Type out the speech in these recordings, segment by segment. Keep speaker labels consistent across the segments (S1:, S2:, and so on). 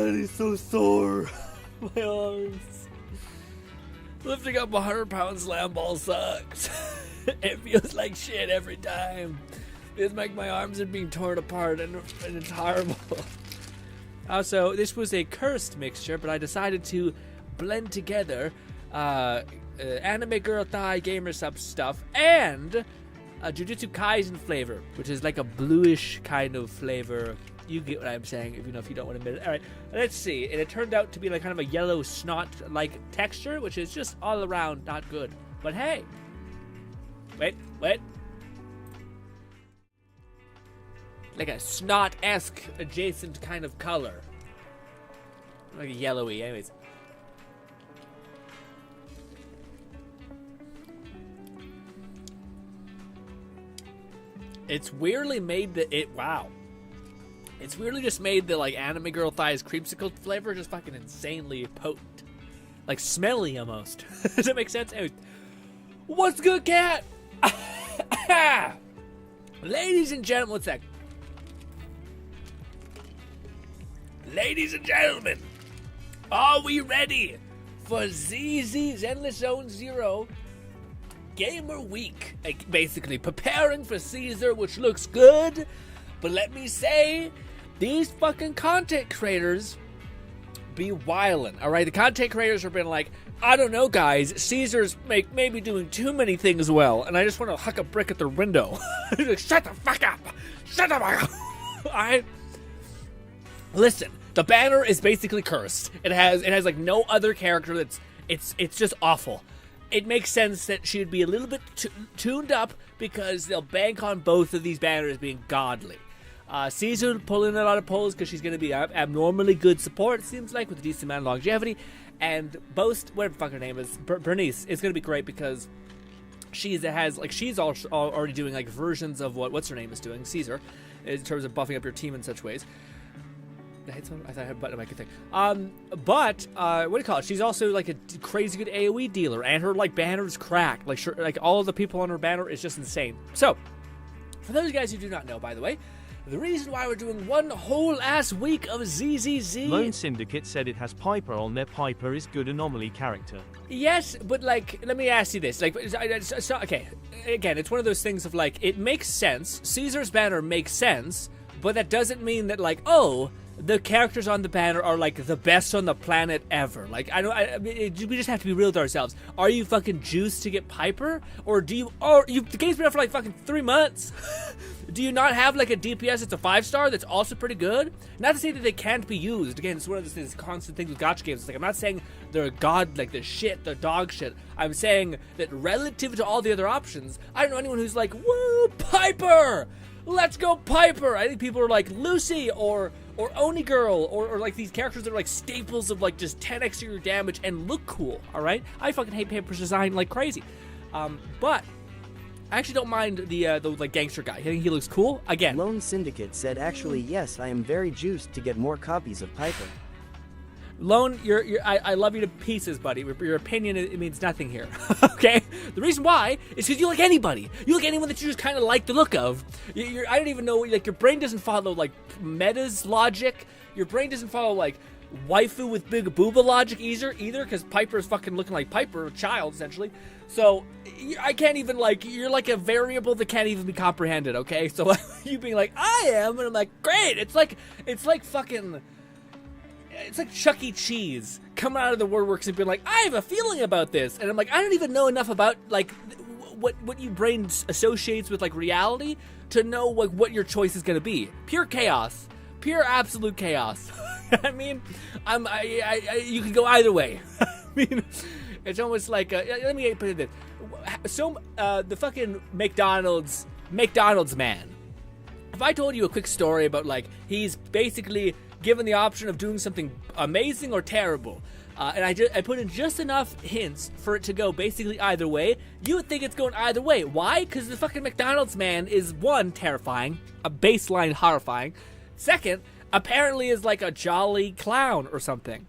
S1: body's so sore. My arms. Lifting up 100-pound slam ball sucks. It feels like shit every time. It's like my arms are being torn apart and it's horrible. Also, this was a cursed mixture, but I decided to blend together anime girl thigh gamer sub stuff and Jujutsu Kaisen flavor, which is like a bluish kind of flavor. You get what I'm saying, if you don't want to admit it. All right, let's see. And it turned out to be like kind of a yellow snot-like texture, which is just all around not good. But hey, wait. Like a snot-esque adjacent kind of color. Like a yellowy, anyways. It's weirdly made It's weirdly just made the like anime girl thighs creamsicle flavor just fucking insanely potent. Like smelly almost. Does that make sense? Anyways, what's good, cat? Ladies and gentlemen, one sec. Ladies and gentlemen, are we ready for ZZ Zenless Zone Zero Gamer Week? Like, basically preparing for Caesar, which looks good, but let me say, these fucking content creators be wildin', alright? The content creators have been like, I don't know, guys, Caesar's maybe doing too many things well, and I just want to huck a brick at their window. Like, shut the fuck up! Shut the fuck up! Alright? Listen, the banner is basically cursed. It has like no other character that's it's just awful. It makes sense that she'd be a little bit tuned up because they'll bank on both of these banners being godly. Caesar pulling a lot of polls because she's going to be abnormally good support, it seems like, with a decent amount of longevity. And Boast, whatever the fuck her name is, Bernice, is going to be great because she's already doing like versions of what's her name is doing, Caesar, in terms of buffing up your team in such ways. I thought I had a button on my thing. But what do you call it? She's also like a crazy good AoE dealer, and her like banner's cracked. Like all of the people on her banner is just insane. So, for those guys who do not know, by the way, the reason why we're doing one whole ass week of ZZZ.
S2: Lone Syndicate said it has Piper on there. Piper is good anomaly character.
S1: Yes, but like, let me ask you this. Like, it's not, okay. Again, it's one of those things of like, it makes sense. Caesar's banner makes sense, but that doesn't mean that like, oh, the characters on the banner are like the best on the planet ever. Like, we just have to be real with ourselves. Are you fucking juiced to get Piper, or the game's been out for like fucking 3 months? Do you not have like a DPS that's a 5-star that's also pretty good? Not to say that they can't be used. Again, it's one of these constant things with gacha games. It's like, I'm not saying they're god, like they're shit, they're dog shit. I'm saying that relative to all the other options, I don't know anyone who's like, woo, Piper! Let's go Piper! I think people are like Lucy or Oni Girl or like these characters that are like staples of like just 10x your damage and look cool, alright? I fucking hate Piper's design like crazy. But I actually don't mind the like gangster guy. I think he looks cool. Again,
S3: Lone Syndicate said, actually, yes, I am very juiced to get more copies of Piper.
S1: Lone, I love you to pieces, buddy. Your opinion, it means nothing here. Okay? The reason why is because you like anybody. You like anyone that you just kind of like the look of. I don't even know, like, your brain doesn't follow, like, Meta's logic. Your brain doesn't follow, like, waifu with big booba logic either, because Piper is fucking looking like Piper, a child, essentially. So, I can't even, like, you're like a variable that can't even be comprehended, okay? So, you being like, I am, and I'm like, great! It's like fucking... It's like Chuck E. Cheese coming out of the woodworks and being like, I have a feeling about this. And I'm like, I don't even know enough about, like, what your brain associates with, like, reality to know, like, what your choice is going to be. Pure chaos. Pure absolute chaos. I mean, you can go either way. I mean, it's almost like, let me put it this. So, the fucking McDonald's man. If I told you a quick story about, like, he's basically given the option of doing something amazing or terrible, and I put in just enough hints for it to go basically either way, you would think it's going either way. Why? Because the fucking McDonald's man is, one, terrifying, a baseline horrifying, second, apparently is like a jolly clown or something.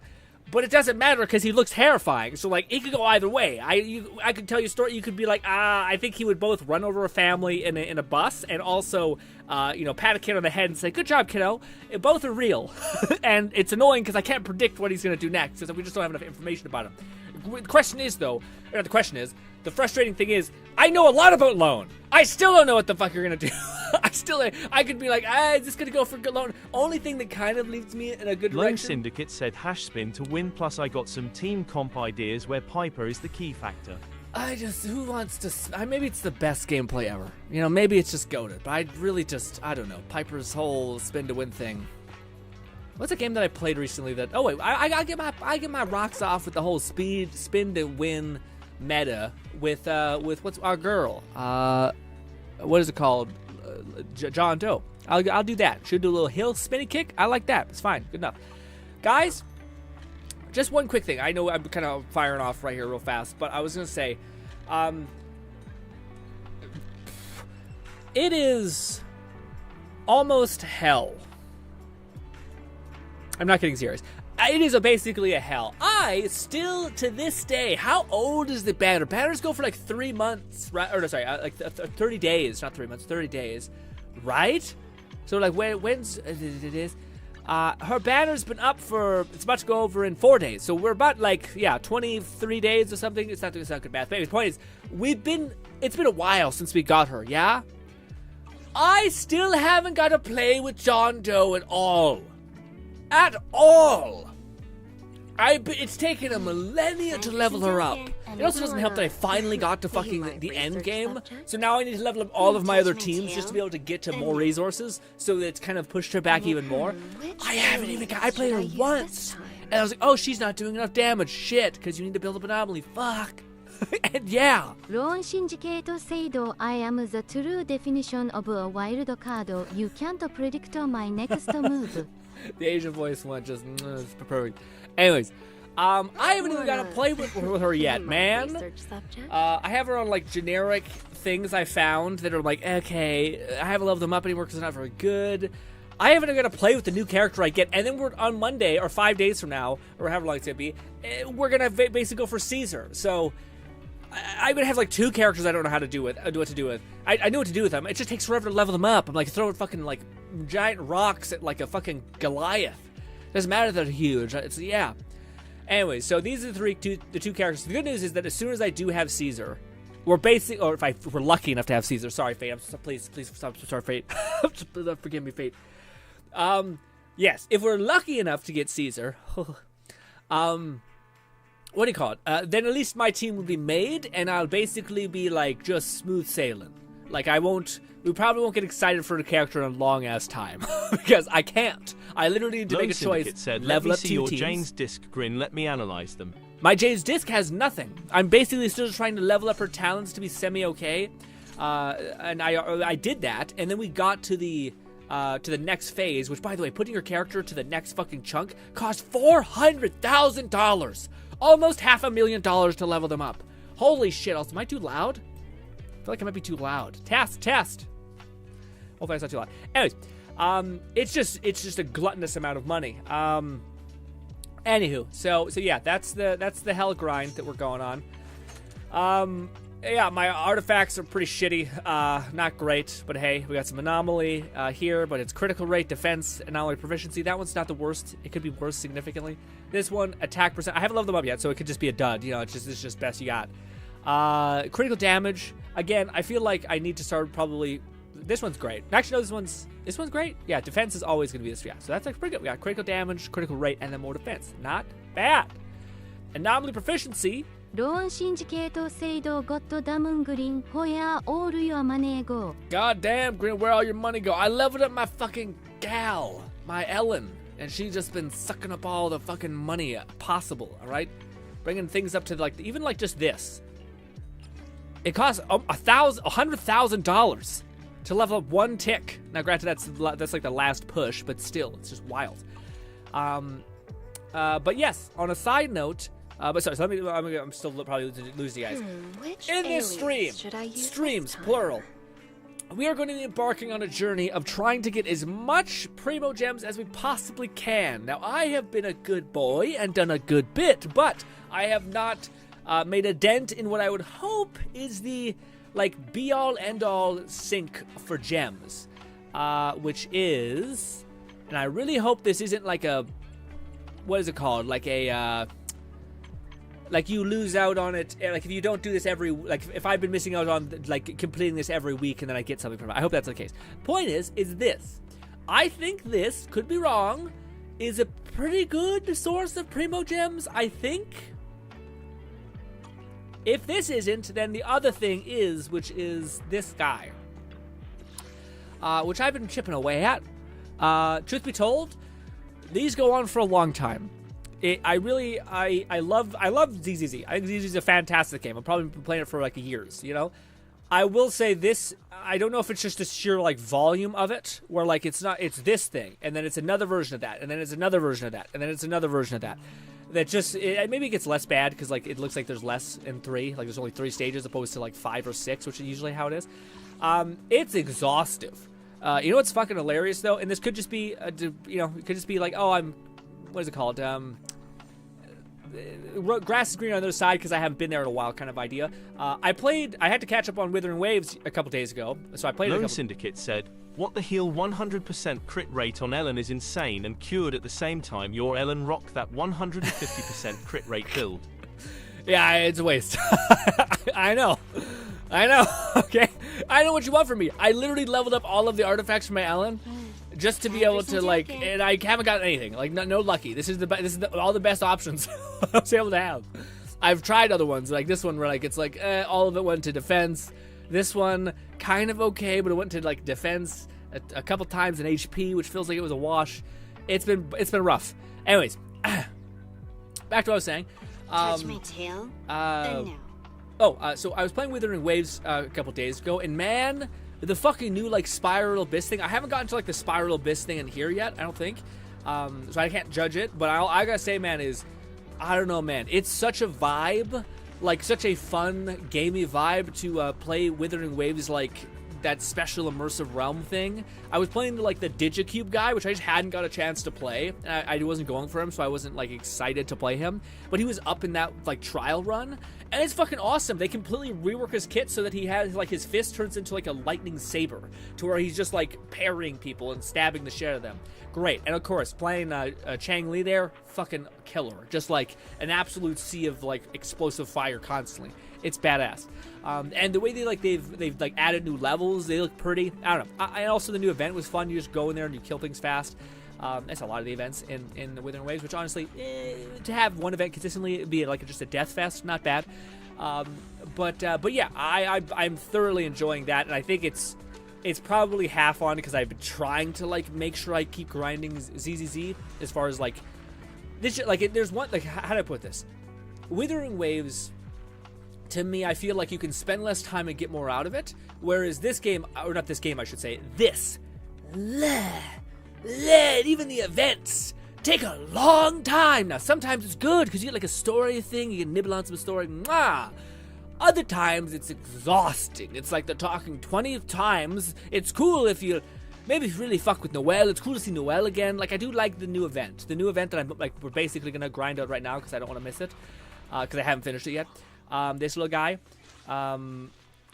S1: But it doesn't matter because he looks terrifying. So, like, it could go either way. I could tell you a story. You could be like, I think he would both run over a family in a bus and also, pat a kid on the head and say, good job, kiddo. Both are real. And it's annoying because I can't predict what he's going to do next because we just don't have enough information about him. The question is, though, the frustrating thing is, I know a lot about loan. I still don't know what the fuck you're going to do. I could be like, is this going to go for good loan? Only thing that kind of leads me in a good
S2: Lone
S1: direction.
S2: Syndicate said #spin to win, plus I got some team comp ideas where Piper is the key factor.
S1: Who wants to, maybe it's the best gameplay ever. Maybe it's just goated, but I don't know. Piper's whole spin to win thing. What's a game that I played recently that, I get my rocks off with the whole spin to win meta with what's our girl? What is it called? John Doe. I'll do that. Should do a little hill spinny kick. I like that. It's fine. Good enough. Guys, just one quick thing. I know I'm kind of firing off right here real fast, but I was going to say, it is almost hell. I'm not getting serious. It is basically a hell. I still, to this day, how old is the banner? Banners go for like 3 months, right? Or no, sorry, like 30 days, not 3 months, 30 days, right? So like when's it is? Her banner's been up for, it's about to go over in 4 days. So we're about 23 days or something. It's not good math. But anyway, the point is, it's been a while since we got her, yeah? I still haven't got to play with John Doe at all. At all. It's taken a millennia to level her up. It also doesn't help that I finally got to fucking the end game. So now I need to level up all of my other teams just to be able to get to more resources. So that it's kind of pushed her back even more. I played her once. And I was like, oh, she's not doing enough damage. Shit, because you need to build up an anomaly. Fuck. And yeah.
S4: Lone Syndicate said, I am the true definition of a wild card. You can't predict my next move.
S1: The Asian voice one just perfect. Anyways, I haven't even got to play with her yet, man. I have her on like generic things I found that are like, okay, I haven't leveled them up anymore because they're not very good. I haven't got to play with the new character I get, and then we're on Monday or 5 days from now, or however long it's gonna be. We're gonna basically go for Caesar. So I'm gonna have like 2 characters I don't know how to do with. What to do with. I know what to do with them. It just takes forever to level them up. I'm like throwing fucking like giant rocks at like a fucking Goliath. Doesn't matter that they're huge. Yeah. Anyway, so these are the two characters. The good news is that as soon as I do have Caesar, we're basically, or if we're lucky enough to have Caesar. Sorry, Fate. Please stop. Sorry, Fate. Forgive me, Fate. Yes, if we're lucky enough to get Caesar, what do you call it? Then at least my team will be made, and I'll basically be like just smooth sailing. Like we probably won't get excited for the character in a long ass time because I can't. I literally need to make a choice.
S2: Said,
S1: level
S2: up
S1: up 2
S2: your
S1: teams.
S2: Jane's disc grin. Let me analyze them.
S1: My Jane's disc has nothing. I'm basically still trying to level up her talents to be semi-okay, and I did that, and then we got to the next phase. Which, by the way, putting your character to the next fucking chunk cost $400,000, almost $500,000 to level them up. Holy shit! Also, am I too loud? I feel like I might be too loud. Test. Hopefully it's not too loud. Anyways, it's just a gluttonous amount of money. Anywho, so yeah, that's the hell grind that we're going on. Yeah, my artifacts are pretty shitty. Not great, but hey, we got some anomaly here, but it's critical rate, defense, anomaly proficiency. That one's not the worst. It could be worse significantly. This one, attack percent. I haven't leveled them up yet, so it could just be a dud. It's just best you got. Critical damage. Again, I feel like I need to start probably. This one's great. Actually, no, this one's great. Yeah, defense is always going to be this. Yeah, so that's like pretty good. We got critical damage, critical rate, and then more defense. Not bad. Anomaly proficiency.
S4: Lone Syndicate said, "Goddamn Green, where all your money go?"
S1: Goddamn Green, where all your money go? I leveled up my fucking gal, my Ellen, and she's just been sucking up all the fucking money possible. All right, bringing things up to like even like just this. It costs $100,000 to level up 1 tick. Now, granted, that's like the last push, but still, it's just wild. But yes, on a side note, but sorry, so I'm still probably losing you guys. In this stream, streams plural. we are going to be embarking on a journey of trying to get as much Primo Gems as we possibly can. Now, I have been a good boy and done a good bit, but I have not made a dent in what I would hope is the, like, be-all, end-all sink for gems, which is, and I really hope this isn't like a, what is it called? Like a, like you lose out on it, like if you don't do this every, like if I've been missing out on like completing this every week and then I get something from it. I hope that's the case. Point is this. I think this, could be wrong, is a pretty good source of Primo Gems, I think. If this isn't, then the other thing is, which is this guy. Which I've been chipping away at. Truth be told, these go on for a long time. I love ZZZ. I think ZZZ is a fantastic game. I've probably been playing it for like years, you know? I will say this, I don't know if it's just the sheer like volume of it, where like it's this thing, and then it's another version of that, and then it's another version of that, and then it's another version of that. That just, maybe it gets less bad because like it looks like there's less in 3, like there's only 3 stages opposed to like 5 or 6, which is usually how it is. It's exhaustive. You know what's fucking hilarious though, and this could just be, you know, it could just be like, oh, what is it called? Grass is green on the other side because I haven't been there in a while kind of idea. I had to catch up on Wuthering Waves a couple days ago, so I played it.
S2: Lone Syndicate said, what the hell, 100% crit rate on Ellen is insane and cured at the same time. Your Ellen rocked that 150% crit rate build.
S1: Yeah, it's a waste. I know. Okay, I know what you want from me. I literally leveled up all of the artifacts for my Ellen just to be able to like, and I haven't gotten anything. Like no lucky. This is all the best options I was able to have. I've tried other ones like this one where like it's like all of it went to defense. This one kind of okay, but it went to like defense a couple times in HP, which feels like it was a wash. It's been rough. Anyways, back to what I was saying.
S5: Touch my tail. Then no.
S1: So I was playing Wuthering Waves a couple days ago, and man, the fucking new like Spiral Abyss thing. I haven't gotten to like the Spiral Abyss thing in here yet, I don't think. So I can't judge it, but I gotta say, man, I don't know, man. It's such a vibe, like such a fun, gamey vibe to play Wuthering Waves, like that special immersive realm thing. I was playing like the Digicube guy, which I just hadn't got a chance to play. I wasn't going for him, so I wasn't like excited to play him. But he was up in that like trial run, and it's fucking awesome. They completely rework his kit so that he has like his fist turns into like a lightning saber, to where he's just like parrying people and stabbing the shit out of them. Great. And of course, playing Chang Li there, fucking killer. Just like an absolute sea of like explosive fire constantly. It's badass. And the way they've like added new levels, they look pretty. I don't know. And also the new event was fun. You just go in there and you kill things fast. That's a lot of the events in the Wuthering Waves, which honestly, to have one event consistently be like just a death fest, not bad. But yeah, I'm thoroughly enjoying that, and I think it's probably half on because I've been trying to like make sure I keep grinding ZZZ as far as like this. Like there's one, like, how do I put this? Wuthering Waves, to me, I feel like you can spend less time and get more out of it. Whereas this game, or not this game, I should say, even the events take a long time. Now, sometimes it's good because you get like a story thing, you can nibble on some story. Mwah! Other times it's exhausting. It's like they're talking 20 times. It's cool if you maybe really fuck with Noelle. It's cool to see Noelle again. Like, I do like the new event. The new event that I'm like, we're basically gonna grind out right now because I don't want to miss it. Because I haven't finished it yet. This little guy.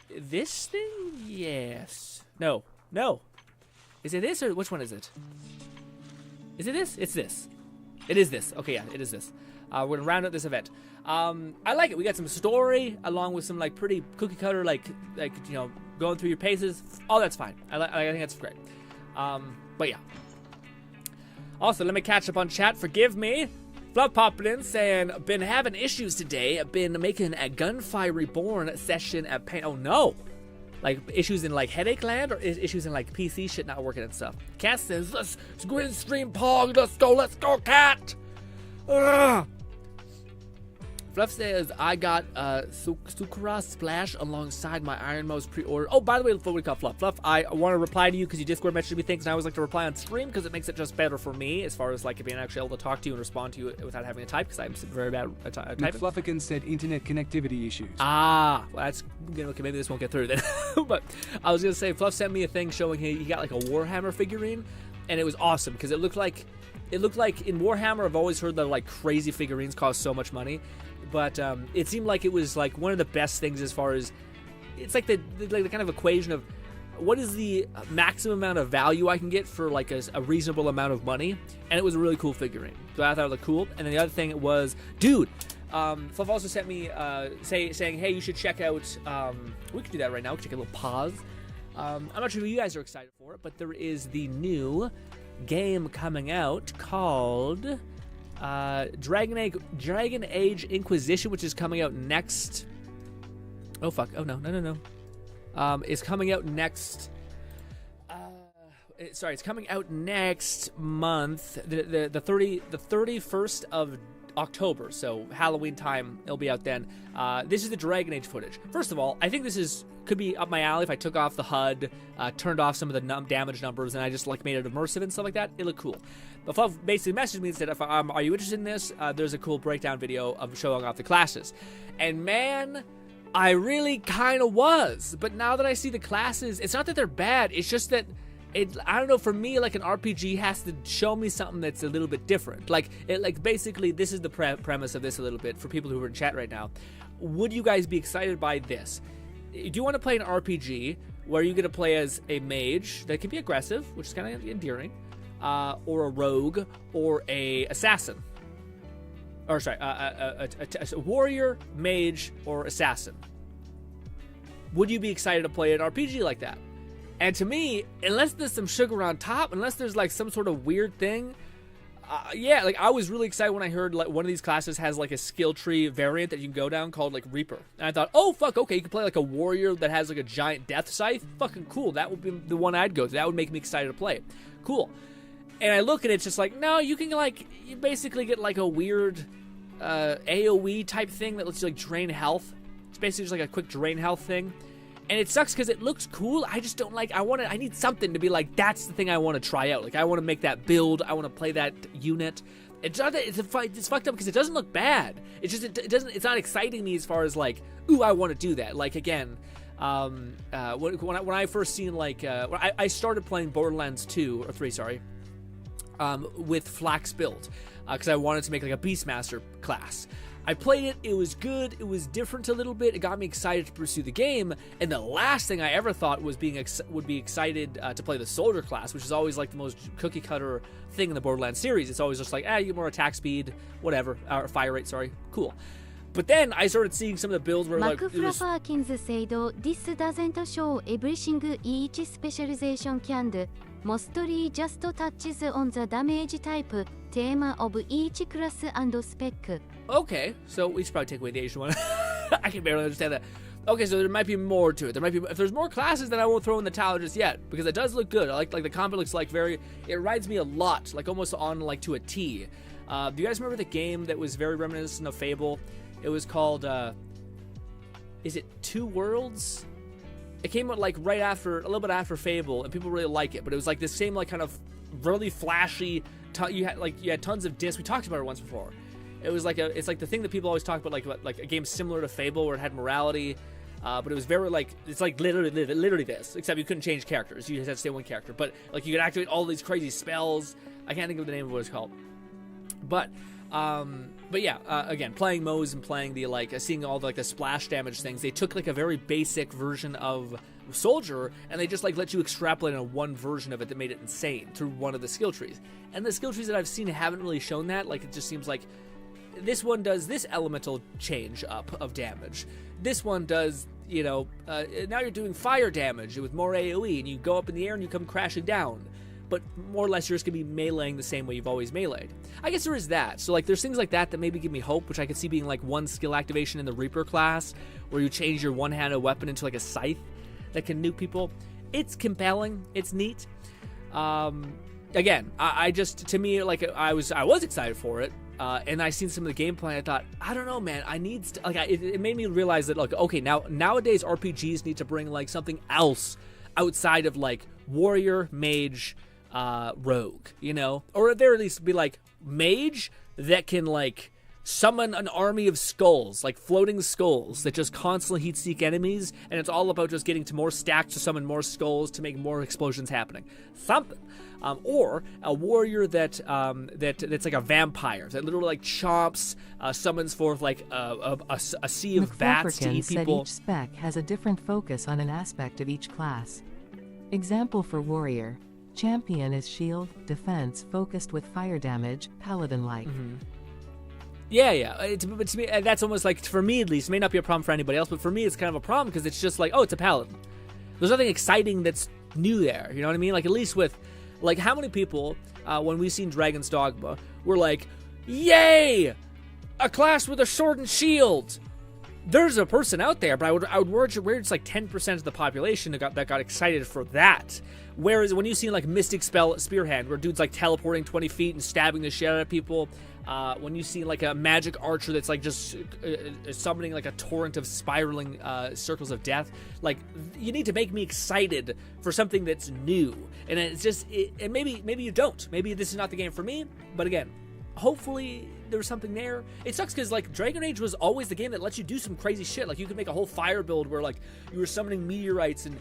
S1: This thing? Yes. No. Is it this or which one is it? Is it this? It's this. It is this. Okay, yeah, it is this. We're gonna round out this event. I like it. We got some story along with some like pretty cookie cutter, like you know, going through your paces. All that's fine. I think that's great. But yeah. Also, let me catch up on chat. Forgive me. Fluff popping in saying, been having issues today. I've been making a Gunfire Reborn session at Pain. Oh no. Like issues in like Headache Land or issues in like PC shit not working and stuff. Cat says, let's GRINN stream Pog. Let's go, Cat. Ugh. Fluff says, I got Sakura Splash alongside my Iron Mouse pre-order. Oh, by the way, before we call Fluff, I want to reply to you because you Discord messaged me things, and I always like to reply on stream because it makes it just better for me as far as like being actually able to talk to you and respond to you without having to type, because I'm very bad at typing.
S6: McFluffican said internet connectivity issues.
S1: Well, that's okay. Maybe this won't get through then. But I was gonna say, Fluff sent me a thing showing he got like a Warhammer figurine, and it was awesome because it looked like in Warhammer. I've always heard that like crazy figurines cost so much money. But it seemed like it was like one of the best things as far as it's like the kind of equation of what is the maximum amount of value I can get for like a reasonable amount of money, and it was a really cool figurine. So I thought it looked cool. And then the other thing was, dude, Fluff also sent me saying, hey, you should check out. We could do that right now. We could take a little pause. I'm not sure if you guys are excited for it, but there is the new game coming out called Dragon Age Inquisition, which is coming out next. Oh fuck! Oh no! It's coming out next. It's coming out next month. The 31st of October. So Halloween time, it'll be out then. This is the Dragon Age footage. First of all, I think this could be up my alley if I took off the HUD, turned off some of the damage numbers, and I just like made it immersive and stuff like that. It looked cool. But Fluff basically messaged me and said, are you interested in this? There's a cool breakdown video of showing off the classes. And man, I really kind of was. But now that I see the classes, it's not that they're bad. It's just that I don't know, for me, like an RPG has to show me something that's a little bit different. Like basically, this is the premise of this a little bit for people who are in chat right now. Would you guys be excited by this? Do you want to play an RPG where you're going to play as a mage that can be aggressive, which is kind of endearing, or a rogue, or a assassin? Or sorry, a warrior, mage, or assassin. Would you be excited to play an RPG like that? And to me, unless there's some sugar on top, unless there's like some sort of weird thing, yeah, like I was really excited when I heard like one of these classes has like a skill tree variant that you can go down called like Reaper. And I thought, oh fuck, okay, you can play like a warrior that has like a giant death scythe. Fucking cool. That would be the one I'd go to. That would make me excited to play it. Cool. And I look at it, it's just like, no, you can like, you basically get like a weird AoE type thing that lets you like drain health. It's basically just like a quick drain health thing. And it sucks because it looks cool. I just don't like, I need something to be like, that's the thing I want to try out. Like, I want to make that build. I want to play that unit. It's not that it's fucked up because it doesn't look bad. It's just, it's not exciting me as far as like, ooh, I want to do that. Like, again, when I first seen like, I started playing Borderlands 2, or 3, sorry, with Flax build, because I wanted to make like a Beastmaster class. I played it, it was good, it was different a little bit, it got me excited to pursue the game, and the last thing I ever thought was would be excited to play the Soldier class, which is always like the most cookie-cutter thing in the Borderlands series. It's always just like, you get more attack speed, whatever, or fire rate, sorry, cool. But then I started seeing some of the builds where like, it was...
S4: Perkins said, this doesn't show everything each specialization can do. Mostly just touches on the damage type, theme of each class and spec.
S1: Okay, so we should probably take away the Asian one. I can barely understand that. Okay, so there might be more to it. There might be, if there's more classes, then I won't throw in the towel just yet, because it does look good. I like the combat looks like it reminds me a lot, like almost on like to a T. Do you guys remember the game that was very reminiscent of Fable? It was called, is it Two Worlds? It came out like a little bit after Fable, and people really like it. But it was like this same like kind of really flashy. You had tons of discs. We talked about it once before. It was like it's like the thing that people always talk about, like a game similar to Fable where it had morality, but it was very like it's like literally this, except you couldn't change characters. You just had to stay one character, but like you could activate all these crazy spells. I can't think of the name of what it's called, but yeah, again, playing Moze and playing the seeing all the the splash damage things, they took like a very basic version of Soldier and they just like let you extrapolate on one version of it that made it insane through one of the skill trees. And the skill trees that I've seen haven't really shown that. Like it just seems like this one does this elemental change up of damage. This one does, now you're doing fire damage with more AoE, and you go up in the air and you come crashing down. But more or less, you're just going to be meleeing the same way you've always meleeed. I guess there is that. So, there's things like that maybe give me hope, which I could see being, one skill activation in the Reaper class, where you change your one-handed weapon into, a scythe that can nuke people. It's compelling. It's neat. Again, I just, to me, I was excited for it, and I seen some of the gameplay. And I thought, I don't know, man. I need it made me realize that, like, okay, nowadays RPGs need to bring like something else outside of like warrior, mage, rogue, you know, or at the very least be like mage that can like summon an army of skulls, like floating skulls that just constantly heat seek enemies, and it's all about just getting to more stacks to summon more skulls to make more explosions happening. Something. Or a warrior that's like a vampire that literally like chomps, summons forth like a sea of bats to eat people.
S7: Said each spec has a different focus on an aspect of each class. Example for warrior: champion is shield, defense focused with fire damage, paladin-like.
S1: Yeah. But to me, that's almost like, for me at least, it may not be a problem for anybody else, but for me it's kind of a problem because it's just like, oh, it's a paladin. There's nothing exciting that's new there, you know what I mean? Like, at least with, like, how many people, when we seen Dragon's Dogma, were like, yay! A class with a sword and shield! There's a person out there, but I would wager it's like 10% of the population that got excited for that. Whereas when you see like Mystic Spearhand, where dude's like teleporting 20 feet and stabbing the shit out of people, when you see like a magic archer that's like just summoning like a torrent of spiraling circles of death, like, you need to make me excited for something that's new. And it's just, and maybe you don't. Maybe this is not the game for me, but again, hopefully there's something there. It sucks because like Dragon Age was always the game that lets you do some crazy shit. Like, you could make a whole fire build where like you were summoning meteorites, and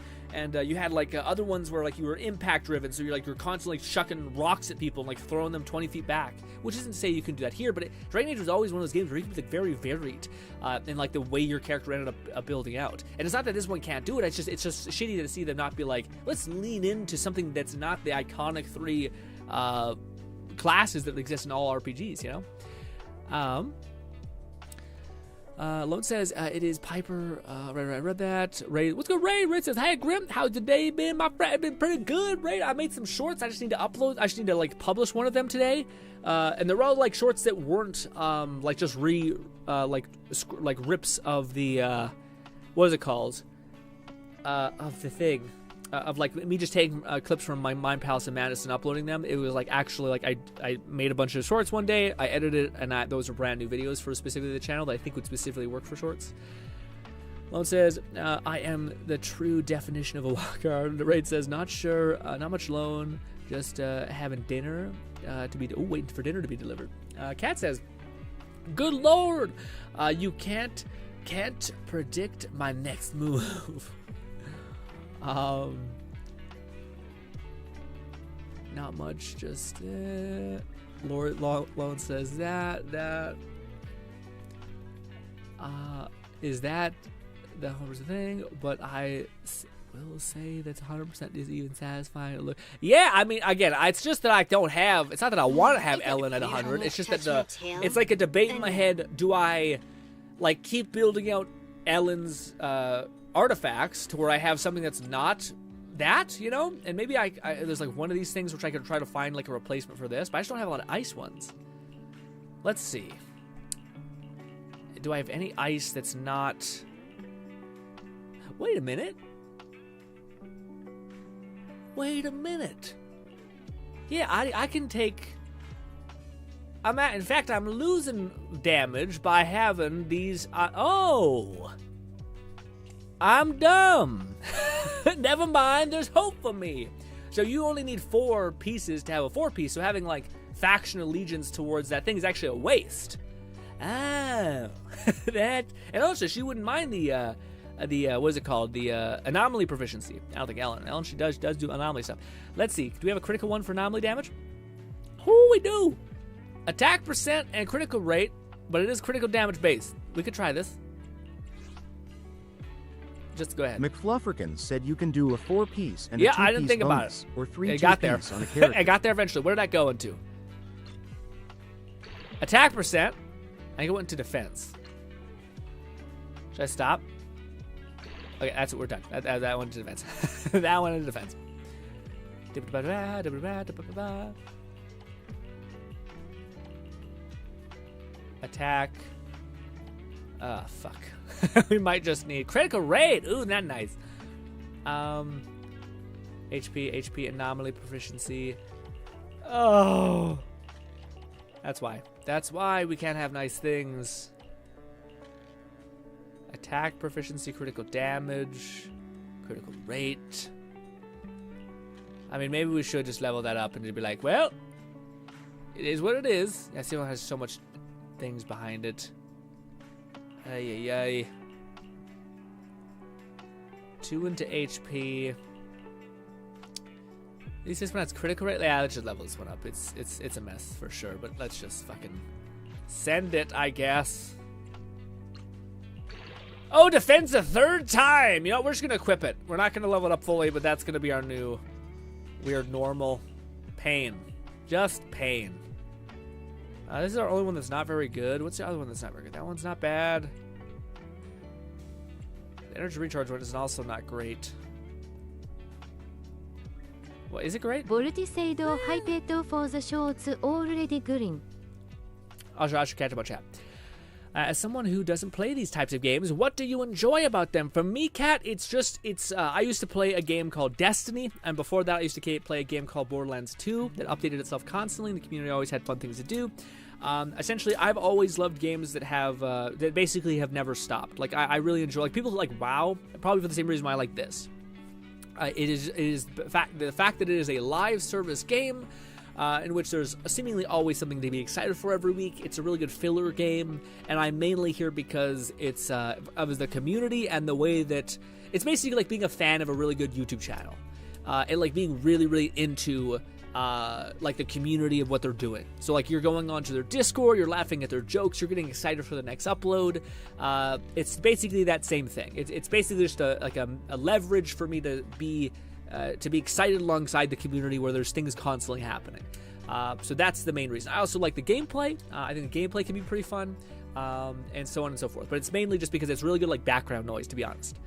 S1: you had like other ones where like you were impact driven, so you're constantly chucking rocks at people and like throwing them 20 feet back, which isn't to say you can do that here, but Dragon Age was always one of those games where you could be like very varied in like the way your character ended up building out. And it's not that this one can't do it, it's just shitty to see them not be like, let's lean into something that's not the iconic 3 classes that exist in all RPGs, you know? Lone says, it is Piper. Right, I read that. Ray, what's good, Ray? Ray says, hey, Grim, how's the day been, my friend? Been pretty good, Ray. I made some shorts. I just need to upload. I just need to, like, publish one of them today. And they're all, like, shorts that weren't, like, just like, rips of the, what is it called? Of the thing. Of like me just taking clips from my Mind Palace and Madness and uploading them. It was like actually like I made a bunch of shorts one day, I edited it, and those are brand new videos for specifically the channel that I think would specifically work for shorts. Lone says, I am the true definition of a wildcard. The Raid says, not sure, not much Lone, just having dinner to be, waiting for dinner to be delivered. Cat says, good lord, you can't predict my next move. Not much, just Lord Lone says that is that the 100% thing, but I will say that's 100% is even satisfying. Yeah, I mean, again, it's just that I don't have, it's not that I want to have Ellen at 100, it's just that it's like a debate in my head. Do I like keep building out Ellen's artifacts to where I have something that's not that, you know? And maybe I there's like one of these things which I could try to find like a replacement for this, but I just don't have a lot of ice ones. Let's see. Do I have any ice that's not... Wait a minute. Yeah, I can take... in fact, I'm losing damage by having these... oh! I'm dumb. Never mind, there's hope for me. So you only need 4 pieces to have a 4-piece, so having like faction allegiance towards that thing is actually a waste. Oh. That, and also she wouldn't mind the what is it called? The anomaly proficiency. I don't think Ellen she does do anomaly stuff. Let's see. Do we have a critical one for anomaly damage? Oh, we do. Attack percent and critical rate, but it is critical damage based. We could try this. Just go ahead.
S8: McFlufferkin said you can do a 4-piece and
S1: a
S8: 2-piece
S1: I didn't think about it.
S8: Or 3
S1: it got there.
S8: On a character.
S1: I got there eventually. Where did that go into? Attack percent. I think it went into defense. Should I stop? Okay, that's what we're done. That went to defense. That went into defense. Attack. Fuck. We might just need critical rate. Ooh, that's nice. HP, anomaly proficiency. Oh. That's why. That's why we can't have nice things. Attack proficiency, critical damage, critical rate. I mean, maybe we should just level that up and be like, well, it is what it is. I still has so much things behind it. Ay, ay, ay. 2 into HP. At least this one has critical rate. Yeah, let's just level this one up. It's a mess for sure, but let's just fucking send it, I guess. Oh, defense a third time. You know, we're just gonna equip it. We're not gonna level it up fully, but that's gonna be our new weird normal. Pain. Just pain. This is our only one that's not very good. What's the other one that's not very good? That one's not bad. The energy recharge one is also not great. What, is it great?
S4: Voltisade hyped for the shorts already green.
S1: I should catch up on chat. As someone who doesn't play these types of games, what do you enjoy about them? For me, Kat, I used to play a game called Destiny, and before that I used to play a game called Borderlands 2 that updated itself constantly, and the community always had fun things to do. Essentially, I've always loved games that have, that basically have never stopped. Like, I really enjoy, like, people like WoW, probably for the same reason why I like this. It is the fact that it is a live service game, in which there's seemingly always something to be excited for every week. It's a really good filler game, and I'm mainly here because it's of the community and the way that it's basically like being a fan of a really good YouTube channel, and like being really, really into like the community of what they're doing. So like you're going onto their Discord, you're laughing at their jokes, you're getting excited for the next upload. It's basically that same thing. It's basically just a leverage for me to be excited alongside the community where there's things constantly happening. So that's the main reason. I also like the gameplay. I think the gameplay can be pretty fun, and so on and so forth. But it's mainly just because it's really good like background noise, to be honest.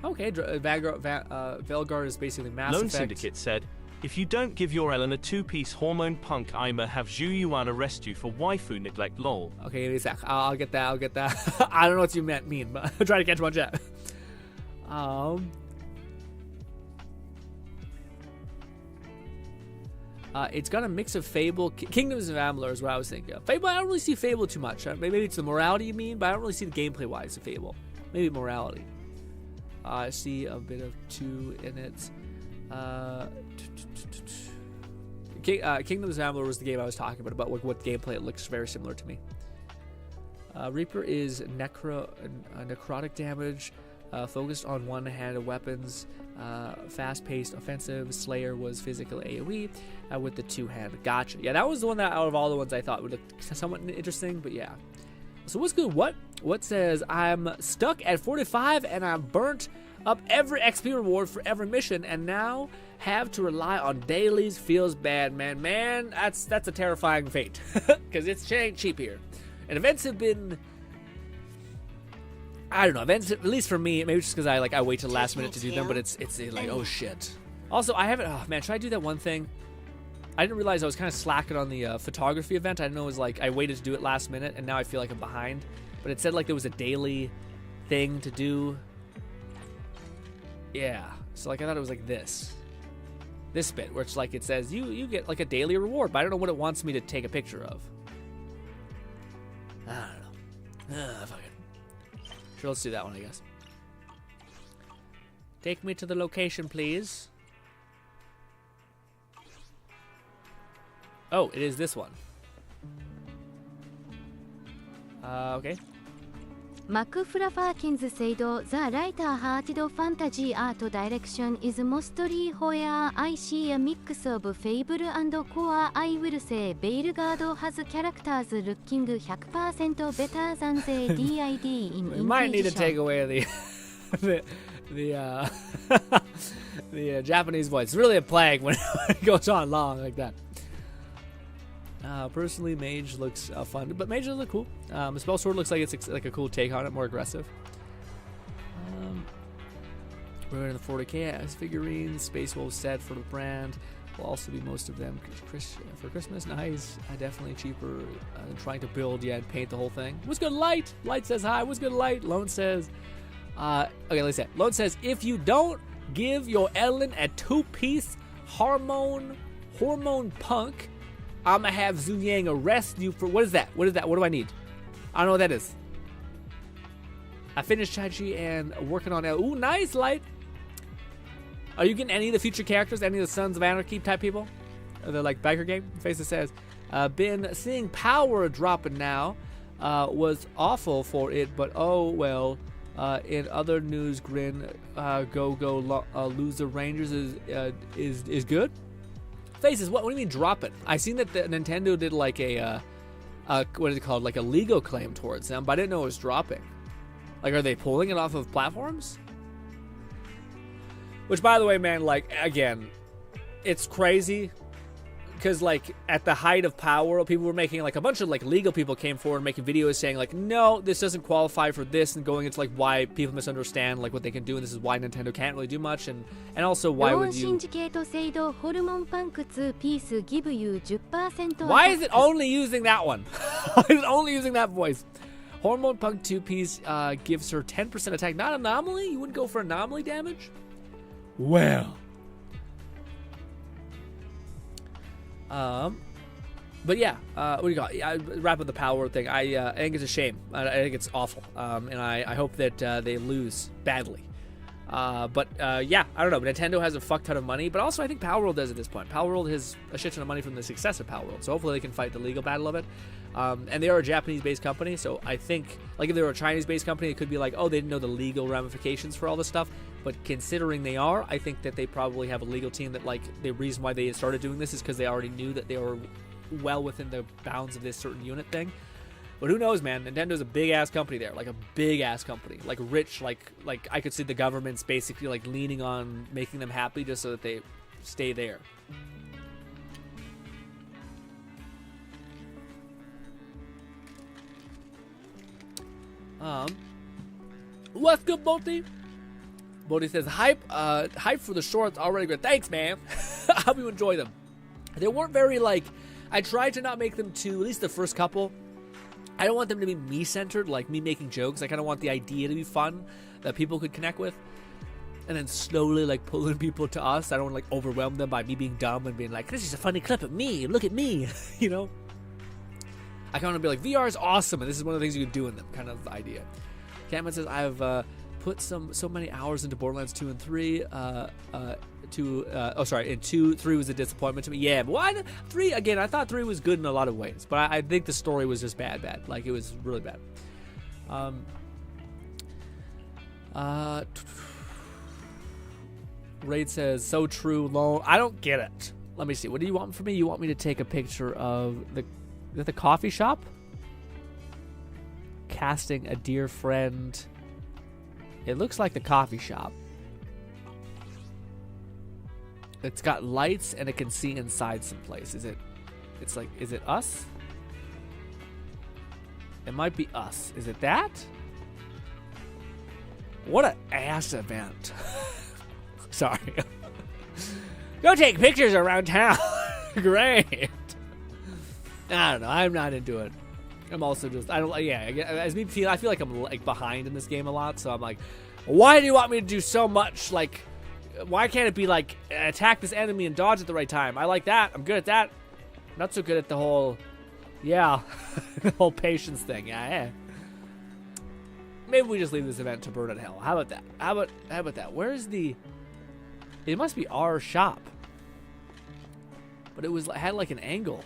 S1: Okay, Velgar is basically Mass
S2: Lone
S1: Effect.
S2: Syndicate said, if you don't give your Ellen a two-piece hormone punk, I'ma have Zhu Yuan arrest you for waifu neglect, lol.
S1: Okay, give me a sec. I'll get that. I don't know what you mean, but I'll try to catch one chat. It's got a mix of Fable, Kingdoms of Amalur is what I was thinking of. Fable, I don't really see Fable too much. Maybe it's the morality you mean, but I don't really see the gameplay-wise of Fable. Maybe morality. I see a bit of 2 in it. Kingdoms of Amalur was the game I was talking about what gameplay it looks very similar to me. Reaper is necrotic damage, focused on one-handed weapons, fast-paced offensive. Slayer was physical AoE with the 2-hand. Gotcha. Yeah, that was the one that out of all the ones I thought would look somewhat interesting, but yeah. So what's good? What says I'm stuck at 45 and I've burnt up every XP reward for every mission and now have to rely on dailies. Feels bad, man. Man, that's a terrifying fate because it's ain't cheap here. And events have been, I don't know, events at least for me, maybe just because I wait till the last minute to do them, but it's like, oh shit. Also, I haven't, oh man, should I do that one thing? I didn't realize I was kind of slacking on the photography event. I didn't know it was like I waited to do it last minute, and now I feel like I'm behind. But it said like there was a daily thing to do. Yeah, so like I thought it was like this bit where it's like it says you get like a daily reward, but I don't know what it wants me to take a picture of. I don't know. Fuck it. Sure, let's do that one, I guess. Take me to the location, please. Oh, it is this one. Okay.
S4: McFra Farkins said the writer hearted fantasy art direction is mostly where I see a mix of Fable and Core. I will say Veilguard has characters looking 100% better than the DID in Inquisition.
S1: We might need to take away the Japanese voice. It's really a plague when it goes on long like that. Personally, Mage looks fun, but Mage does look cool. Spell Sword looks like it's like a cool take on it, more aggressive. We're in the 40k as figurines. Space Wolf set for the brand. Will also be most of them for Christmas. Nice. Definitely cheaper than trying to build and paint the whole thing. What's good, Light? Light says hi. What's good, Light? Lone says Okay, let's see. Lone says, if you don't give your Ellen a 2-piece hormone punk, I'ma have Zuyang arrest you for... What is that? What do I need? I don't know what that is. I finished Chi-Chi and working on... Ooh, nice, Light. Are you getting any of the future characters? Any of the Sons of Anarchy type people? Are they like biker game? Faces says, been seeing power dropping now. Was awful for it, but oh well. In other news, GRINN loser Rangers is good. Faces, what do you mean drop it? I seen that the Nintendo did like a what is it called? Like a legal claim towards them, but I didn't know it was dropping. Like, are they pulling it off of platforms? Which, by the way, man, like, again, it's crazy. Because, like, at the height of Power, people were making, like, a bunch of, like, legal people came forward making videos saying, like, no, this doesn't qualify for this, and going into, like, why people misunderstand, like, what they can do, and this is why Nintendo can't really do much, and also why would you... Why is it only using that one? Why is it only using that voice? Hormone Punk 2-piece gives her 10% attack. Not anomaly? You wouldn't go for anomaly damage? Well... But yeah, what do you got? Wrap up the power thing. I think it's a shame. I think it's awful. And I hope that they lose badly. But yeah, I don't know. Nintendo has a fuck ton of money, but also I think Power World does at this point. Power World has a shit ton of money from the success of Power World, so hopefully they can fight the legal battle of it. And they are a Japanese-based company, so I think, like, if they were a Chinese-based company, it could be like, oh, they didn't know the legal ramifications for all this stuff. But considering they are, I think that they probably have a legal team that, like, the reason why they started doing this is because they already knew that they were well within the bounds of this certain unit thing. But who knows, man? Nintendo's a big-ass company there, like a big-ass company, like rich, like I could see the government's basically, like, leaning on making them happy just so that they stay there. What's good, Bolty? Bolty says, hype for the shorts already good. Thanks, man. I hope you enjoy them. They weren't very, like, I tried to not make them too, at least the first couple. I don't want them to be me-centered, like me making jokes. I kind of want the idea to be fun, that people could connect with. And then slowly, like, pulling people to us. I don't want to, like, overwhelm them by me being dumb and being like, this is a funny clip of me. Look at me. You know? I kind of want to be like, VR is awesome, and this is one of the things you can do in them, kind of idea. Catman says, I've put so many hours into Borderlands 2 and 3. And 2, 3 was a disappointment to me. Yeah, but why 3? Again, I thought 3 was good in a lot of ways, but I think the story was just bad. Like, it was really bad. Raid says, so true, lol. I don't get it. Let me see. What do you want from me? You want me to take a picture of the coffee shop? Casting a dear friend. It looks like the coffee shop. It's got lights and it can see inside someplace. Is it us? It might be us. Is it that? What an ass event. Sorry. Go take pictures around town. Great. I don't know. I'm not into it. I'm also just, I feel like I'm, like, behind in this game a lot, so I'm like, why do you want me to do so much? Like, why can't it be like, attack this enemy and dodge at the right time? I like that. I'm good at that. Not so good at the whole, the whole patience thing. Yeah. Maybe we just leave this event to burn in hell. How about that? How about that? Where's the, it must be our shop. But it had like an angle.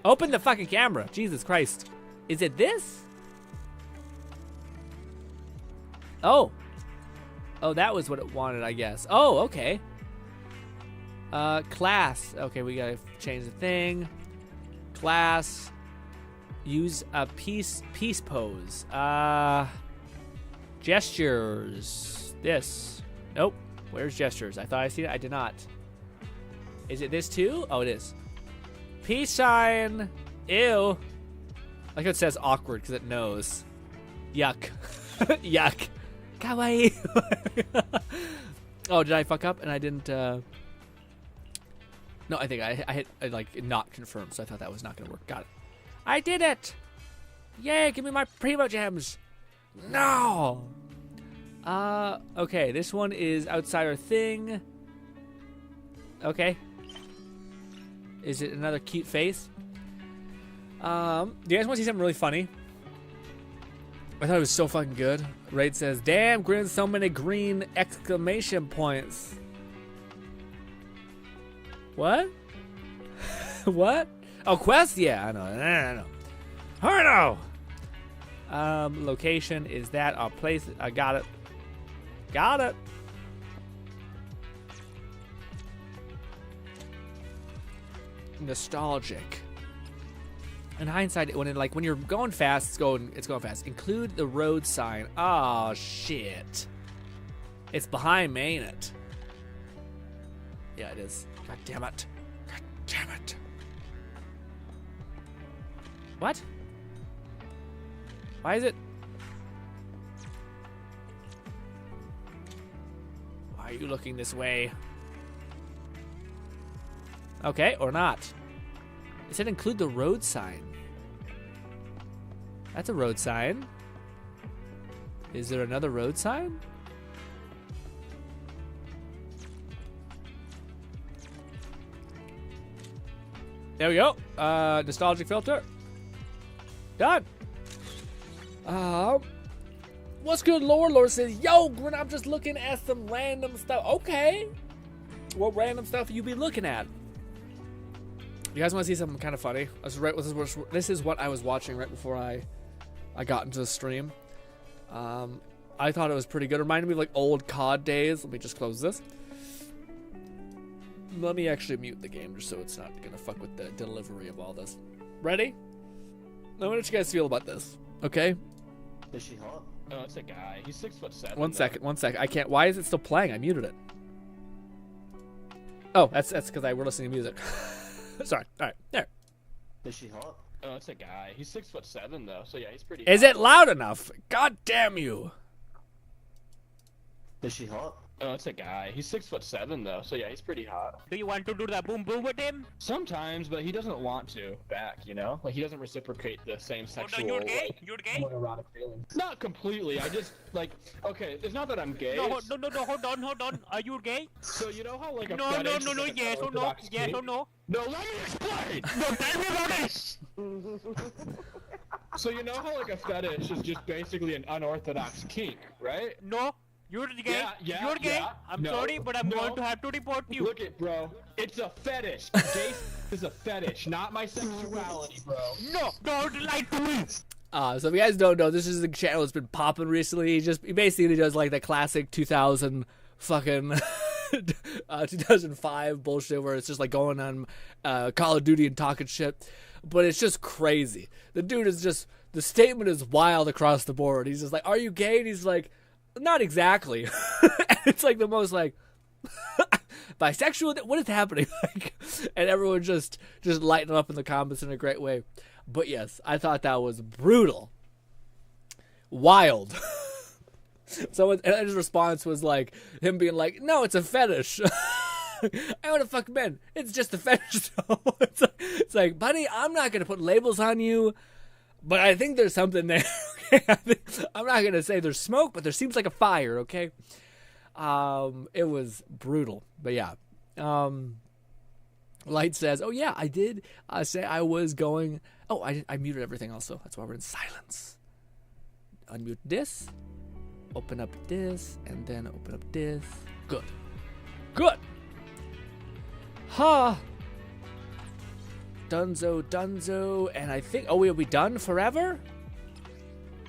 S1: Open the fucking camera. Jesus Christ. Is it this? Oh, that was what it wanted, I guess. Oh, okay. Class. Okay, we gotta change the thing. Class. Use a peace pose. Gestures. This. Nope. Where's gestures? I thought I seen it. I did not. Is it this too? Oh, it is. Peace sign. Ew. Like it says awkward because it knows. Yuck. Yuck. Kawaii. Oh, did I fuck up and I didn't? No, I think I hit like not confirmed, so I thought that was not gonna work. Got it. I did it. Yay, give me my primo gems. No. Okay, this one is outside our thing. Okay. Is it another cute face? Do you guys want to see something really funny? I thought it was so fucking good. Raid says, damn, Grin, so many green exclamation points. What? What? Oh, quest? Yeah, I know. I know. Location is that. I'll place it. I got it. Got it. Nostalgic. In hindsight, when you're going fast, it's going fast. Include the road sign. Oh shit. It's behind me, ain't it? Yeah, it is. God damn it. God damn it. What? Why is it? Why are you looking this way? Okay, or not. It said include the road sign. That's a road sign. Is there another road sign? There we go. Nostalgic filter. Done. What's good, Lord? Lord says, yo, Grin, I'm just looking at some random stuff. Okay. What random stuff you be looking at? You guys want to see something kind of funny? This is what I was watching right before I got into the stream. I thought it was pretty good. It reminded me of like old COD days. Let me just close this. Let me actually mute the game just so it's not gonna fuck with the delivery of all this. Ready? Let me know what you guys feel about this. Okay?
S9: Is she hot? Oh, it's a guy. He's 6'7".
S1: One second. I can't. Why is it still playing? I muted it. Oh, that's because I were listening to music. Sorry. All right. There.
S9: Is she hot? Oh, it's a guy. He's 6'7" though, so yeah, he's pretty.
S1: Is it loud enough? God damn you.
S9: Is she hot? Oh, it's a guy. He's 6'7" though, so yeah, he's pretty hot.
S10: Do you want to do the boom boom with him?
S9: Sometimes, but he doesn't want to back, you know? Like, he doesn't reciprocate the same sexual,
S10: you're gay?
S9: like,
S10: You're gay?
S9: erotic feelings. Not completely, I just, like, okay, it's not that I'm gay.
S10: No, hold on. Are you gay?
S9: So, you know how, like, a
S10: No,
S9: fetish is, like,
S10: yes or no, yes or no?
S9: No, let me explain! No, tell me about this! So, you know how, like, a fetish is just basically an unorthodox kink, right?
S10: No. You're gay.
S9: Yeah,
S10: You're gay.
S9: yeah.
S10: I'm sorry, but I'm going to have to report you.
S9: Look it, bro. It's a fetish. Gay is a fetish, not my sexuality, bro.
S10: No, don't lie to me.
S1: So if you guys don't know, this is the channel that's been popping recently. He basically does like the classic 2000 fucking 2005 bullshit where it's just like going on Call of Duty and talking shit. But it's just crazy. The dude is just, the statement is wild across the board. He's just like, are you gay? And he's like, not exactly. It's like the most like bisexual. What is happening? Like, and everyone just lighting up in the comments in a great way. But yes, I thought that was brutal, wild. And his response was like him being like, "No, it's a fetish. I want to fuck men. It's just a fetish." It's like, buddy, I'm not gonna put labels on you, but I think there's something there. I'm not gonna say there's smoke, but there seems like a fire. Okay, it was brutal, but yeah. Light says, "Oh yeah, I did say I was going." Oh, I muted everything also. That's why we're in silence. Unmute this, open up this, and then open up this. Good. Ha. Dunzo, and I think. Oh, we'll be done forever.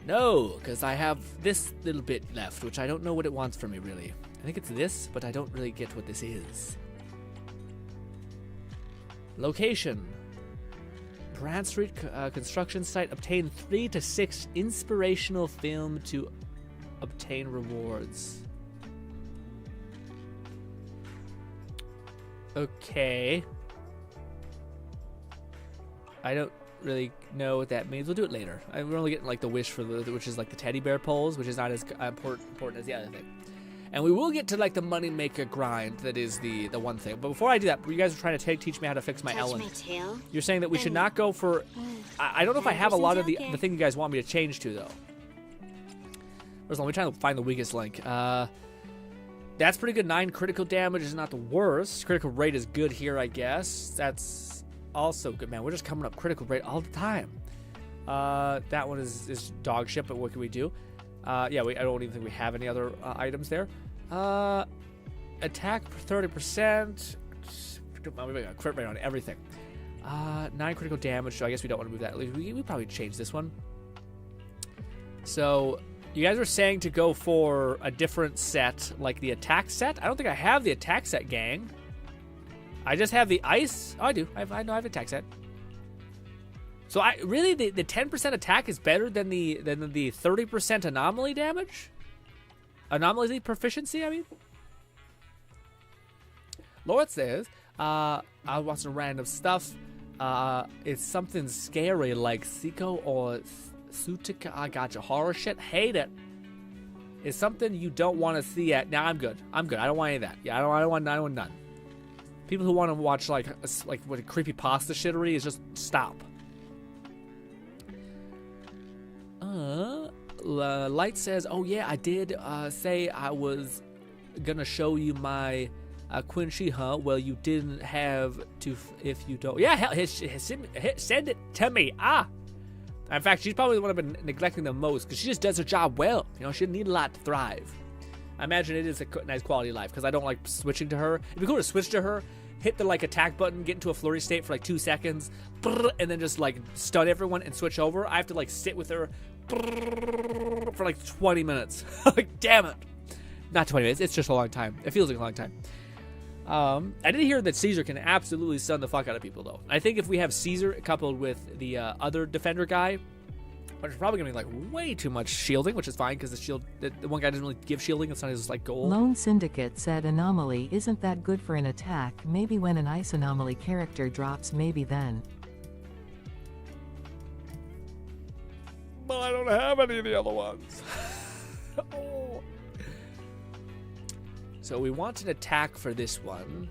S1: No, because I have this little bit left, which I don't know what it wants from me, really. I think it's this, but I don't really get what this is. Location. Brand Street construction site. Obtain 3 to 6 inspirational film to obtain rewards. Okay. I don't really know what that means. We'll do it later. We're only getting like the wish for which is like the teddy bear poles, which is not as important as the other thing. And we will get to like the moneymaker grind that is the one thing. But before I do that, you guys are trying to teach me how to fix my Ellen. You're saying that we should not go for... I don't know if I have a lot of the thing you guys want me to change to, though. First of all, let me try to find the weakest link. That's pretty good. 9 critical damage is not the worst. Critical rate is good here, I guess. That's also good, man. We're just coming up critical rate all the time. That one is dog shit, but what can we do? Yeah, I don't even think we have any other items there. Attack for 30%. We got a crit rate on everything. 9 critical damage, so I guess we don't want to move that. We probably change this one. So... You guys were saying to go for a different set, like the attack set. I don't think I have the attack set, gang. I just have the ice. Oh, I do. I know I have attack set. So really the 10% attack is better than the 30% anomaly damage. Anomaly proficiency, I mean. Lord says, I want some random stuff. It's something scary like Siko or Sutika. I gotcha. Horror shit. Hate it. It's something you don't want to see at. Nah, I'm good. I don't want any of that. Yeah, I don't want none. People who want to watch like what a creepy pasta shittery is just stop. Light says, oh yeah, I did say I was gonna show you my Quincy, huh? Well, you didn't have to. If you don't, yeah, hell, send it to me. In fact, she's probably the one I've been neglecting the most because she just does her job well. You know, she didn't need a lot to thrive. I imagine it is a nice quality of life because I don't like switching to her. It'd be cool to switch to her, hit the like attack button, get into a flurry state for like 2 seconds, and then just like stun everyone and switch over. I have to like sit with her for like 20 minutes. Like, damn it. Not 20 minutes. It's just a long time. It feels like a long time. I did hear that Caesar can absolutely stun the fuck out of people, though. I think if we have Caesar coupled with the other defender guy, which is probably going to be like way too much shielding, which is fine because the one guy doesn't really give shielding. It's not his like goal.
S7: Lone Syndicate said anomaly isn't that good for an attack. Maybe when an ice anomaly character drops, maybe then.
S1: But I don't have any of the other ones. Oh. So we want an attack for this one.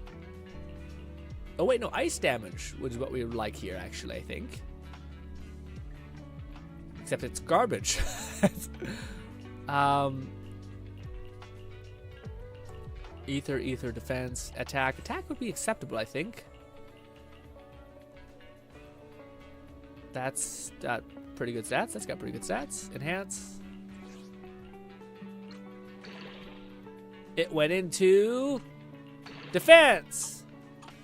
S1: Oh wait, no, ice damage was what we would like here, actually, I think. Except it's garbage. Ether, defense, attack. Attack would be acceptable, I think. That's got pretty good stats. That's got pretty good stats. Enhance. It went into defense.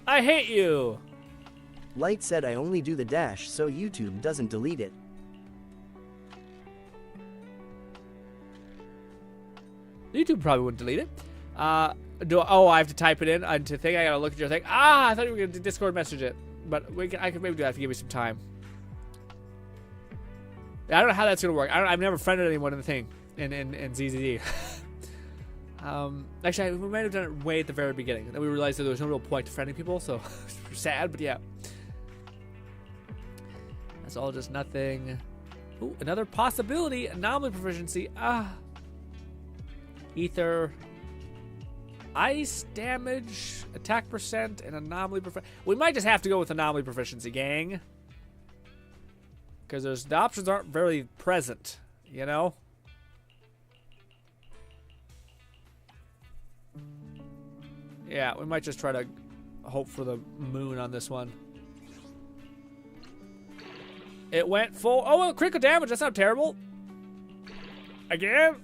S1: I hate you.
S3: Light said I only do the dash so YouTube doesn't delete it.
S1: YouTube probably wouldn't delete it. I have to type it in into thing. I gotta look at your thing. I thought you were gonna Discord message it, but I could maybe do that if you give me some time. I don't know how that's gonna work. I've never friended anyone in the thing in ZZD. Actually, we might have done it way at the very beginning. Then we realized that there was no real point to friending people, so sad, but yeah. That's all just nothing. Ooh, another possibility. Anomaly proficiency. Ether. Ice damage, attack percent, and anomaly proficiency. We might just have to go with anomaly proficiency, gang. Because the options aren't very present, you know? Yeah, we might just try to hope for the moon on this one. It went full. Oh, well, critical damage. That's not terrible. Again?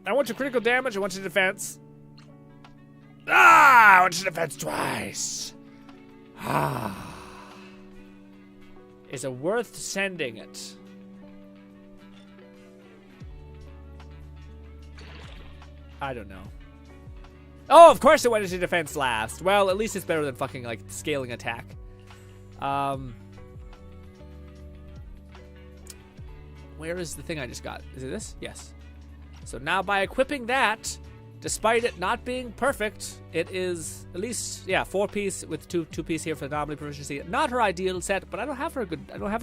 S1: I want your critical damage. I want your defense. I want your defense twice. Is it worth sending it? I don't know. Oh, of course it went into defense last. Well, at least it's better than fucking, like, scaling attack. Where is the thing I just got? Is it this? Yes. So now by equipping that, despite it not being perfect, it is at least, yeah, 4-piece with two-piece here for the anomaly proficiency. Not her ideal set, but I don't have a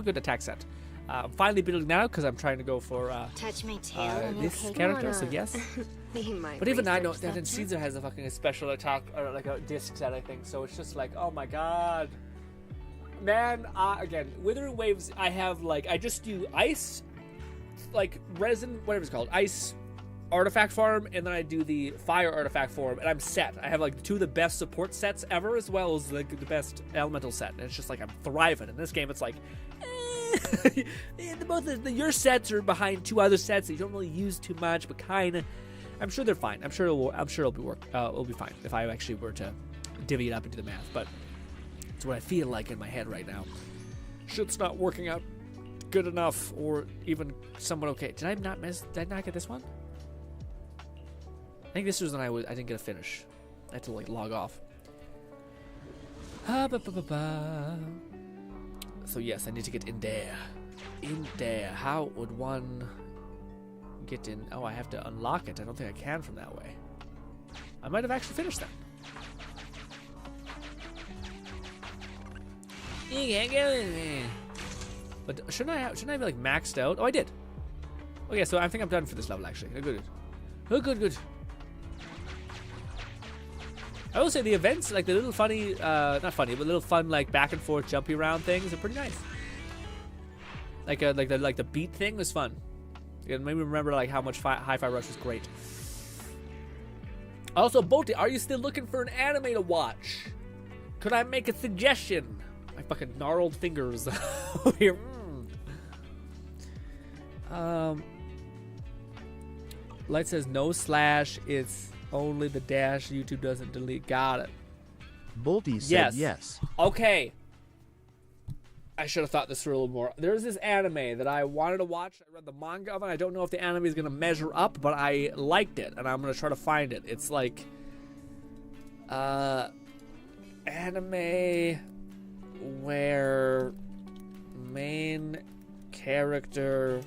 S1: good attack set. I'm finally building now because I'm trying to go for
S5: Touch my tail and
S1: this
S5: you'll
S1: character, so yes.
S5: But
S1: But even I know that Caesar has a fucking special attack, or like a disc set, I think. So it's just like, oh my god. Man, again, Withering Waves, I have like, I just do ice, like resin, whatever it's called, ice artifact farm, and then I do the fire artifact farm, and I'm set. I have like 2 of the best support sets ever, as well as the best elemental set, and it's just like I'm thriving. In this game, it's like, your sets are behind 2 other sets that you don't really use too much, but kind of. I'm sure they're fine. I'm sure it'll be it'll be fine if I actually were to divvy it up and do the math, but it's what I feel like in my head right now. Shit's not working out good enough, or even somewhat okay. Did I not get this one? I think this was when I didn't get a finish. I had to like log off. So yes, I need to get in there. In there. How would one get in? Oh, I have to unlock it. I don't think I can from that way. I might have actually finished that. You can't get in there. But shouldn't I be like maxed out? Oh, I did. Okay, so I think I'm done for this level actually. Good. Good. I will say the events, like the little funny, not funny, but little fun like back and forth jumpy around things are pretty nice. Like the beat thing was fun. It made me remember like how much Hi-Fi Rush was great. Also, Bote, are you still looking for an anime to watch? Could I make a suggestion? My fucking gnarled fingers over here. Light says no slash. It's only the dash. YouTube doesn't delete. Got it.
S8: Bolty said yes.
S1: Okay. I should have thought this through a little more. There's this anime that I wanted to watch. I read the manga of it. I don't know if the anime is going to measure up, but I liked it, and I'm going to try to find it. It's like anime where main character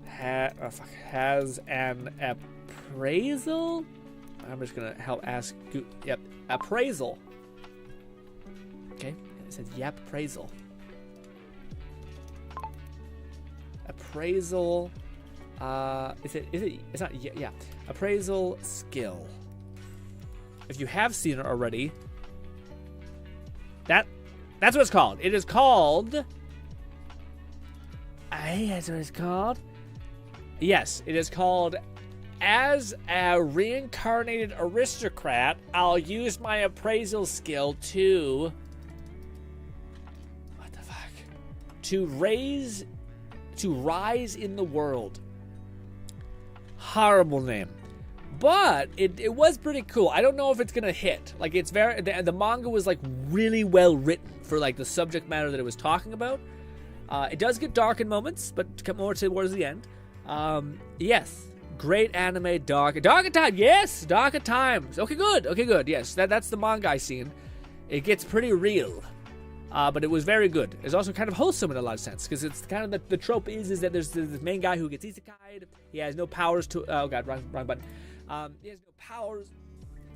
S1: has an appraisal. I'm just going to ask. Yep, appraisal. Okay, it says yep, appraisal. Appraisal, it's not, yeah, appraisal skill. If you have seen it already, that's what it's called. It is called, that's what it's called. Yes, it is called, as a reincarnated aristocrat, I'll use my appraisal skill to, what the fuck, to rise in the world. Horrible name, but it was pretty cool. I don't know if it's gonna hit. Like, it's very, the manga was like really well written for like the subject matter that it was talking about. It does get dark in moments, but come more towards the end. Yes, great anime. Dark at times. Yes, dark at times. Okay, good. Yes, that's the manga I seen. It gets pretty real. But it was very good. It's also kind of wholesome in a lot of sense, because it's kind of the trope is that there's this main guy who gets isekai'd. He has no powers to. Oh god, wrong button. He has no powers.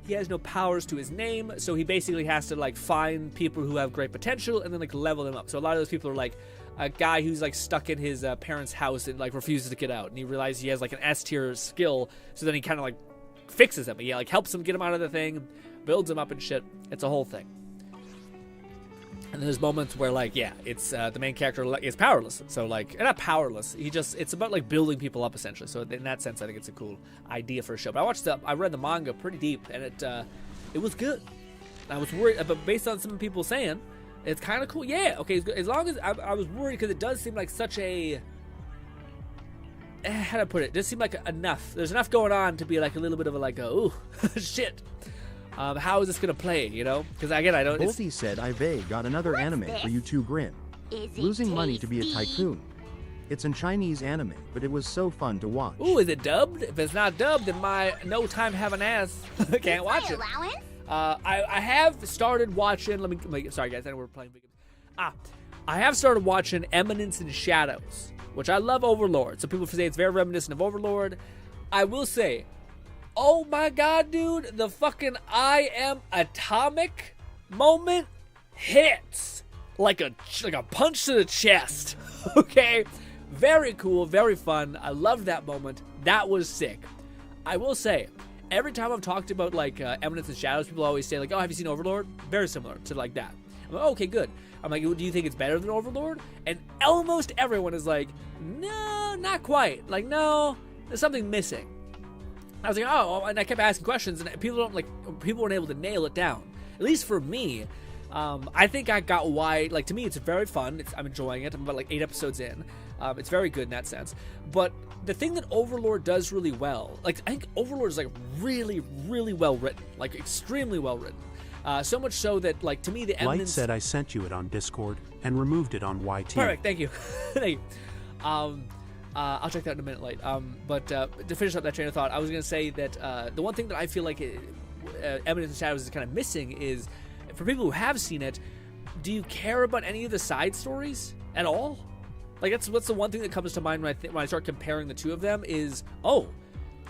S1: He has no powers to his name, so he basically has to like find people who have great potential and then like level them up. So a lot of those people are like a guy who's like stuck in his parents' house and like refuses to get out, and he realizes he has like an S tier skill. So then he kind of like fixes him. He like helps him get him out of the thing, builds him up and shit. It's a whole thing. And there's moments where, like, yeah, it's the main character is powerless. So, like, not powerless. It's about, like, building people up, essentially. So, in that sense, I think it's a cool idea for a show. But I read the manga pretty deep, and it was good. I was worried, but based on some people saying, it's kind of cool. Yeah, okay, as long as, I was worried because it does seem like such a, how do I put it? It does seem like enough. There's enough going on to be, like, a little bit of a, like, ooh, shit. How is this gonna play, you know? Because again, I don't.
S8: Bolty said, "I've got another anime for you to grin. Losing money to be a tycoon. It's in Chinese anime, but it was so fun to watch."
S1: Ooh, is it dubbed? If it's not dubbed, then my no time having ass can't watch it. I have started watching. Sorry guys, I know we're playing. I have started watching Eminence and Shadows, which I love Overlord. So people say it's very reminiscent of Overlord. I will say, oh my god, dude, the fucking I am atomic moment hits like a punch to the chest. Okay, very cool, very fun. I loved that moment. That was sick. I will say, every time I've talked about like Eminence and Shadows, people always say like, "Oh, have you seen Overlord?" Very similar to like that. I'm like, oh, okay, good. I'm like, do you think it's better than Overlord? And almost everyone is like, no, not quite. Like, no, there's something missing. I was like, oh, and I kept asking questions, and people weren't able to nail it down. At least for me, I think I got why. Like, to me, it's very fun. I'm enjoying it. I'm about like 8 episodes in. It's very good in that sense. But the thing that Overlord does really well, like, I think Overlord is like really, really well written, like extremely well written. So much so that, like, to me, the
S11: Light
S1: Eminence...
S11: said I sent you it on Discord and removed it on YT.
S1: Perfect, thank you. Thank you. I'll check that in a minute, Light. But to finish up that train of thought, I was going to say that the one thing that I feel like Eminence and Shadows is kind of missing is, for people who have seen it, do you care about any of the side stories at all? Like, what's the one thing that comes to mind when I start comparing the two of them is, oh,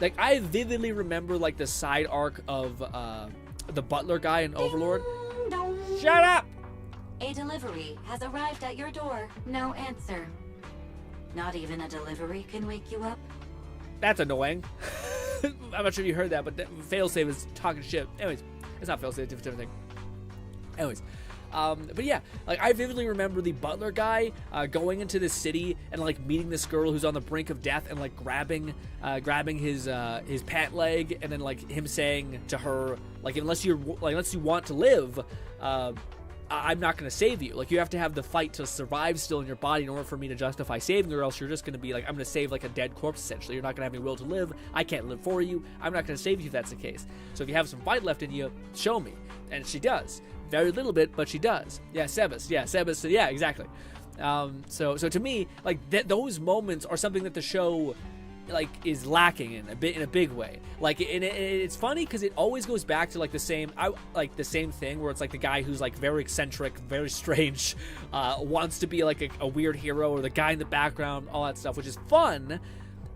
S1: like, I vividly remember, like, the side arc of the butler guy in Overlord. Shut up!
S12: A delivery has arrived at your door. No answer. Not even a delivery can wake you up.
S1: That's annoying. I'm not sure if you heard that, but failsafe is talking shit. Anyways, it's not failsafe, it's a different thing. Anyways, but yeah, like, I vividly remember the butler guy going into this city and like meeting this girl who's on the brink of death and like grabbing his pant leg, and then like him saying to her, like, unless you want to live, I'm not going to save you. Like, you have to have the fight to survive still in your body in order for me to justify saving you, or else you're just going to be like, I'm going to save like a dead corpse, essentially. You're not going to have any will to live. I can't live for you. I'm not going to save you if that's the case. So if you have some fight left in you, show me. And she does. Very little bit, but she does. Yeah, Sebas. Yeah, exactly. So to me, like, those moments are something that the show, like, is lacking in a big way. Like, it's funny because it always goes back to like the same thing where it's like the guy who's like very eccentric, very strange, wants to be like a weird hero, or the guy in the background, all that stuff, which is fun.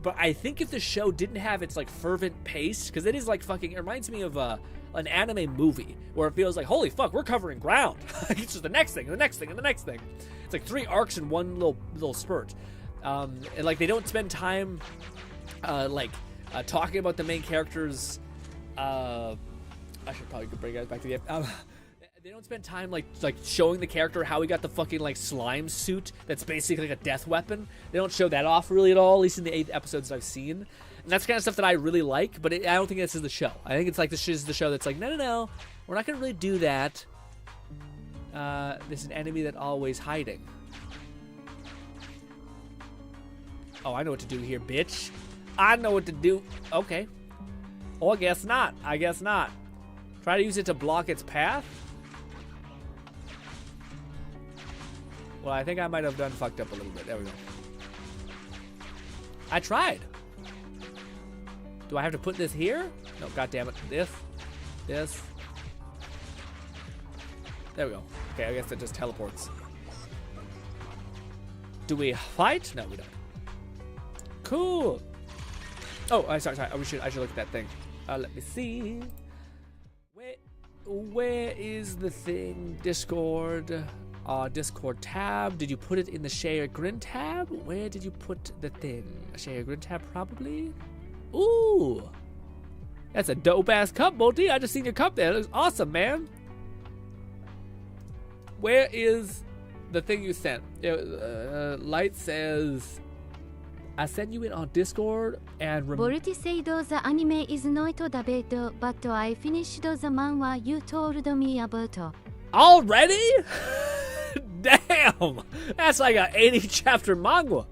S1: But I think if the show didn't have its like fervent pace, because it is like fucking, it reminds me of an anime movie where it feels like, holy fuck, we're covering ground. It's just the next thing, and the next thing, and the next thing. It's like 3 arcs in one little spurt. And like, they don't spend time talking about the main characters. I should probably bring guys back to the they don't spend time like showing the character how he got the fucking like slime suit that's basically like a death weapon. They don't show that off really at all, at least in the 8 episodes I've seen. And that's kind of stuff that I really like, but I don't think this is the show. I think it's like, this is the show that's like, no, we're not gonna really do that. This is an enemy that always hiding. Oh, I know what to do here, bitch. I know what to do. Okay. Oh, I guess not. Try to use it to block its path? Well, I think I might have done fucked up a little bit. There we go. I tried. Do I have to put this here? No, goddammit. This. There we go. Okay, I guess it just teleports. Do we fight? No, we don't. Cool. Oh, sorry. I should look at that thing. Let me see. Where is the thing? Discord. Discord tab. Did you put it in the share GRINN tab? Where did you put the thing? Share GRINN tab, probably. Ooh, that's a dope ass cup, Multi. I just seen your cup there. It looks awesome, man. Where is the thing you sent? Light says, I sent you it on Discord and
S4: Volti said the anime is not the best, but I finished the manhwa you told me about.
S1: Already? Damn! That's like a 80 chapter manga.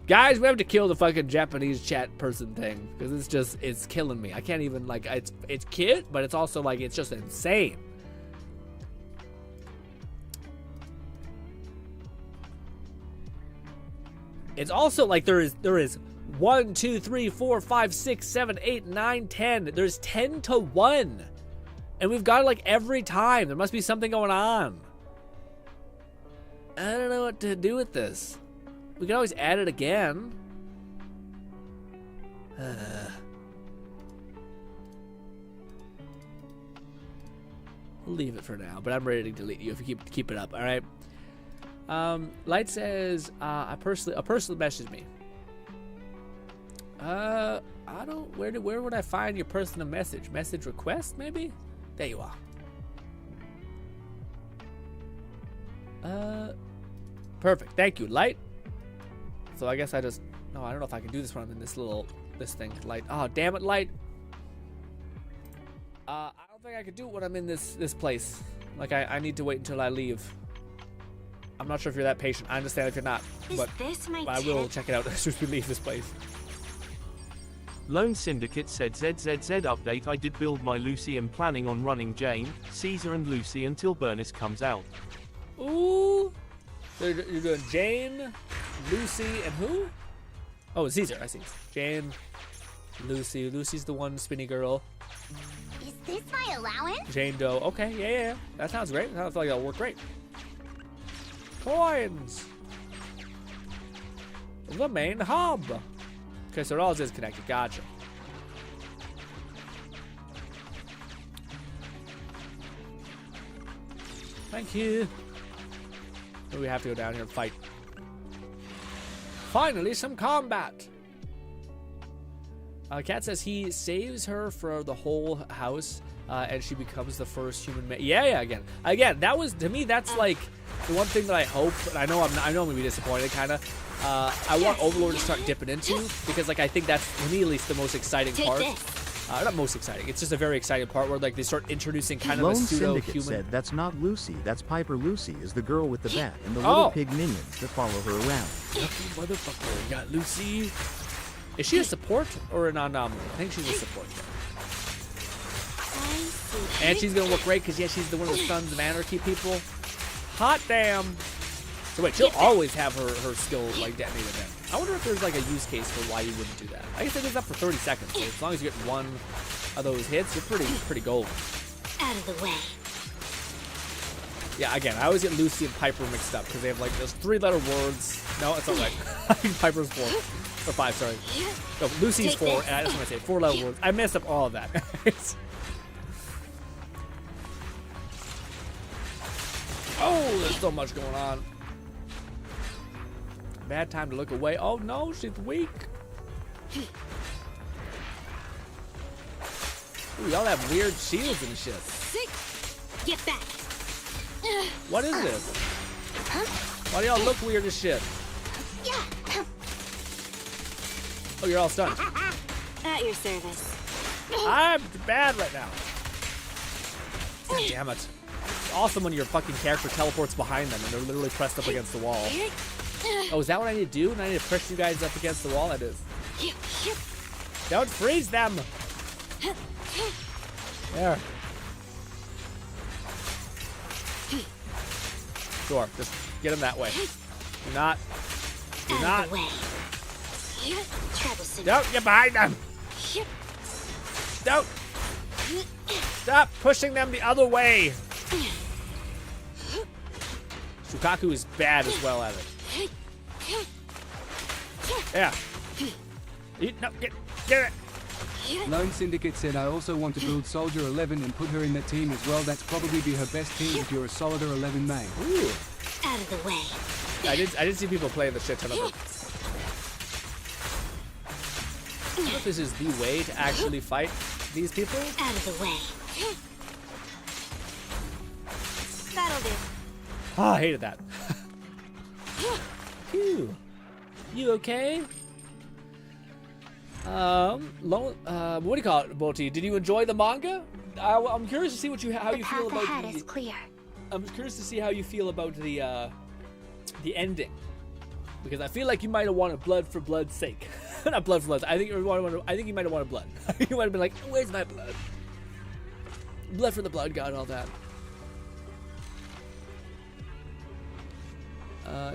S1: Guys, we have to kill the fucking Japanese chat person thing, because it's killing me. I can't even, like, it's cute, but it's also like, it's just insane. It's also like there is 1, 2, 3, 4, 5, 6, 7, 8, 9, 10. There's 10 to 1. And we've got it like every time. There must be something going on. I don't know what to do with this. We can always add it again. We'll leave it for now, but I'm ready to delete you if you keep it up, alright? Light says, a person messaged me. I don't, where would I find your personal message? Message request, maybe? There you are. Perfect. Thank you, Light. So I guess I don't know if I can do this when I'm in this thing. Light. Oh, damn it, Light. I don't think I could do it when I'm in this place. Like, I need to wait until I leave. I'm not sure if you're that patient. I understand if you're not, but I will check it out as soon as we leave this place.
S2: Lone Syndicate said ZZZ update. I did build my Lucy and planning on running Jane, Caesar and Lucy until Bernice comes out.
S1: Ooh. You're doing Jane, Lucy, and who? Oh, Caesar, I see. Jane, Lucy. Lucy's the one spinny girl.
S13: Is this my allowance?
S1: Jane Doe. Okay, yeah. That sounds great. That sounds like that'll work great. Coins. The main hub. Okay, so it all is connected. Gotcha. Thank you. We have to go down here and fight. Finally, some combat. Kat says he saves her for the whole house, and she becomes the first human. Yeah. Again, that was, to me, that's like the one thing that I hope. And I know I'm gonna be disappointed, kind of. I want Overlord to start dipping into, because like I think that's, to me at least, the most exciting part. Not most exciting. It's just a very exciting part where like they start introducing kind of a pseudo-human.
S8: Syndicate said that's not Lucy. That's Piper. Lucy is the girl with the bat and the little pig minions that follow her around.
S1: Lucky motherfucker. We got Lucy. Is she a support or an anomaly? I think she's a support. And she's gonna look great because yeah, she's one of the Sons of Anarchy people. Hot damn. So wait, she'll always have her skills like detonated then. I wonder if there's like a use case for why you wouldn't do that. I guess it is up for 30 seconds, so as long as you get one of those hits, you're pretty golden.
S13: Out of the way.
S1: Yeah, again, I always get Lucy and Piper mixed up because they have like those 3-letter words. No, it's alright. I think Piper's 4. Or 5, sorry. No, Lucy's 4, and I just want to say 4-letter words. I messed up all of that. Oh, there's so much going on. Bad time to look away. Oh no, she's weak. Ooh, y'all have weird shields and shit.
S13: Get back.
S1: What is this? Why do y'all look weird as shit? Oh, you're all stunned.
S13: At your service.
S1: I'm bad right now. God damn it. It's awesome when your fucking character teleports behind them and they're literally pressed up against the wall. Oh, is that what I need to do? And I need to push you guys up against the wall? That is. Don't freeze them! There. Sure, just get him that way. Do not. Don't get behind them! Don't! Stop pushing them the other way! Shukaku is bad as well at it. Yeah. No, get it.
S6: Lone Syndicate said I also want to build Soldier 11 and put her in that team as well. That's probably be her best team if you're a Solider 11 main.
S1: Ooh.
S13: Out of the way.
S1: I did see people play the shit ton of it. I wonder if this is the way to actually fight these people.
S13: Out of the way. That'll do.
S1: Oh, I hated that. Phew. You okay? What do you call it, Bolty? Did you enjoy the manga? I'm curious to see how you feel about
S13: ahead is clear.
S1: I'm curious to see how you feel about the ending, because I feel like you might have wanted blood for blood's sake. Not blood for blood. I think you might have wanted blood. You might have been like, "Where's my blood? Blood for the blood god, all that."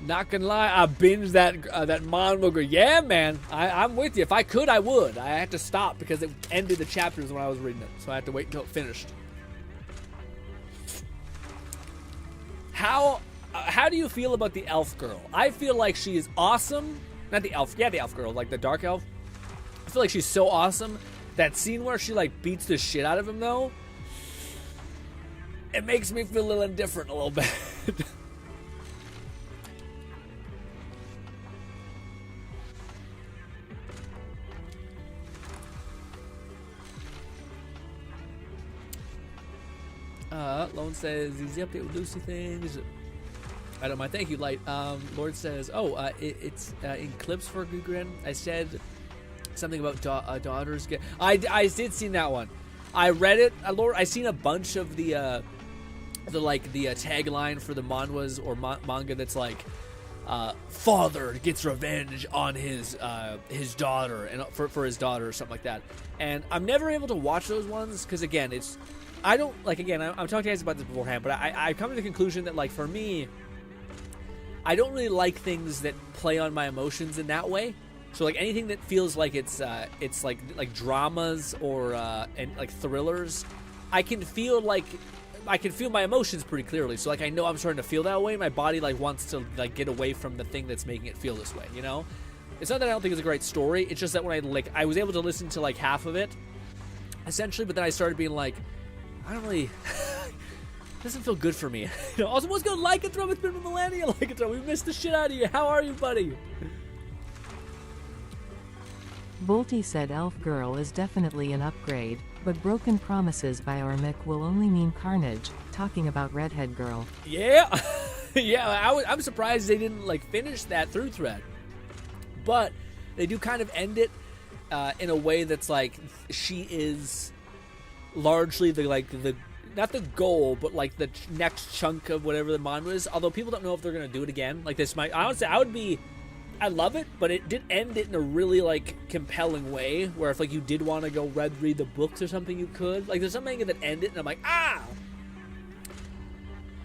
S1: Not gonna lie, I binged that manga. Yeah, man, I'm with you. If I could, I would. I had to stop because it ended the chapters when I was reading it, so I had to wait until it finished. How do you feel about the elf girl? I feel like she is awesome. Not the elf, yeah, the elf girl, like the dark elf. I feel like she's so awesome. That scene where she like beats the shit out of him, though, it makes me feel a little indifferent a little bit. Lone says, easy update with Lucy things. I don't mind. Thank you, Light. Lord says, it's in clips for GRINN. I said something about daughters. I did see that one. I read it. Lord, I seen a bunch of the tagline for the manhwas or manga that's like, father gets revenge on his daughter and for his daughter or something like that. And I'm never able to watch those ones because again, I'm talking to you guys about this beforehand, but I come to the conclusion that like for me, I don't really like things that play on my emotions in that way. So like anything that feels like it's like dramas or and like thrillers, I can feel my emotions pretty clearly. So like I know I'm starting to feel that way. My body like wants to like get away from the thing that's making it feel this way. You know, it's not that I don't think it's a great story. It's just that when I was able to listen to like half of it, essentially, but then I started being like, I don't really. Doesn't feel good for me. You know, also, what's going like it, Thrum? It's been a millennia. Like it, Thrum. We missed the shit out of you. How are you, buddy?
S7: Bolty said Elf Girl is definitely an upgrade, but broken promises by our Mick will only mean carnage, talking about Redhead Girl.
S1: Yeah. Yeah, I'm surprised they didn't like finish that through thread. But they do kind of end it in a way that's like she is largely the not the goal, but like the next chunk of whatever the manhwa is. Although people don't know if they're gonna do it again. Like this might, honestly, I love it, but it did end it in a really like compelling way. Where if like you did want to go read the books or something, you could. Like there's something that ended, and I'm like, ah.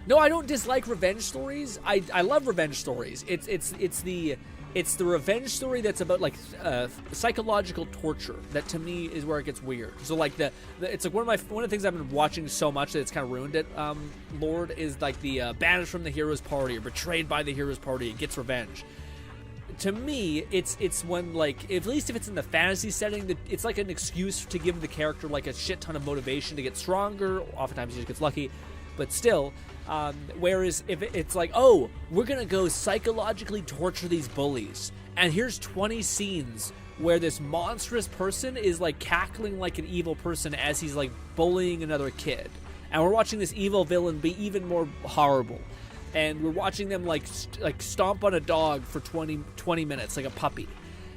S1: No, I don't dislike revenge stories. I love revenge stories. It's the revenge story that's about like psychological torture that to me is where it gets weird. So like it's like one of the things I've been watching so much that it's kind of ruined it. Lord is like the banished from the hero's party or betrayed by the hero's party and gets revenge. To me, it's when like at least if it's in the fantasy setting, that it's like an excuse to give the character like a shit ton of motivation to get stronger. Oftentimes he just gets lucky, but still. Whereas if it's like, oh, we're gonna go psychologically torture these bullies, and here's 20 scenes where this monstrous person is like cackling like an evil person as he's like bullying another kid, and we're watching this evil villain be even more horrible, and we're watching them like stomp on a dog for 20 minutes like a puppy.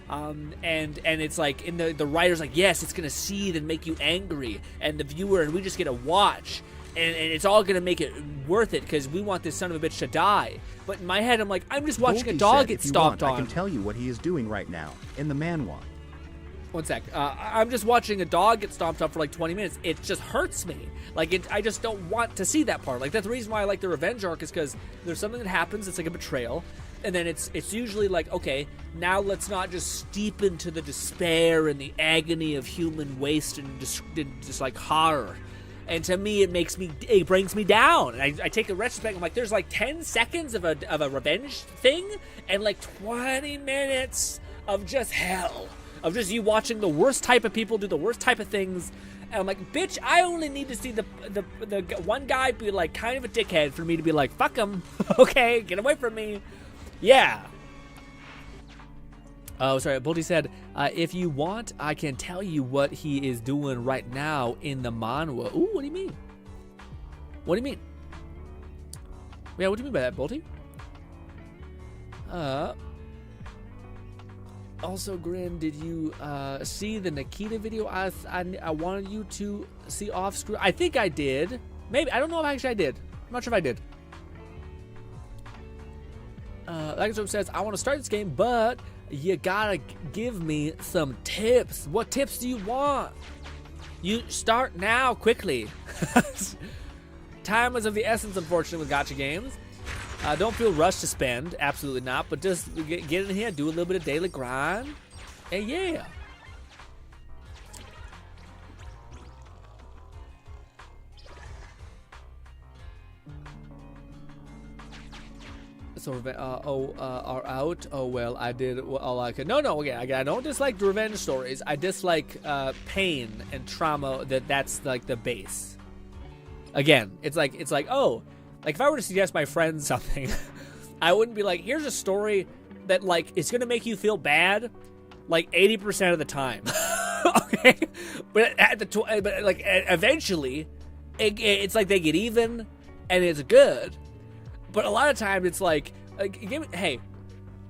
S1: And it's like in the writer's like, yes, it's gonna seethe and make you angry, and the viewer and we just get to watch. And it's all going to make it worth it because we want this son of a bitch to die. But in my head, I'm like, I'm just watching a dog get stomped on.
S8: I can tell you what he is doing right now in the manhwa.
S1: One sec. I'm just watching a dog get stomped on for like 20 minutes. It just hurts me. Like, I just don't want to see that part. Like, that's the reason why I like the revenge arc is because there's something that happens. It's like a betrayal. And then it's usually like, okay, now let's not just steep into the despair and the agony of human waste and just like horror. And to me, it brings me down. And I take a retrospect. I'm like, there's like 10 seconds of a revenge thing, and like 20 minutes of just hell, of just you watching the worst type of people do the worst type of things. And I'm like, bitch, I only need to see the one guy be like kind of a dickhead for me to be like, fuck him, okay, get away from me, yeah. Oh, sorry. Bolty said, if you want, I can tell you what he is doing right now in the manhwa. Ooh, what do you mean? What do you mean? Yeah, what do you mean by that, Bolty? Also, GRINN, did you see the Nikita video I wanted you to see off screen? I think I did. Maybe. I don't know if actually I did. I'm not sure if I did. Like says, I want to start this game, but you gotta give me some tips. What tips do you want? You start now, quickly. Time is of the essence, unfortunately, with gacha games. Don't feel rushed to spend, absolutely not. But just get in here, do a little bit of daily grind, and yeah. So are out. Oh well, I did all I could. No, okay. I don't dislike revenge stories. I dislike pain and trauma. That's like the base. Again, it's like oh, like if I were to suggest my friend something, I wouldn't be like, here's a story that like it's gonna make you feel bad, like 80% of the time. Okay, but but like eventually, it's like they get even, and it's good. But a lot of times it's like hey,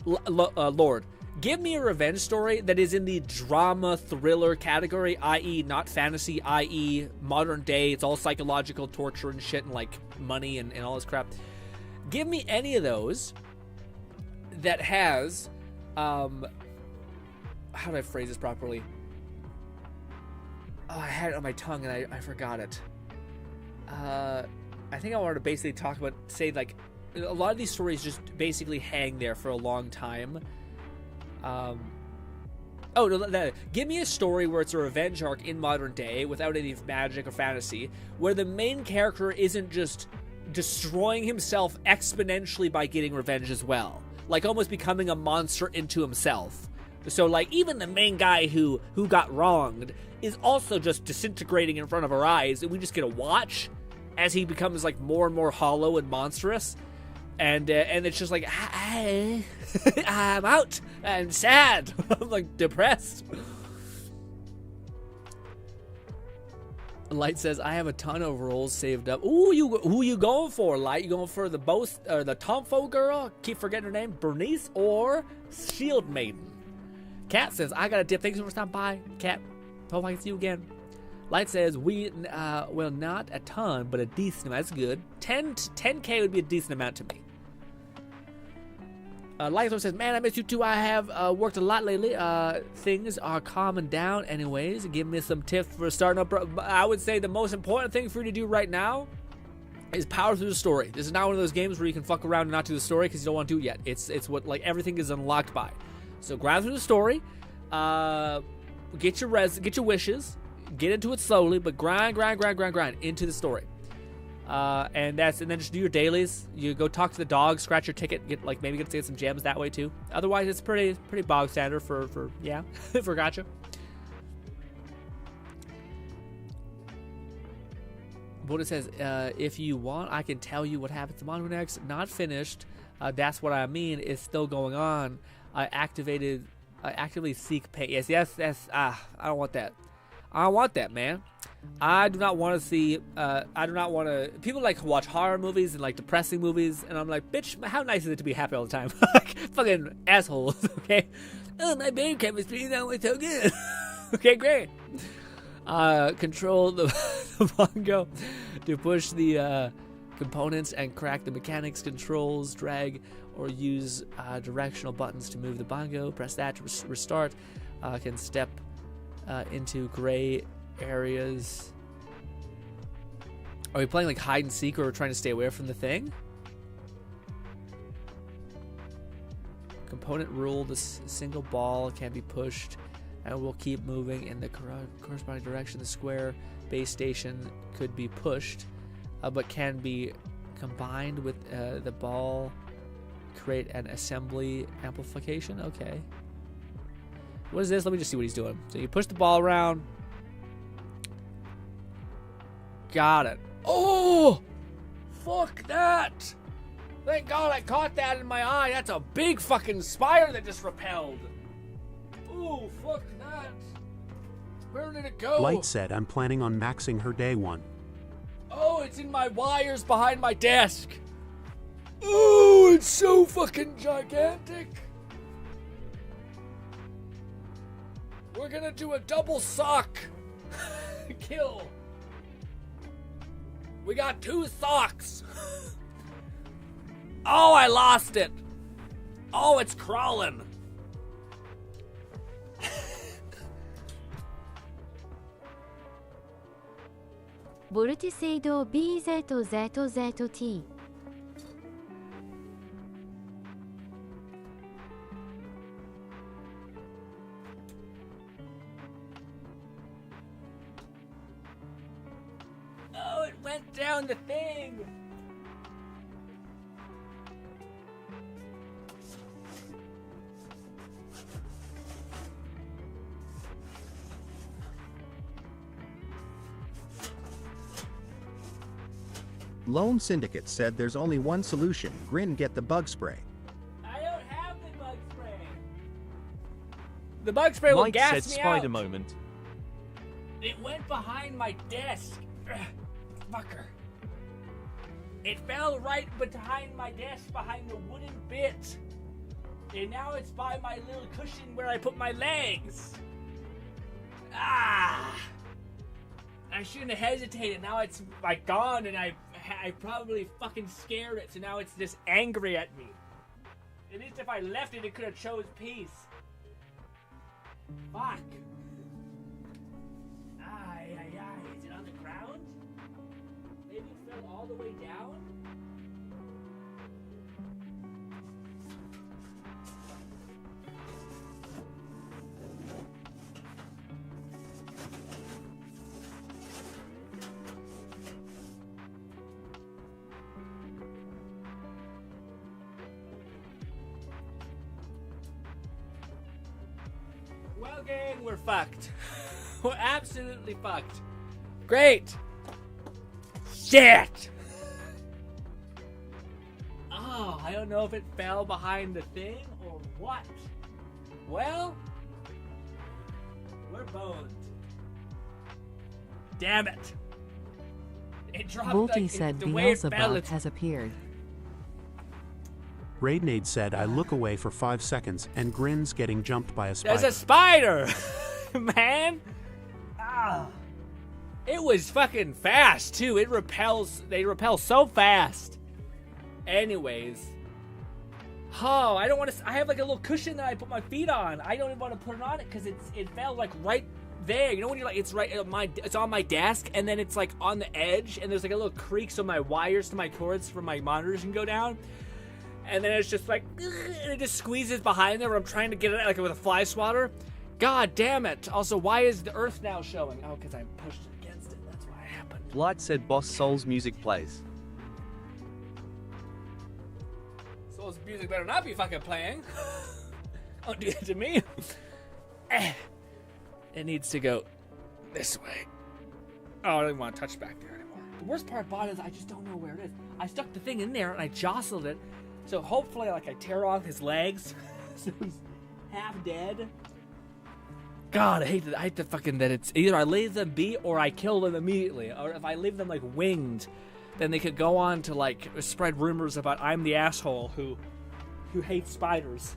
S1: Lord, give me a revenge story that is in the drama thriller category, i.e. not fantasy, i.e. modern day. It's all psychological torture and shit and like money and all this crap. Give me any of those that has, how do I phrase this properly? Oh, I had it on my tongue and I forgot it. I think I wanted to basically talk about, say, like, a lot of these stories just basically hang there for a long time. Give me a story where it's a revenge arc in modern day without any magic or fantasy, where the main character isn't just destroying himself exponentially by getting revenge as well, like almost becoming a monster into himself. So like even the main guy who got wronged is also just disintegrating in front of our eyes, and we just get to watch as he becomes like more and more hollow and monstrous. And it's just like, I'm out. I'm sad. I'm like depressed. Light says, I have a ton of roles saved up. Ooh, who you going for, Light? You going for the the Tomfo girl? Keep forgetting her name. Bernice or Shield Maiden? Cat says, I got a dip. Thanks for stopping by. Cat, hope I can see you again. Light says, well, not a ton, but a decent amount. That's good. 10K would be a decent amount to me. Light says, man, I miss you too. I have worked a lot lately. Things are calming down anyways. Give me some tips for starting up. I would say the most important thing for you to do right now is power through the story. This is not one of those games where you can fuck around and not do the story because you don't want to do it yet. It's what like everything is unlocked by. So grind through the story. Get your wishes. Get into it slowly, but grind into the story. And then just do your dailies. You go talk to the dog, scratch your ticket, maybe get to get some gems that way too. Otherwise, it's pretty bog standard for for gacha. Buddha says, if you want, I can tell you what happens to Monument X. Not finished. That's what I mean. It's still going on. I actively seek pay. Yes. I don't want that. I don't want that, man. I do not want to see, people like watch horror movies and like depressing movies, and I'm like, bitch, how nice is it to be happy all the time? Like, fucking assholes, okay? Oh, my brain chemistry, that was so good. Okay, great. Control the bongo to push the components and crack the mechanics controls, drag or use directional buttons to move the bongo. Press that to restart. Can step into gray areas. Are we playing like hide and seek, or trying to stay away from the thing? Component rule: this single ball can be pushed and will keep moving in the corresponding direction. The square base station could be pushed, but can be combined with the ball, create an assembly amplification. Okay. What is this? Let me just see what he's doing. So you push the ball around. Got it. Oh! Fuck that! Thank God I caught that in my eye. That's a big fucking spider that just repelled. Ooh, fuck that. Where did it go?
S11: Light said I'm planning on maxing her day one.
S1: Oh, it's in my wires behind my desk. Oh, it's so fucking gigantic. We're gonna do a double sock kill. We got 2 socks. Oh, I lost it. Oh, it's crawling.
S4: Vorticedo BZZZT.
S1: Oh, it went down the thing.
S8: Lone Syndicate said there's only one solution. GRINN, get the bug spray.
S1: I don't have the bug spray. The bug spray will
S2: Light
S1: gas
S2: said
S1: me
S2: spider
S1: out.
S2: moment.
S1: It went behind my desk. motherfucker. It fell right behind my desk, behind the wooden bit. And now it's by my little cushion where I put my legs. Ah! I shouldn't have hesitated. Now it's like gone, and I probably fucking scared it, so now it's just angry at me. At least if I left it, it could have chose peace. Fuck. Ay, ay, ay. Is it on the ground? Maybe it fell all the way down? Well, gang, we're fucked. We're absolutely fucked. Great. Shit. Oh, I don't know if it fell behind the thing or what. Well, we're boned. Damn it. It dropped
S7: Volty
S1: like
S7: said
S1: the way it fell.
S7: Beelzebub has appeared.
S11: Raidnade said, I look away for 5 seconds and grins getting jumped by a spider.
S1: There's a spider! Man! Ah. It was fucking fast, too. They repel so fast. Anyways. Oh, I don't want to... I have like a little cushion that I put my feet on. I don't even want to put it on it because it fell like right there. You know when you're like, it's right it's on my desk and then it's like on the edge and there's like a little creak so my wires to my cords for my monitors can go down. And then it's just like, and it just squeezes behind there where I'm trying to get it like with a fly swatter. God damn it. Also, why is the earth now showing? Oh, because I pushed it against it. That's why it happened.
S14: Blight said Boss Soul's music plays.
S1: Soul's music better not be fucking playing. Don't do that to me. It needs to go this way. Oh, I don't even want to touch back there anymore. The worst part about it is I just don't know where it is. I stuck the thing in there and I jostled it. So hopefully, like, I tear off his legs, so he's half dead. God, I hate the fucking that it's either I leave them be or I kill them immediately. Or if I leave them like winged, then they could go on to like spread rumors about I'm the asshole who hates spiders.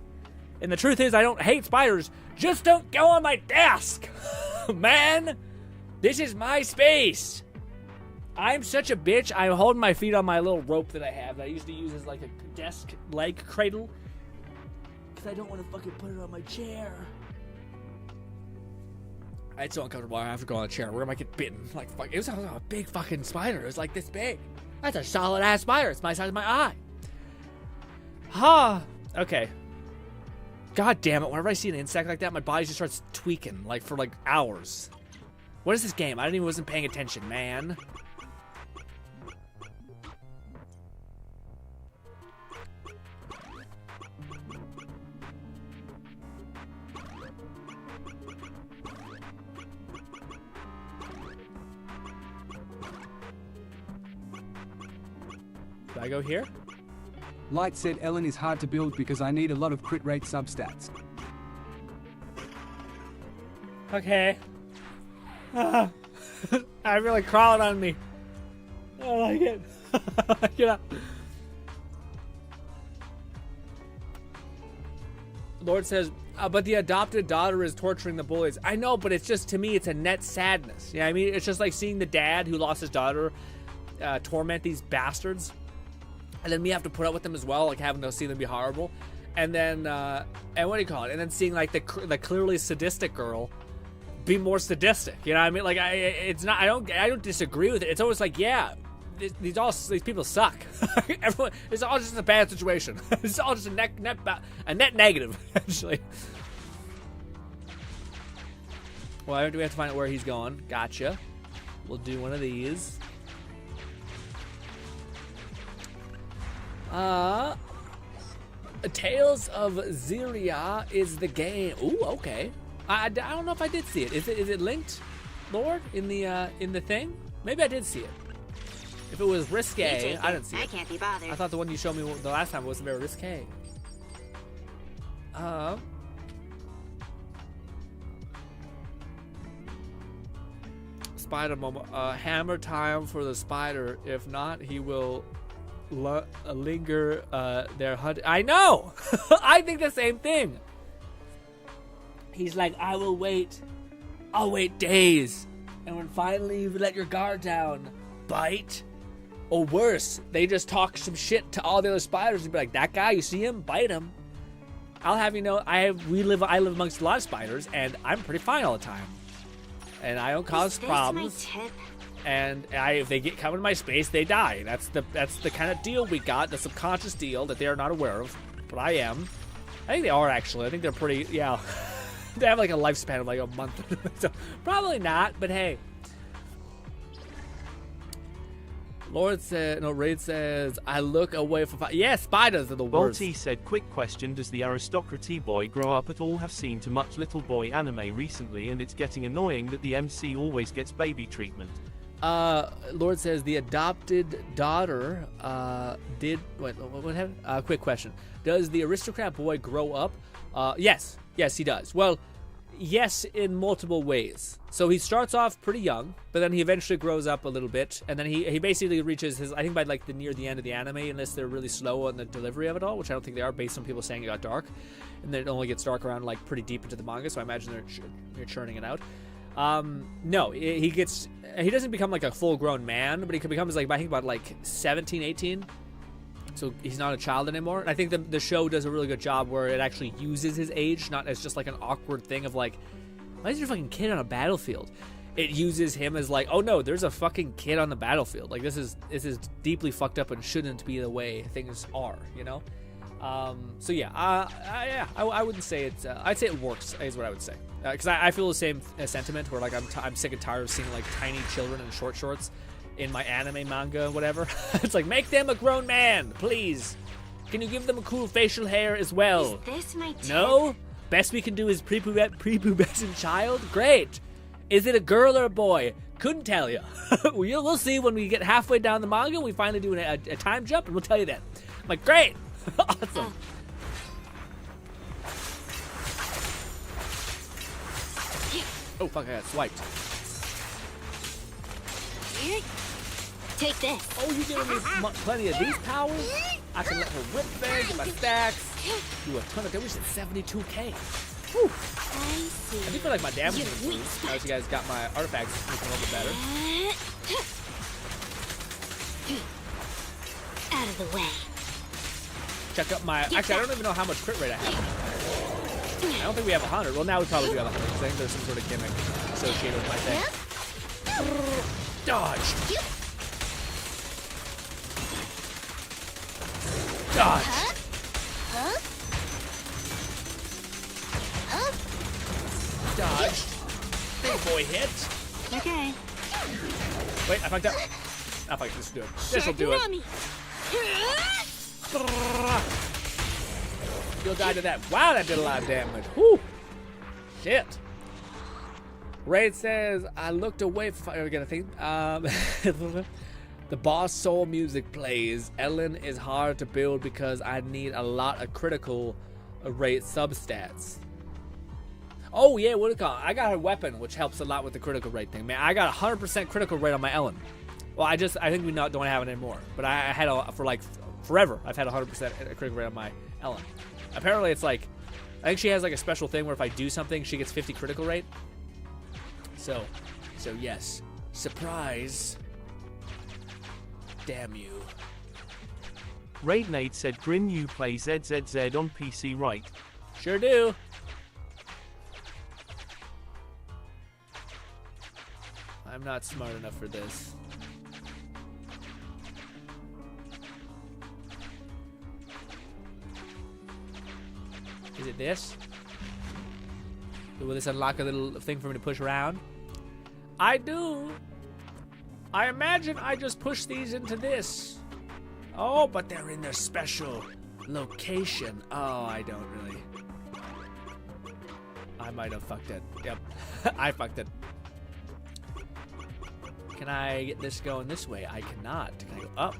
S1: And the truth is, I don't hate spiders. Just don't go on my desk, man. This is my space. I'm such a bitch. I'm holding my feet on my little rope that I have that I used to use as like a desk leg cradle. Because I don't want to fucking put it on my chair. It's so uncomfortable. I have to go on a chair. Where am I get bitten? Like, fuck. It was a big fucking spider. It was like this big. That's a solid ass spider. It's my size of my eye. Huh. Okay. God damn it. Whenever I see an insect like that, my body just starts tweaking. Like, for like hours. What is this game? I wasn't paying attention, man. Do I go here?
S6: Light said Ellen is hard to build because I need a lot of crit rate substats.
S1: Okay. I really crawling on me. I don't like it. Get up. Lord says, but the adopted daughter is torturing the boys. I know, but it's just, to me, it's a net sadness. You know what I mean? It's just like seeing the dad who lost his daughter torment these bastards. And then we have to put up with them as well, like having to see them be horrible. And then, and what do you call it? And then seeing like the clearly sadistic girl be more sadistic. You know what I mean? Like it's not. I don't disagree with it. It's always like, yeah, these people suck. Everyone, it's all just a bad situation. It's all just a net negative, actually. Well, do we have to find out where he's going? Gotcha. We'll do one of these. Tales of Xeria is the game. Ooh, okay. I don't know if I did see it. Is it linked, Lord, in the thing? Maybe I did see it. If it was risque, I didn't see it.
S5: I can't be bothered.
S1: I thought the one you showed me the last time wasn't very risque. spider moment. Hammer time for the spider. If not, he will linger their hunt. I know! I think the same thing. He's like, I will wait. I'll wait days. And when finally you let your guard down, bite. Or worse, they just talk some shit to all the other spiders and be like, that guy, you see him? Bite him. I'll have you know, I live amongst a lot of spiders, and I'm pretty fine all the time. And I don't cause problems.
S13: My tip?
S1: And if they come into my space, they die. That's the kind of deal we got, the subconscious deal that they are not aware of. But I am. I think they are, actually. I think they're pretty, yeah. They have like a lifespan of like a month. So probably not, but hey. Raid says, I look away from yeah, spiders are the worst.
S2: Balti said, quick question, does the aristocracy boy grow up at all? Have seen too much little boy anime recently and it's getting annoying that the MC always gets baby treatment.
S1: Lord says, the adopted daughter, what happened? Quick question. Does the aristocrat boy grow up? Yes, he does. Well, yes, in multiple ways. So he starts off pretty young, but then he eventually grows up a little bit, and then he basically reaches his, I think by like near the end of the anime, unless they're really slow on the delivery of it all, which I don't think they are based on people saying it got dark, and then it only gets dark around like pretty deep into the manga, so I imagine they're churning it out. No, he doesn't become like a full-grown man, but he becomes like, I think about like 17, 18. So he's not a child anymore. And I think the show does a really good job where it actually uses his age, not as just like an awkward thing of like, why is your fucking kid on a battlefield? It uses him as like, oh no, there's a fucking kid on the battlefield. Like this is deeply fucked up and shouldn't be the way things are, you know? So yeah, I wouldn't say it's, I'd say it works is what I would say. Because I feel the same sentiment where like I'm sick and tired of seeing like tiny children in short shorts in my anime manga whatever. It's like, make them a grown man, please. Can you give them a cool facial hair as well?
S13: Is this my tip?
S1: No? Best we can do is prepubescent child? Great. Is it a girl or a boy? Couldn't tell you. We'll see when we get halfway down the manga. We finally do a time jump and we'll tell you then. I'm like, great. Awesome. Oh fuck, I got swiped.
S13: Take this.
S1: Oh, you giving me plenty of these powers? I can let her whip there, get my stacks, do a ton of damage at 72k. Whew.
S13: I see.
S1: I do feel like my damage is improved. Now you guys got my artifacts looking a little bit better.
S13: Out of the way.
S1: Check up my... Actually, I don't even know how much crit rate I have. I don't think we have 100. Well, now we probably do have 100. I think there's some sort of gimmick associated with my thing. Dodge. Dodge. Dodge. Big boy hit.
S13: Okay.
S1: Wait, I fucked up. I fucked this. Do it. This will do it. You'll die to that. Wow, that did a lot of damage. Whew. Shit. Raid says, I looked away from... Are we gonna think? The boss soul music plays. Ellen is hard to build because I need a lot of critical rate substats. Oh yeah, what do you call it? I got her weapon, which helps a lot with the critical rate thing. Man, I got 100% critical rate on my Ellen. Well, I think we don't have it anymore. But I had for like forever. I've had 100% critical rate on my Ellen. Apparently, it's like, I think she has like a special thing where if I do something, she gets 50 critical rate. So yes, surprise. Damn you.
S2: Raidnade said, Grin, you play ZZZ on PC, right?
S1: Sure do. I'm not smart enough for this. Is it this? Will this unlock a little thing for me to push around? I do. I imagine I just push these into this. Oh, but they're in their special location. Oh, I don't really. I might have fucked it. Yep, I fucked it. Can I get this going this way? I cannot. Can I go up?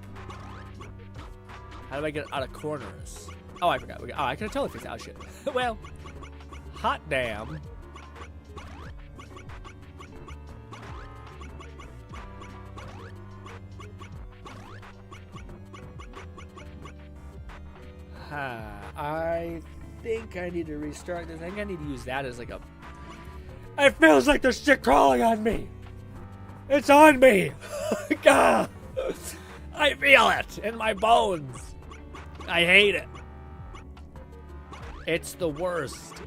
S1: How do I get out of corners? Oh, I forgot. Oh, I can totally fix that. Oh, shit. Well, hot damn. I think I need to restart this. I think I need to use that as like a... It feels like there's shit crawling on me. It's on me. God. I feel it in my bones. I hate it. It's the worst.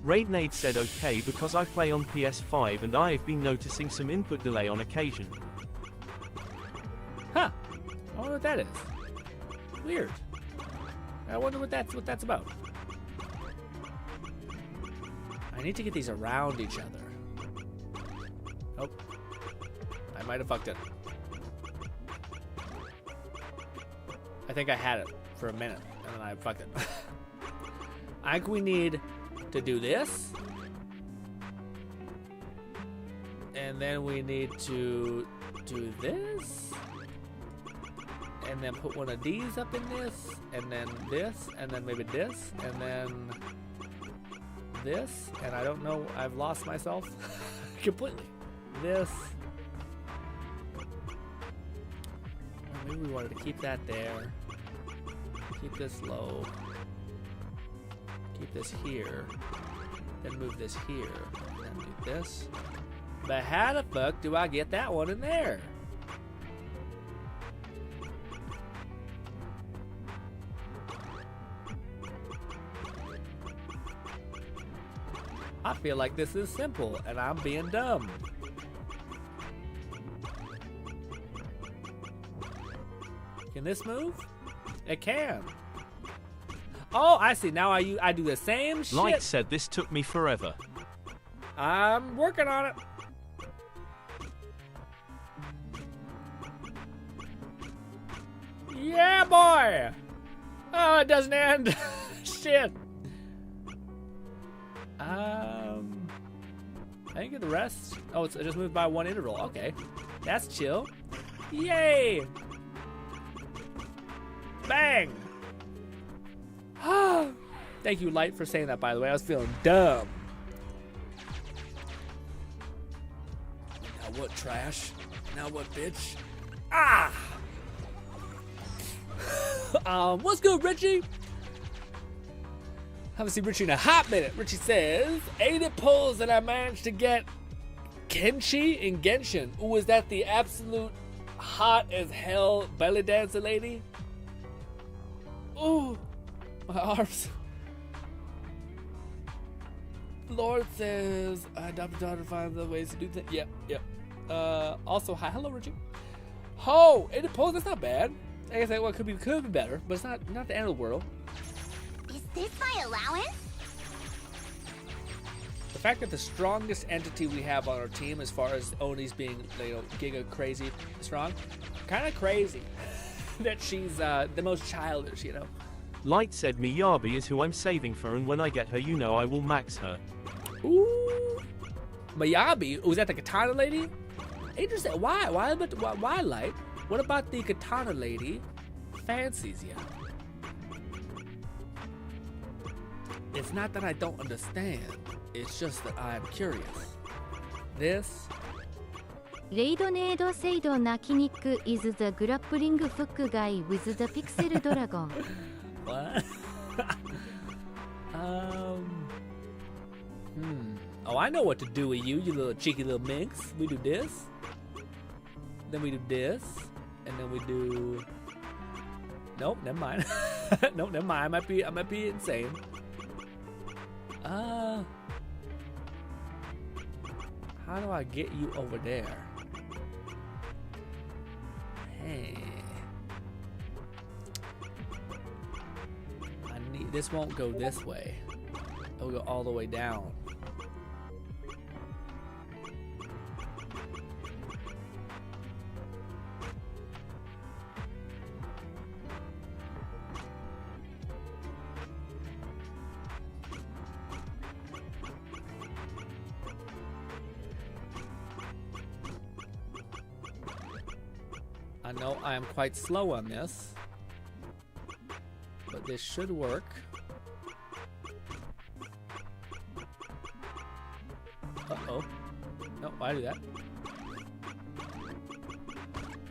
S2: Raidnade said okay because I play on PS5 and I've been noticing some input delay on occasion.
S1: Huh. I wonder what that is. Weird. I wonder what that's about. I need to get these around each other. Nope. I might have fucked it. I think I had it for a minute and then I fucked it. I think we need to do this. And then we need to do this. And then put one of these up in this. And then this. And then maybe this. And then this. And I don't know. I've lost myself completely. This. Maybe we wanted to keep that there. Keep this low. Keep this here. Then move this here. Then do this. But how the fuck do I get that one in there? I feel like this is simple and I'm being dumb. Can this move? It can. Oh, I see. Now I do the same shit.
S2: Light said this took me forever.
S1: I'm working on it. Yeah, boy. Oh, it doesn't end. Shit. I didn't get the rest. Oh, it just moved by one interval. Okay. That's chill. Yay. Bang. Thank you, Light, for saying that, by the way. I was feeling dumb. Now what, trash? Now what, bitch? Ah! What's good, Richie? Haven't seen Richie in a hot minute. Richie says, 80 pulls that I managed to get Kenshi in Genshin. Ooh, is that the absolute hot as hell belly dancer lady? Ooh, my arms. Lord says, I adopted a daughter to find the ways to do things. Yep. Also, hi. Hello, Richie. Ho, 80 pulls, that's not bad. I guess well, it could be better, but it's not the end of the world.
S13: Is this my allowance?
S1: The fact that the strongest entity we have on our team, as far as Oni's being, giga crazy strong, kind of crazy that she's the most childish, you know.
S2: Light said Miyabi is who I'm saving for, and when I get her, you know I will max her.
S1: Ooh, Miyabi? Was that the katana lady? Interesting. Why Light? What about the katana lady fancies you? It's not that I don't understand. It's just that I'm curious. This.
S4: レイドネードセイドナキニック is the grappling hook guy with the pixel dragon.
S1: What? Oh, I know what to do with you, you little cheeky little minx. We do this. Then we do this. And then we do... Nope, never mind. Nope, never mind. I might be insane. How do I get you over there? Hey. This won't go this way. It'll go all the way down. I know I am quite slow on this, but this should work. Uh-oh. No, why do that?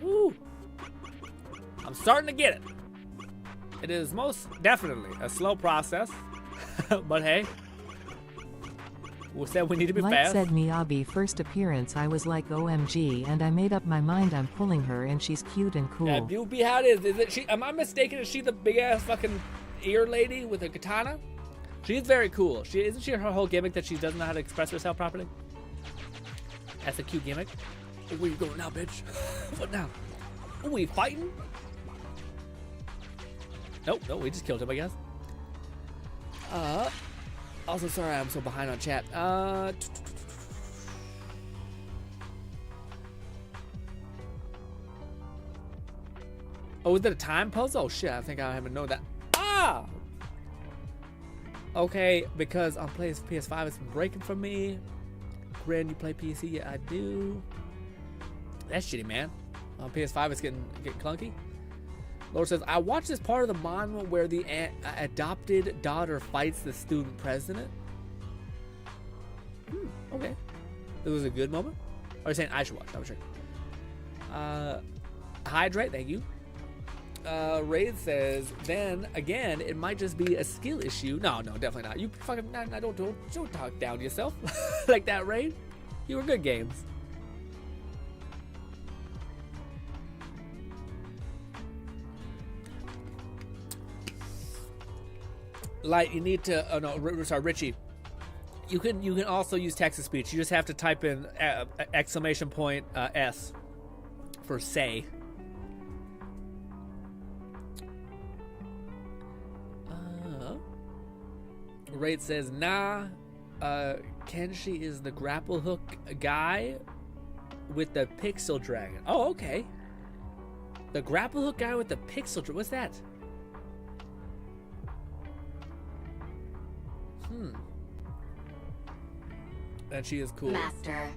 S1: Ooh. I'm starting to get it. It is most definitely a slow process. But hey. We said we need to be
S7: Light
S1: fast.
S7: said Miyabi first appearance I was like OMG and I made up my mind I'm pulling her and she's cute and cool.
S1: Yeah, you be how it is. Is it she? Am I mistaken? Is she the big ass fucking ear lady with a katana? She's very cool. Isn't she her whole gimmick that she doesn't know how to express herself properly? That's a cute gimmick. Oh, where you going now, bitch? What now? Oh, we fighting? Nope, we just killed him, I guess. Also, sorry, I'm so behind on chat. Oh, is that a time puzzle? Oh, shit, I think I haven't known that. Ah! Okay, because on PS5 it's been breaking from me. Grin, you play PC? Yeah, I do. That's shitty, man. On PS5 it's getting clunky. Lord says, I watched this part of the manhwa where the adopted daughter fights the student president. Okay. It was a good moment. Or are you saying I should watch? I'm sure. Hydrate, thank you. Raid says, then again, it might just be a skill issue. No, definitely not. You fucking don't talk down to yourself like that, Raid. You were good games. Like, you need to. Oh no, sorry, Richie. You can also use text to speech. You just have to type in exclamation point S for say. Raid says, nah. Kenshi is the grapple hook guy with the pixel dragon. Oh, okay. The grapple hook guy with the pixel dragon. What's that? And she is cool.
S12: Master,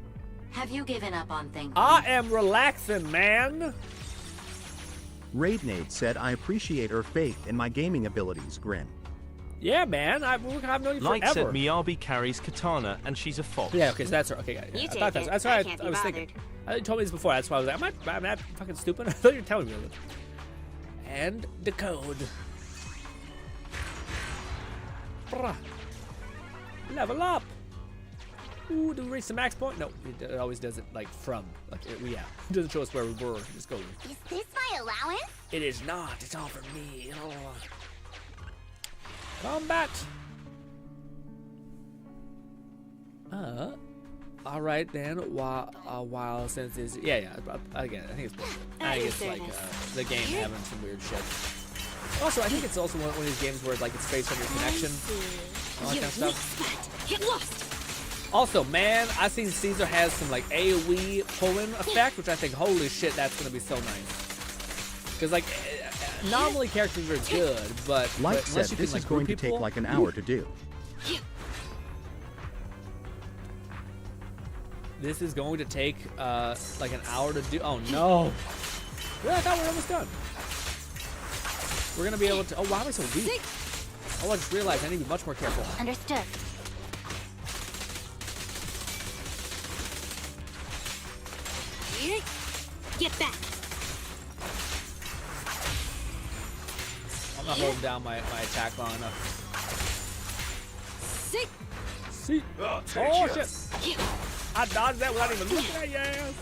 S12: have you given up on thinking?
S1: I am relaxing, man.
S8: Raidnade said, I appreciate her faith in my gaming abilities, Grin.
S1: Yeah, man. I've known you
S2: Light
S1: forever.
S2: said Miyabi carries katana and she's a fox.
S1: Yeah, okay, so that's her. Okay, yeah. That's why I was thinking. You told me this before. That's why I was like, am I not fucking stupid? I thought you were telling me this. And the code. Level up. Ooh, do we reach the max point? No, it always does it like from. Like, yeah, it doesn't show us where we were. Just go.
S13: Is this my allowance?
S1: It is not. It's all for me. Oh. Combat. All right then. While since it's again, I think it's bullshit. I think it's like the game having some weird shit. Also, I think it's also one of these games where like it's based on your connection, all that kind of stuff.
S13: Get lost.
S1: Also, man, I seen Caesar has some like AoE pull-in effect, which I think, holy shit, that's gonna be so nice. Because like normally characters are good, but
S8: Light
S1: unless
S8: said
S1: you
S8: this
S1: can,
S8: is
S1: like,
S8: going to
S1: group people,
S8: take like an hour to do.
S1: This is going to take like an hour to do. Oh no! Yeah, I thought we were almost done. We're gonna be able to. Oh, why am I so weak? Oh, I just realized I need to be much more careful.
S13: Understood. Get back.
S1: I'm not holding down my attack long enough. See? Oh shit! I dodged that without even looking at your ass.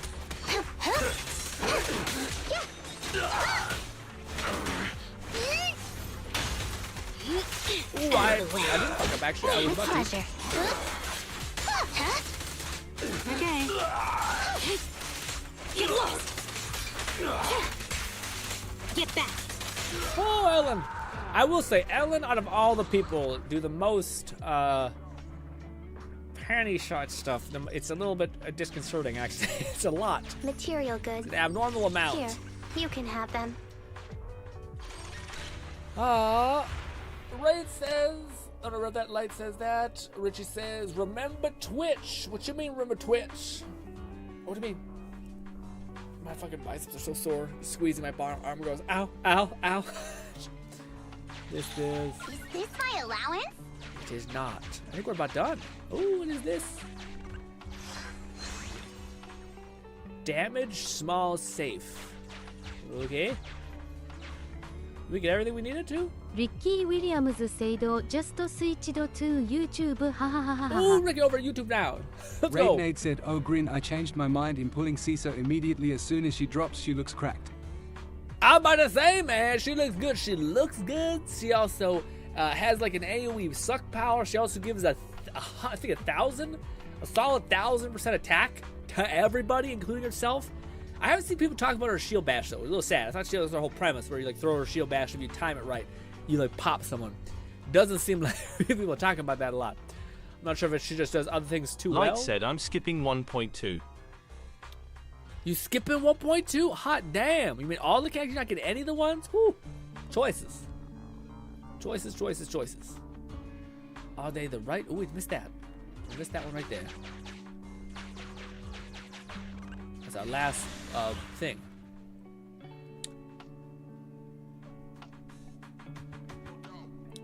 S1: Ooh, I didn't fuck up actually. I was about to.
S13: Okay. Get lost. Get back.
S1: Oh, Ellen. I will say, Ellen, out of all the people, do the most panty shot stuff. It's a little bit disconcerting, actually. It's a lot.
S13: Material goods.
S1: It's an abnormal amount.
S13: Here, you can have them.
S1: Raid says, I don't know if that Light says that. Richie says, remember Twitch. What you mean, remember Twitch? What do you mean? My fucking biceps are so sore. Squeezing my arm goes, ow, ow, ow. This is...
S13: Is this my allowance?
S1: It is not. I think we're about done. Oh, what is this? Damage, small, safe. Okay. We get everything we needed to?
S4: Ricky Williams said just switched to YouTube. Ha ha ha ha ha.
S1: Ooh, Ricky over at YouTube now. Let's go.
S6: Raidnade said, "Oh, Grin, I changed my mind in pulling CISO immediately. As soon as she drops, she looks cracked."
S1: I'm about to say, man, she looks good. She looks good. She also has like an AoE suck power. She also gives I think a solid 1,000% attack to everybody, including herself. I haven't seen people talk about her shield bash though. It's a little sad. I thought she was her whole premise where you like throw her shield bash if you time it right, you like pop someone. Doesn't seem like people are talking about that a lot. I'm not sure if she just does other things too well.
S2: Light said, I'm skipping 1.2.
S1: You skipping 1.2? Hot damn. You mean all the characters not getting any of the ones? Whew. Choices. Choices, choices, choices. Are they the right? Oh, we missed that. We missed that one right there. That's our last thing.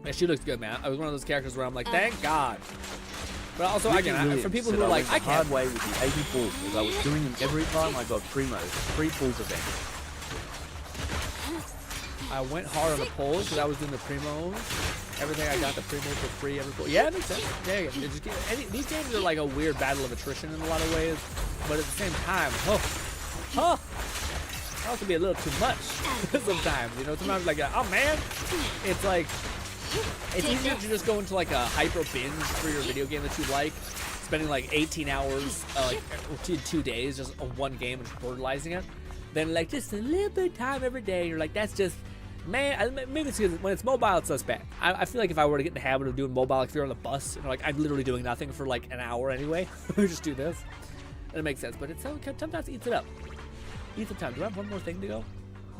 S1: Yeah, she looks good, man. I was one of those characters where I'm like, thank God. But also, again, for people who are like, I can't.
S14: Hard way with the 80 pulls, as I was doing them every time I got Primo's 3 pulls event.
S1: I went hard on the pulls because I was doing the primos. Everything I got the primos for free every pull. Yeah, it makes sense. Yeah, these games are like a weird battle of attrition in a lot of ways, but at the same time, that can be a little too much sometimes. You know, sometimes like, oh man, it's like. It's easier to just go into like a hyper binge for your video game that you like, spending like 18 hours, like 2 days just on one game and portalizing it, than like just a little bit of time every day. You're like, that's just, man, maybe it's because when it's mobile, it's less bad. I feel like if I were to get in the habit of doing mobile, like if you're on the bus, and like I'm literally doing nothing for like an hour anyway, we just do this, and it makes sense. But it's sometimes it eats it up. Eats the time. Do I have one more thing to go?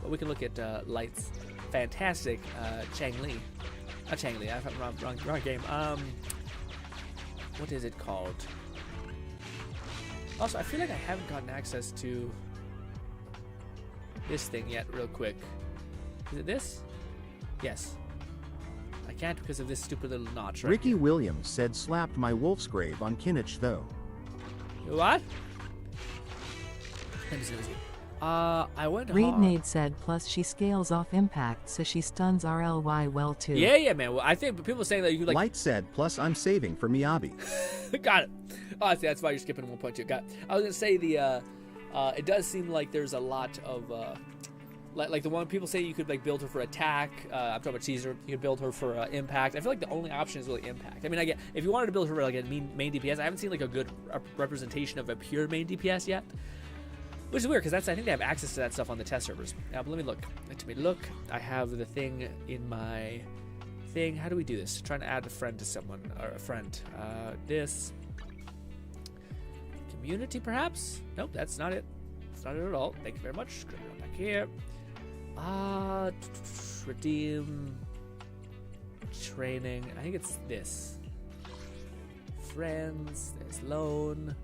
S1: But we can look at Light's fantastic Chang Li. Not Chang Li, I have wrong game. What is it called? Also, I feel like I haven't gotten access to this thing yet, real quick. Is it this? Yes. I can't because of this stupid little notch right
S8: Ricky
S1: here.
S8: Williams said slapped my wolf's grave on Kinnich though.
S1: What? Let me see. I went hard.
S7: Raidnade said, plus she scales off impact, so she stuns RLY well too.
S1: Yeah, man. Well, I think people saying that you like.
S8: Light said, plus I'm saving for Miyabi.
S1: Got it. Oh, see, that's why you're skipping 1.2. Got it. I was gonna say it does seem like there's a lot of like the one people say you could like build her for attack. I'm talking about Caesar. You could build her for impact. I feel like the only option is really impact. I mean, I get if you wanted to build her for like a main DPS, I haven't seen like a good representation of a pure main DPS yet. Which is weird, because I think they have access to that stuff on the test servers. Now, but let me look. I have the thing in my thing. How do we do this? Trying to add a friend to someone, or a friend. This. Community, perhaps? Nope, that's not it. That's not it at all. Thank you very much. Go back here. Redeem. Training. I think it's this. Friends. There's loan.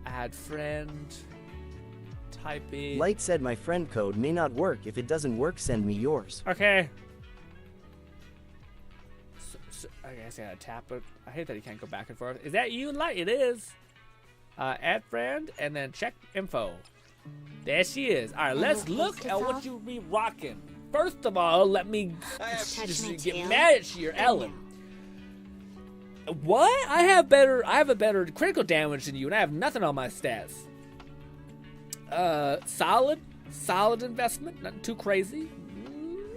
S1: Add friend. Typing.
S3: Light said my friend code may not work. If it doesn't work, send me yours.
S1: Okay. I guess I gotta tap it. I hate that you can't go back and forth. Is that you, Light? It is. Add friend and then check info. There she is. All right, let's look at what you be rocking. First of all, let me just get mad at you, Ellen. What? I have a better critical damage than you, and I have nothing on my stats. Solid investment, nothing too crazy.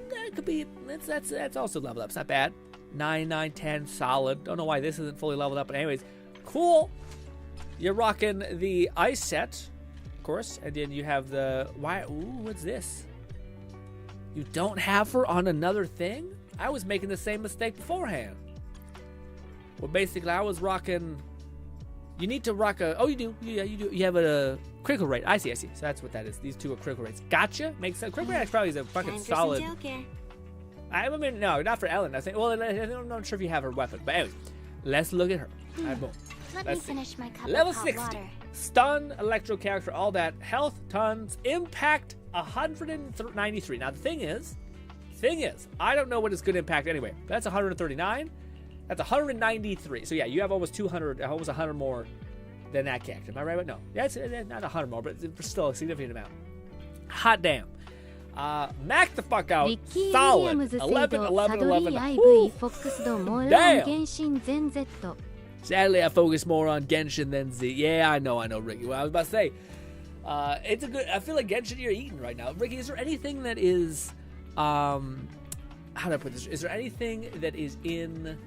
S1: That could be, that's also leveled up. It's not bad. 9, 9, 10, solid. Don't know why this isn't fully leveled up, but anyways, cool. You're rocking the ice set, of course, and then you have the what's this? You don't have her on another thing? I was making the same mistake beforehand. Well, basically, I was rocking. You need to rock a. Oh, you do. Yeah, you do. You have a critical rate. I see. So that's what that is. These two are critical rates. Gotcha. Makes sense. Critical rate probably is a fucking solid. I mean, no, not for Ellen. I think. Well, I'm not sure if you have her weapon, but anyway, let's look at her. All right, boom.
S13: Let me finish my cup
S1: Level
S13: of hot
S1: 60.
S13: water.
S1: Stun, electro character, all that. Health, tons. Impact, 193. Now, the thing is, I don't know what is good impact anyway. That's 139. That's 193. So, yeah, you have almost 200, almost 100 more than that character. Am I right? No, that's not 100 more, but it's still a significant amount. Hot damn. Mac the fuck out. Solid. 11, 11, 11. Damn. Sadly, I focus more on Genshin than Z. Yeah, I know, Ricky. Well, I was about to say, it's a good. I feel like Genshin you're eating right now. Ricky, is there anything that is, how do I put this? Is there anything that is in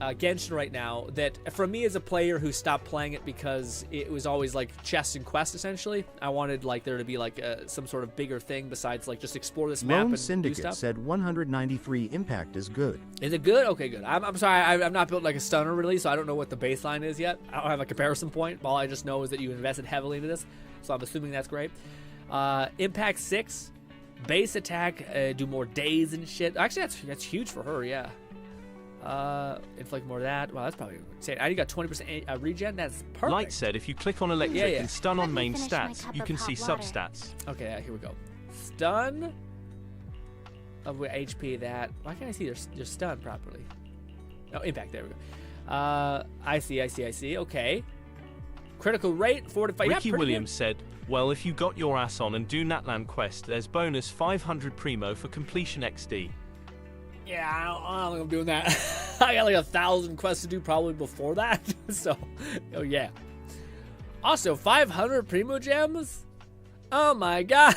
S1: Genshin right now that, for me as a player who stopped playing it because it was always like chest and quest essentially, I wanted like there to be like some sort of bigger thing besides like just explore this map and
S8: Syndicate
S1: do stuff?
S8: said 193 impact is good.
S1: Is it good? Okay, good. I'm sorry, I'm not built like a stunner really, so I don't know what the baseline is yet. I don't have a comparison point. All I just know is that you invested heavily into this, so I'm assuming that's great. Impact 6, base attack, do more days and shit. Actually, that's huge for her, yeah. Inflict more of that. Wow, that's probably insane. I got 20% regen. That's perfect.
S2: Light said if you click on electric and stun on main stats, you can see substats.
S1: Okay, here we go. Stun of HP that. Why can't I see your stun properly? Oh, impact. There we go. I see. Okay. Critical rate 45.
S2: Ricky Williams said, well, if you got your ass on and do Natlan quest, there's bonus 500 primo for completion XD.
S1: Yeah, I don't think I'm doing that. I got like 1,000 quests to do probably before that. So, oh yeah. Also, 500 Primo Gems? Oh my god.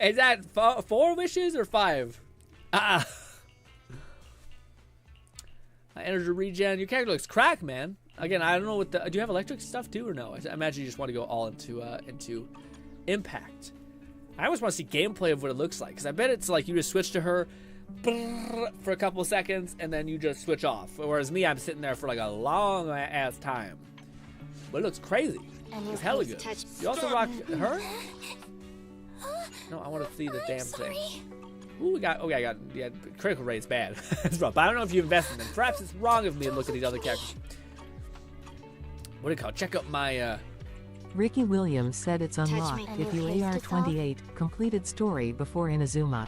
S1: Is that 4 wishes or 5? Energy regen. Your character looks cracked, man. Again, I don't know what the... Do you have electric stuff too or no? I imagine you just want to go all into impact. I always want to see gameplay of what it looks like, because I bet it's like you just switch to her for a couple of seconds, and then you just switch off. Whereas me, I'm sitting there for like a long-ass time. But it looks crazy. It's hella good. You also rock her? No, I want to see the damn thing. Ooh, yeah, critical rate's bad. It's rough, but I don't know if you invest in them. Perhaps it's wrong of me to look at these other characters. What do you call it? Check out my...
S7: Ricky Williams said it's unlocked if you AR-28 completed story before Inazuma.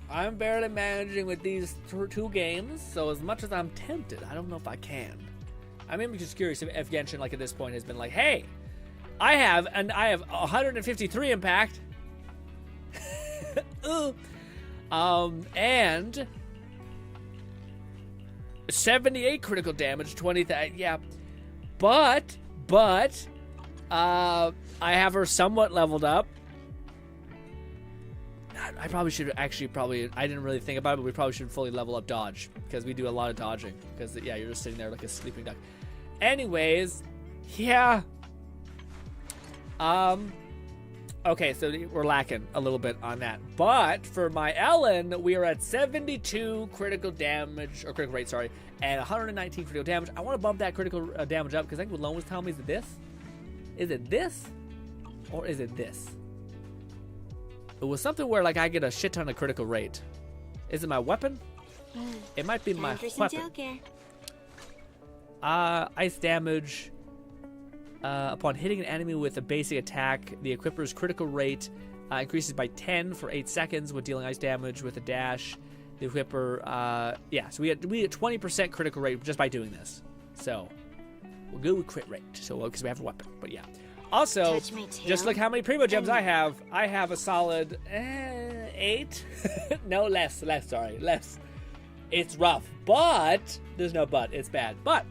S1: I'm barely managing with these 2 games, so as much as I'm tempted, I don't know if I can. I'm just curious if Genshin, like at this point, has been like, hey, I have 153 impact, and 78 critical damage, 20. Yeah, but I have her somewhat leveled up. I probably should I didn't really think about it, but we probably should fully level up dodge, because we do a lot of dodging. Because yeah, you're just sitting there like a sleeping duck. Anyways, yeah. Okay, so we're lacking a little bit on that. But for my Ellen, we are at 72 critical damage, or critical rate, sorry, and 119 critical damage. I want to bump that critical damage up, because I think what Lone was telling me is this. Is it this? Or is it this? It was something where like I get a shit ton of critical rate. Is it my weapon? It might be my weapon. Ice damage. Upon hitting an enemy with a basic attack, the equipper's critical rate increases by 10 for 8 seconds when dealing ice damage with a dash. The equipper, yeah, so we get 20% critical rate just by doing this. So we're good with crit rate, so because we have a weapon. But yeah. Also, just look how many Primo Gems I have. I have a solid 8. No, less. It's rough, but there's no but. It's bad, but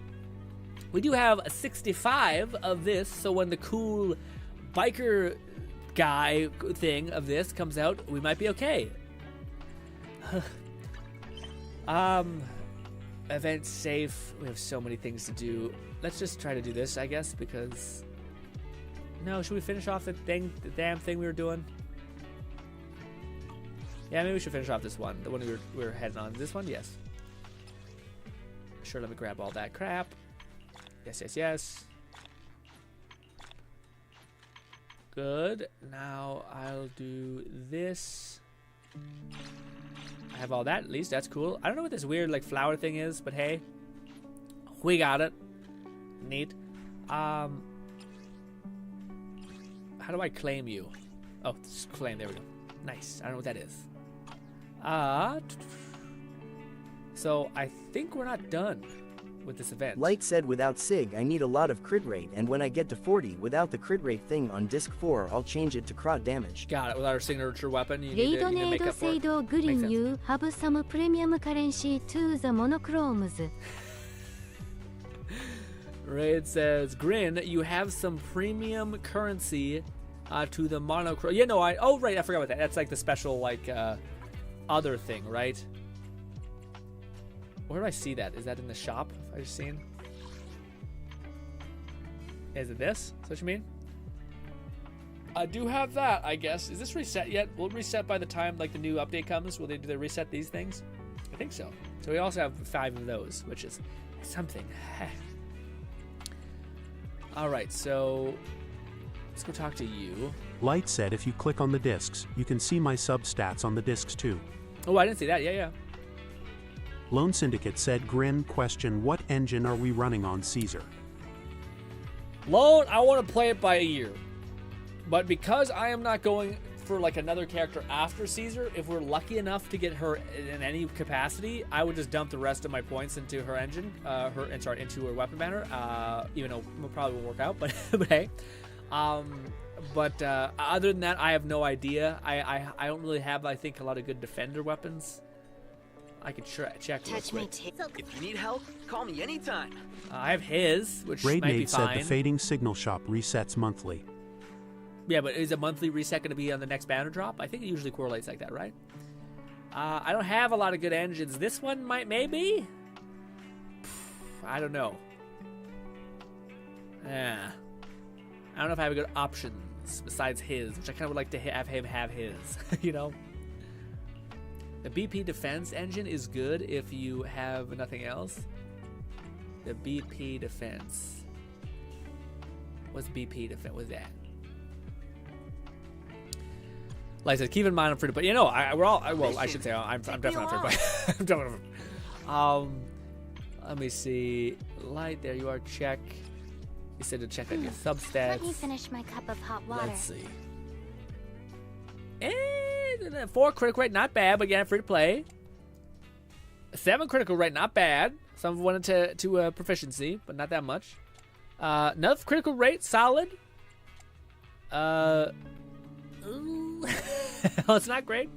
S1: we do have a 65 of this. So when the cool biker guy thing of this comes out, we might be okay. Event safe. We have so many things to do. Let's just try to do this, I guess, because. No, should we finish off the damn thing we were doing? Yeah, maybe we should finish off this one. The one we were heading on. This one? Yes. Sure, let me grab all that crap. Yes. Good. Now I'll do this. I have all that at least. That's cool. I don't know what this weird like flower thing is, but hey. We got it. Neat. How do I claim you? Oh, claim. There we go. Nice. I don't know what that is. So I think we're not done with this event.
S3: Light said without SIG I need a lot of crit rate, and when I get to 40 without the crit rate thing on disc 4 I'll change it to crot damage.
S1: Got it. Without our signature weapon, you
S4: レイ
S1: need
S4: ド
S1: to
S4: ネー
S1: make
S4: ド
S1: up for
S4: セイ
S1: it.
S4: ドグリ
S1: Makes
S4: ン
S1: sense.
S4: You have some premium currency to the monochromes.
S1: Raid says, Grin, you have some premium currency to the monochrome. Yeah, no, oh, right, I forgot about that. That's like the special, like, other thing, right? Where do I see that? Is that in the shop? Have I just seen? Is it this? Is that what you mean? I do have that, I guess. Is this reset yet? Will it reset by the time, like, the new update comes? Do they reset these things? I think so. So we also have 5 of those, which is something. All right, so let's go talk to you.
S11: Light said if you click on the discs, you can see my sub stats on the discs too.
S1: Oh, I didn't see that. Yeah.
S11: Lone Syndicate said Grin question what engine are we running on Caesar?
S1: Lone, I want to play it by a year. But because I am not going for like another character after Caesar, if we're lucky enough to get her in any capacity, I would just dump the rest of my points into her engine, into her weapon banner. Even though it probably won't work out, but hey. Other than that, I have no idea. I don't really have, I think, a lot of good defender weapons. I could check.
S15: Touch me too. If you need help, call me anytime.
S1: I have his, which
S11: Raid
S1: might be
S11: Nate
S1: fine.
S11: said the fading signal shop resets monthly.
S1: Yeah, but is a monthly reset going to be on the next banner drop? I think it usually correlates like that, right? I don't have a lot of good engines. This one maybe? I don't know. Yeah. I don't know if I have good options besides his, which I kind of would like to have him have his, you know? The BP defense engine is good if you have nothing else. The BP defense. What's BP defense? What's that? Like I said, keep in mind I'm free to play. You know, we're all. Well, I should say I'm definitely not free to play. I'm definitely. Let me see. Light, there you are. Check. You said to check out your substats.
S13: Let me finish my cup of hot water.
S1: Let's see. 4 critical rate, not bad, but again, free to play. 7 critical rate, not bad. Some went to proficiency, but not that much. Another critical rate, solid. Oh, it's not great.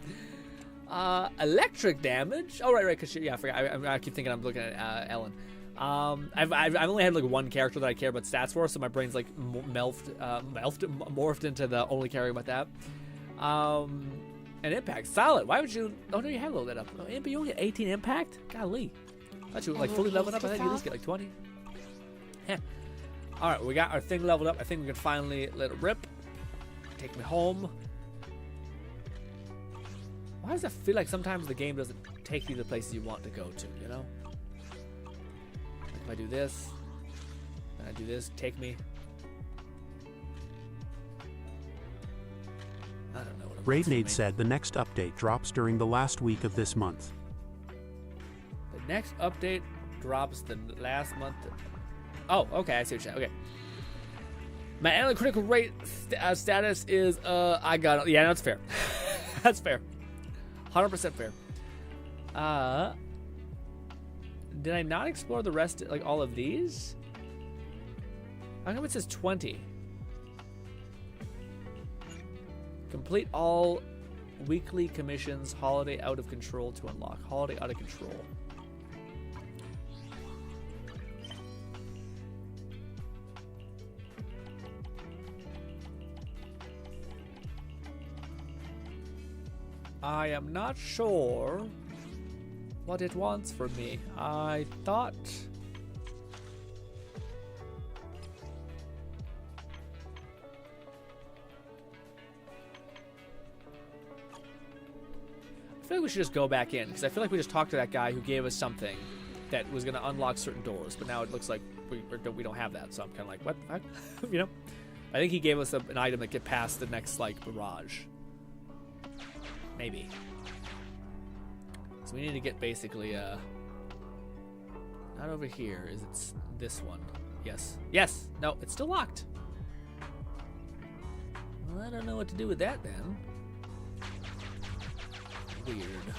S1: Electric damage. Oh, right, because yeah, I forgot. I keep thinking I'm looking at Ellen. I've only had like one character that I care about stats for, so my brain's like morphed into the only caring about that. And impact, solid. Why would you? Oh no, you have loaded that up. Oh, you only get 18 impact. Golly, I thought you were like fully leveled up. I thought you at least get like 20. Yeah. All right, we got our thing leveled up. I think we can finally let it rip. Take me home. Why does it feel like sometimes the game doesn't take you to places you want to go to, you know? Like if I do this, and I do this, take me. I don't know what it
S11: Raid Nate said the next update drops during the last week of this month.
S1: The next update drops the last month. Oh, okay, I see what you're saying. Okay. My annual critical rate status is, I got it. Yeah, that's fair. That's fair. 100% fair. Did I not explore the rest, like all of these? How come it says 20? Complete all weekly commissions, holiday out of control to unlock. Holiday out of control. I am not sure what it wants from me. I thought... I feel like we should just go back in, because I feel like we just talked to that guy who gave us something that was going to unlock certain doors, but now it looks like we don't have that, so I'm kind of like, what the fuck? You know? I think he gave us an item that get past the next, like, barrage. Maybe. So we need to get basically, not over here. Is it this one? Yes. Yes! No, it's still locked. Well, I don't know what to do with that then. Weird.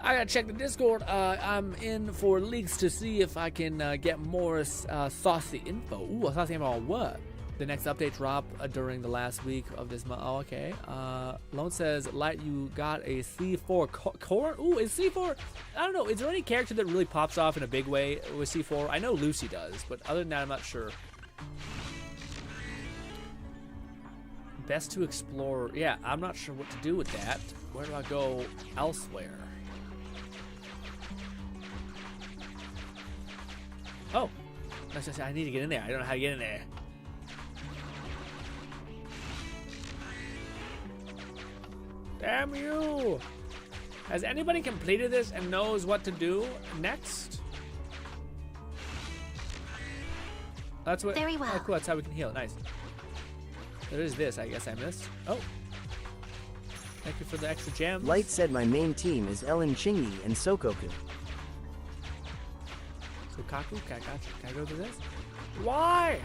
S1: I gotta check the Discord. I'm in for leaks to see if I can get more saucy info. Ooh, saucy info on what? The next update drop during the last week of this month. Oh, okay. Lone says, Light, you got a C4 core? Ooh, is C4... I don't know. Is there any character that really pops off in a big way with C4? I know Lucy does, but other than that, I'm not sure. Best to explore. Yeah, I'm not sure what to do with that. Where do I go elsewhere? Oh. I need to get in there. I don't know how to get in there. Damn you! Has anybody completed this and knows what to do next? That's what.
S13: Very well.
S1: Oh, cool. That's how we can heal. Nice. There is this. I guess I missed. Oh. Thank you for the extra gems.
S3: Light said my main team is Ellen, Chingy, and Sokoku.
S1: Sokaku? Can I go through this? Why?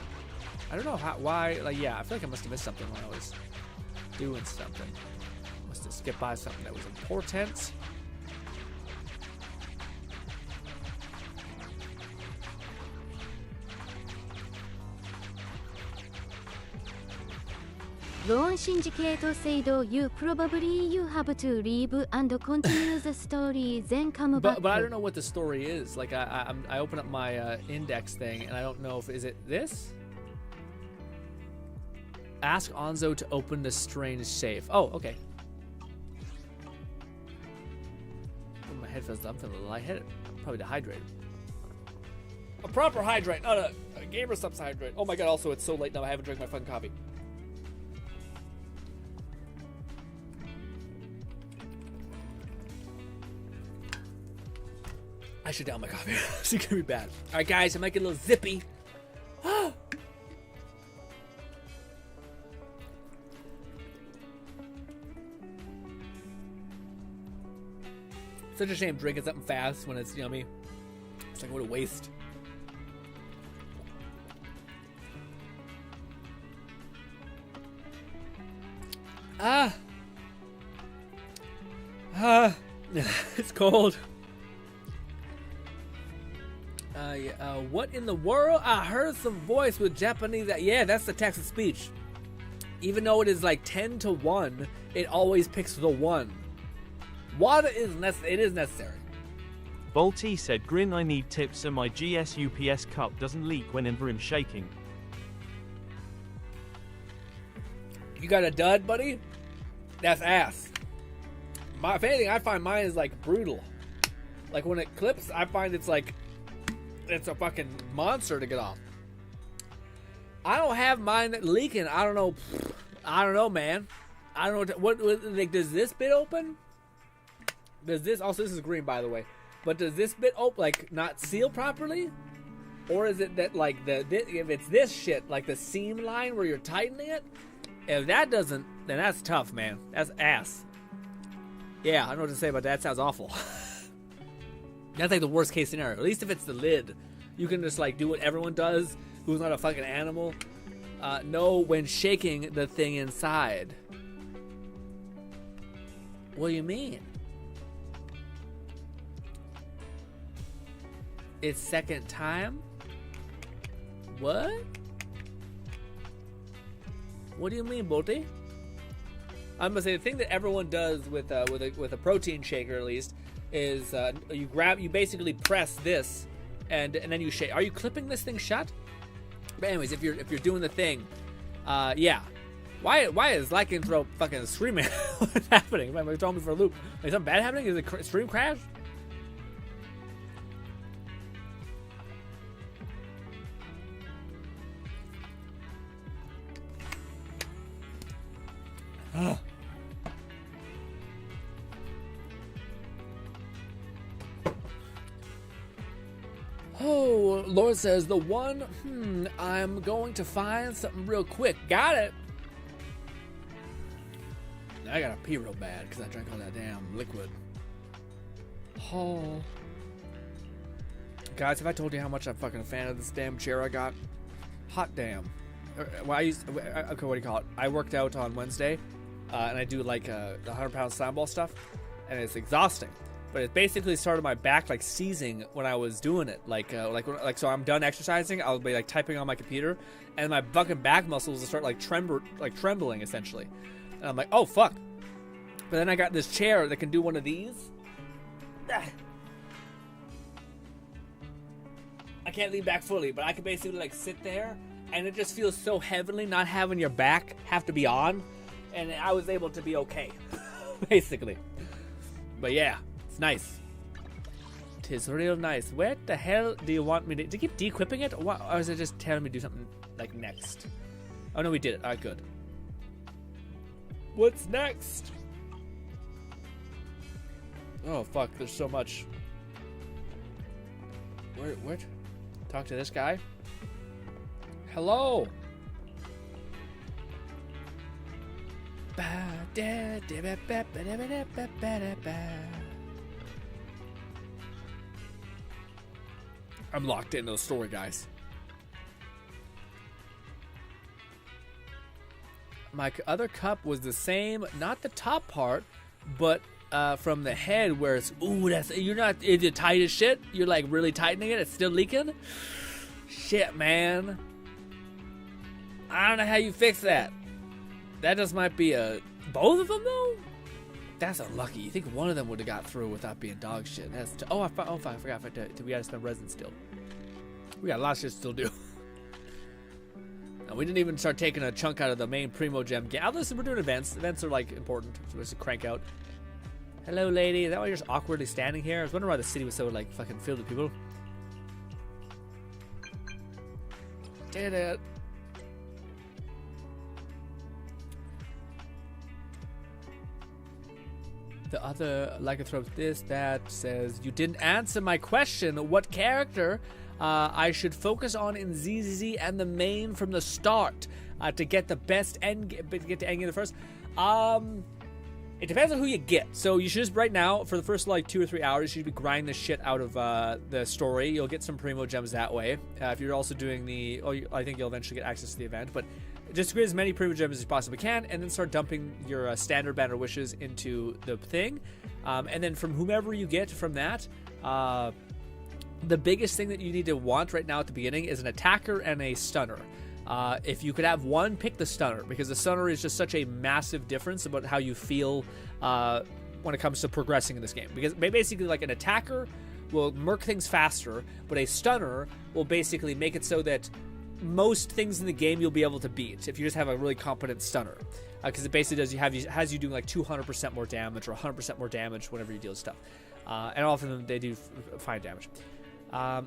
S1: I don't know how. Why? Like, yeah. I feel like I must have missed something when I was doing something. Must have skipped by something that was important.
S4: Loan Syndicate said you probably have to leave and continue the story, then come back.
S1: But I don't know what the story is. Like I open up my index thing and I don't know if is it this. Ask Onzo to open the strange safe. Oh, okay. My headphones. I'm feeling a little lightheaded. Probably dehydrated. A proper hydrate, not a gamer subs hydrate. Oh my god! Also, it's so late now. I haven't drank my fucking coffee. I should down my coffee. It's gonna be bad. All right, guys, I might get a little zippy. Such a shame drinking something fast when it's yummy. It's like what a waste. It's cold. What in the world? I heard some voice with Japanese. Yeah, that's the text to speech. Even though it is like 10 to 1, it always picks the 1. Water is necessary.
S2: Bolty said, Grin, I need tips so my GS UPS cup doesn't leak whenever I'm shaking.
S1: You got a dud, buddy? That's ass. If anything, I find mine is like brutal. Like when it clips, I find it's like it's a fucking monster to get off. I don't have mine leaking. I don't know. I don't know, man. I don't know what like, does this bit open? Does this also? This is green, by the way. But does this bit open like not seal properly, or is it that like if it's this shit like the seam line where you're tightening it? If that doesn't, then that's tough, man. That's ass. Yeah, I don't know what to say about that. That sounds awful. That's like the worst case scenario. At least if it's the lid, you can just like do what everyone does who's not a fucking animal. Know when shaking the thing inside. What do you mean? It's second time? What? What do you mean, Bolty? I'm gonna say the thing that everyone does with a protein shaker, at least, is you basically press this, and then you shake. Are you clipping this thing shut? But anyways, if you're doing the thing, yeah. Why is Lycanthrope fucking screaming? What's happening? Am I throwing me for a loop? Is something bad happening? Is it stream crash? Oh, Lord says the one. I'm going to find something real quick. Got it. I gotta pee real bad because I drank all that damn liquid. Oh, guys, have I told you how much I'm fucking a fan of this damn chair I got? Hot damn. Well, okay, what do you call it? I worked out on Wednesday, and I do like the 100-pound slam ball stuff, and it's exhausting. but it basically started my back like seizing when I was doing it. So I'm done exercising, I'll be like typing on my computer, and my fucking back muscles will start like trembling essentially. And I'm like, oh fuck. But then I got this chair that can do one of these. I can't lean back fully, but I can basically like sit there, and it just feels so heavenly not having your back have to be on, and I was able to be okay, basically. But yeah, it's nice. Tis real nice. Where the hell do you want me to keep de-equipping it? Or is it just telling me to do something like next? Oh no, we did it. Alright, good. What's next? Oh fuck, there's so much. Where? Talk to this guy? Hello? I'm locked into the story, guys. My other cup was the same, not the top part, but from the head where it's, ooh, you're not, it's tight as shit. You're like really tightening it. It's still leaking. Shit, man. I don't know how you fix that. That just might be both of them though. That's unlucky. You think one of them would have got through without being dog shit? That's I forgot. We gotta spend resin still. We got a lot of shit to still do. And we didn't even start taking a chunk out of the main Primo Gem game. Listen, we're doing events. Events are like important. So let's crank out. Hello, lady. Is that why you're just awkwardly standing here? I was wondering why the city was so like fucking filled with people. Did it. The other lycanthrope that says, you didn't answer my question. What character I should focus on in ZZZ and the main from the start to get the best get to end game the first? It depends on who you get. So you should just, right now, for the first like 2 or 3 hours, you should be grinding the shit out of the story. You'll get some Primo Gems that way. If you're also doing I think you'll eventually get access to the event, but just get as many Primo Gems as you possibly can, and then start dumping your standard banner wishes into the thing. And then from whomever you get from that, the biggest thing that you need to want right now at the beginning is an attacker and a stunner. If you could have one, pick the stunner, because the stunner is just such a massive difference about how you feel when it comes to progressing in this game. Because basically, like, an attacker will murk things faster, but a stunner will basically make it so that most things in the game you'll be able to beat if you just have a really competent stunner. Because it basically has you doing like 200% more damage or 100% more damage whenever you deal with stuff. And often they do fine damage.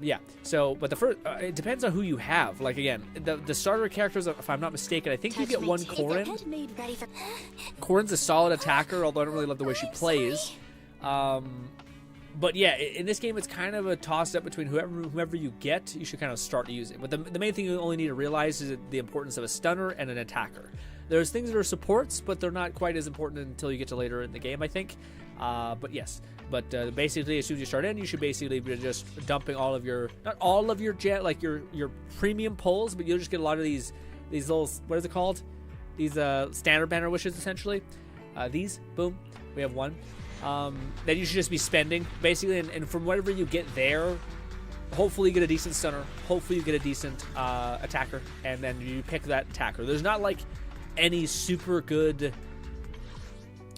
S1: Yeah, so, but the first, it depends on who you have. Like, again, the starter characters, if I'm not mistaken, I think you get one Corin. Corin's a solid attacker, although I don't really love the way she plays. But yeah, in this game, it's kind of a toss-up between whoever you get, you should kind of start using. But the main thing you only need to realize is the importance of a stunner and an attacker. There's things that are supports, but they're not quite as important until you get to later in the game, I think. But yes. But basically, as soon as you start in, you should basically be just dumping all of your, not all of your your premium pulls, but you'll just get a lot of these little, what is it called? These standard banner wishes, essentially. These, boom, we have one. Then you should just be spending, basically, and from whatever you get there, hopefully you get a decent stunner, hopefully you get a decent attacker, and then you pick that attacker. There's not like any super good.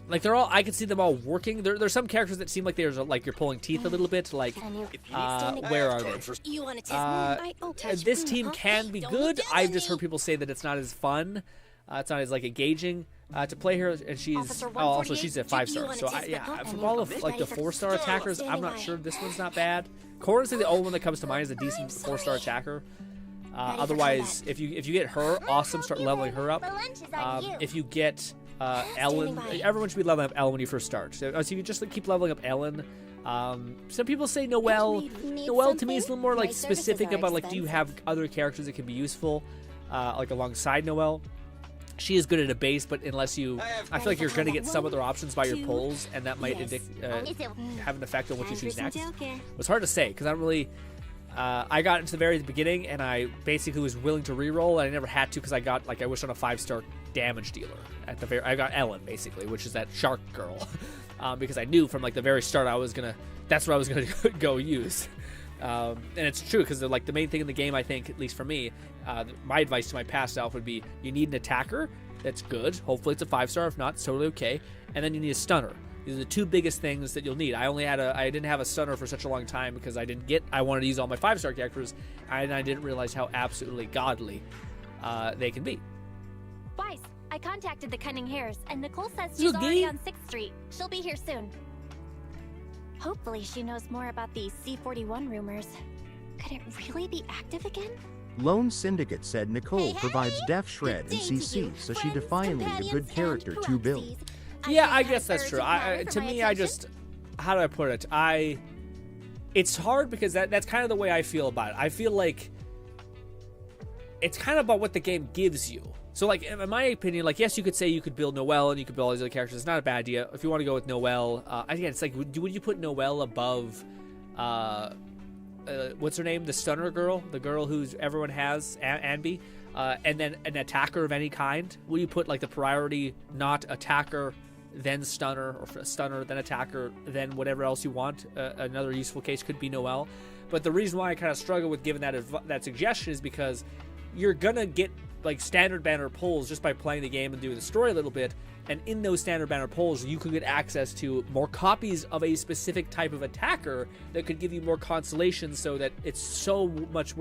S1: Like, they're all, I can see them all working. There's some characters that seem like there's like you're pulling teeth a little bit. Like, where are they? This team can be good. I've just heard people say that it's not as fun. It's not as like engaging to play her. And she's also she's a 5-star. So from all of like the 4-star attackers, I'm not sure this one's not bad. Corin's the only one that comes to mind is a decent 4-star attacker. Otherwise, if you get her, awesome. Start leveling her up. If you get Ellen, everyone should be leveling up Ellen when you first start. So you just keep leveling up Ellen. Some people say Noelle. Noelle to me is a little more like specific about like, do you have other characters that can be useful, like alongside Noelle? She is good at a base, but unless you, I feel like you're going to get some other options by your pulls, and that might have an effect on what you choose next. It's hard to say because I don't really. I got into the very beginning, and I basically was willing to reroll, and I never had to because I got like I wish on a 5-star damage dealer at the very. I got Ellen basically, which is that shark girl. because I knew from like the very start that's what I was gonna go use. And it's true because like the main thing in the game, I think, at least for me, my advice to my past self would be you need an attacker that's good. Hopefully it's a 5-star. If not, it's totally okay. And then you need a stunner. These are the two biggest things that you'll need. I didn't have a stunner for such a long time because I wanted to use all my 5-star characters, and I didn't realize how absolutely godly they can be.
S13: Wise, I contacted the Cunning Hares, and Nicole says she's already on 6th Street. She'll be here soon. Hopefully she knows more about these C41 rumors. Could it really be active again?
S8: Lone Syndicate said Nicole provides Def Shred and CC, so she defiantly a good character to build.
S1: Yeah, I guess that's true. To me, how do I put it? It's hard because that's kind of the way I feel about it. I feel like it's kind of about what the game gives you. So, like, in my opinion, like, yes, you could say you could build Noelle and you could build all these other characters. It's not a bad idea. If you want to go with Noelle, again, it's like, would you put Noelle above, what's her name? The stunner girl? The girl who's everyone has, Anby? And then an attacker of any kind? Will you put, like, the priority not attacker, then stunner, or stunner, then attacker, then whatever else you want? Another useful case could be Noelle. But the reason why I kind of struggle with giving that suggestion is because you're gonna get like standard banner pulls just by playing the game and doing the story a little bit, and in those standard banner pulls you could get access to more copies of a specific type of attacker that could give you more consolation, so that it's so much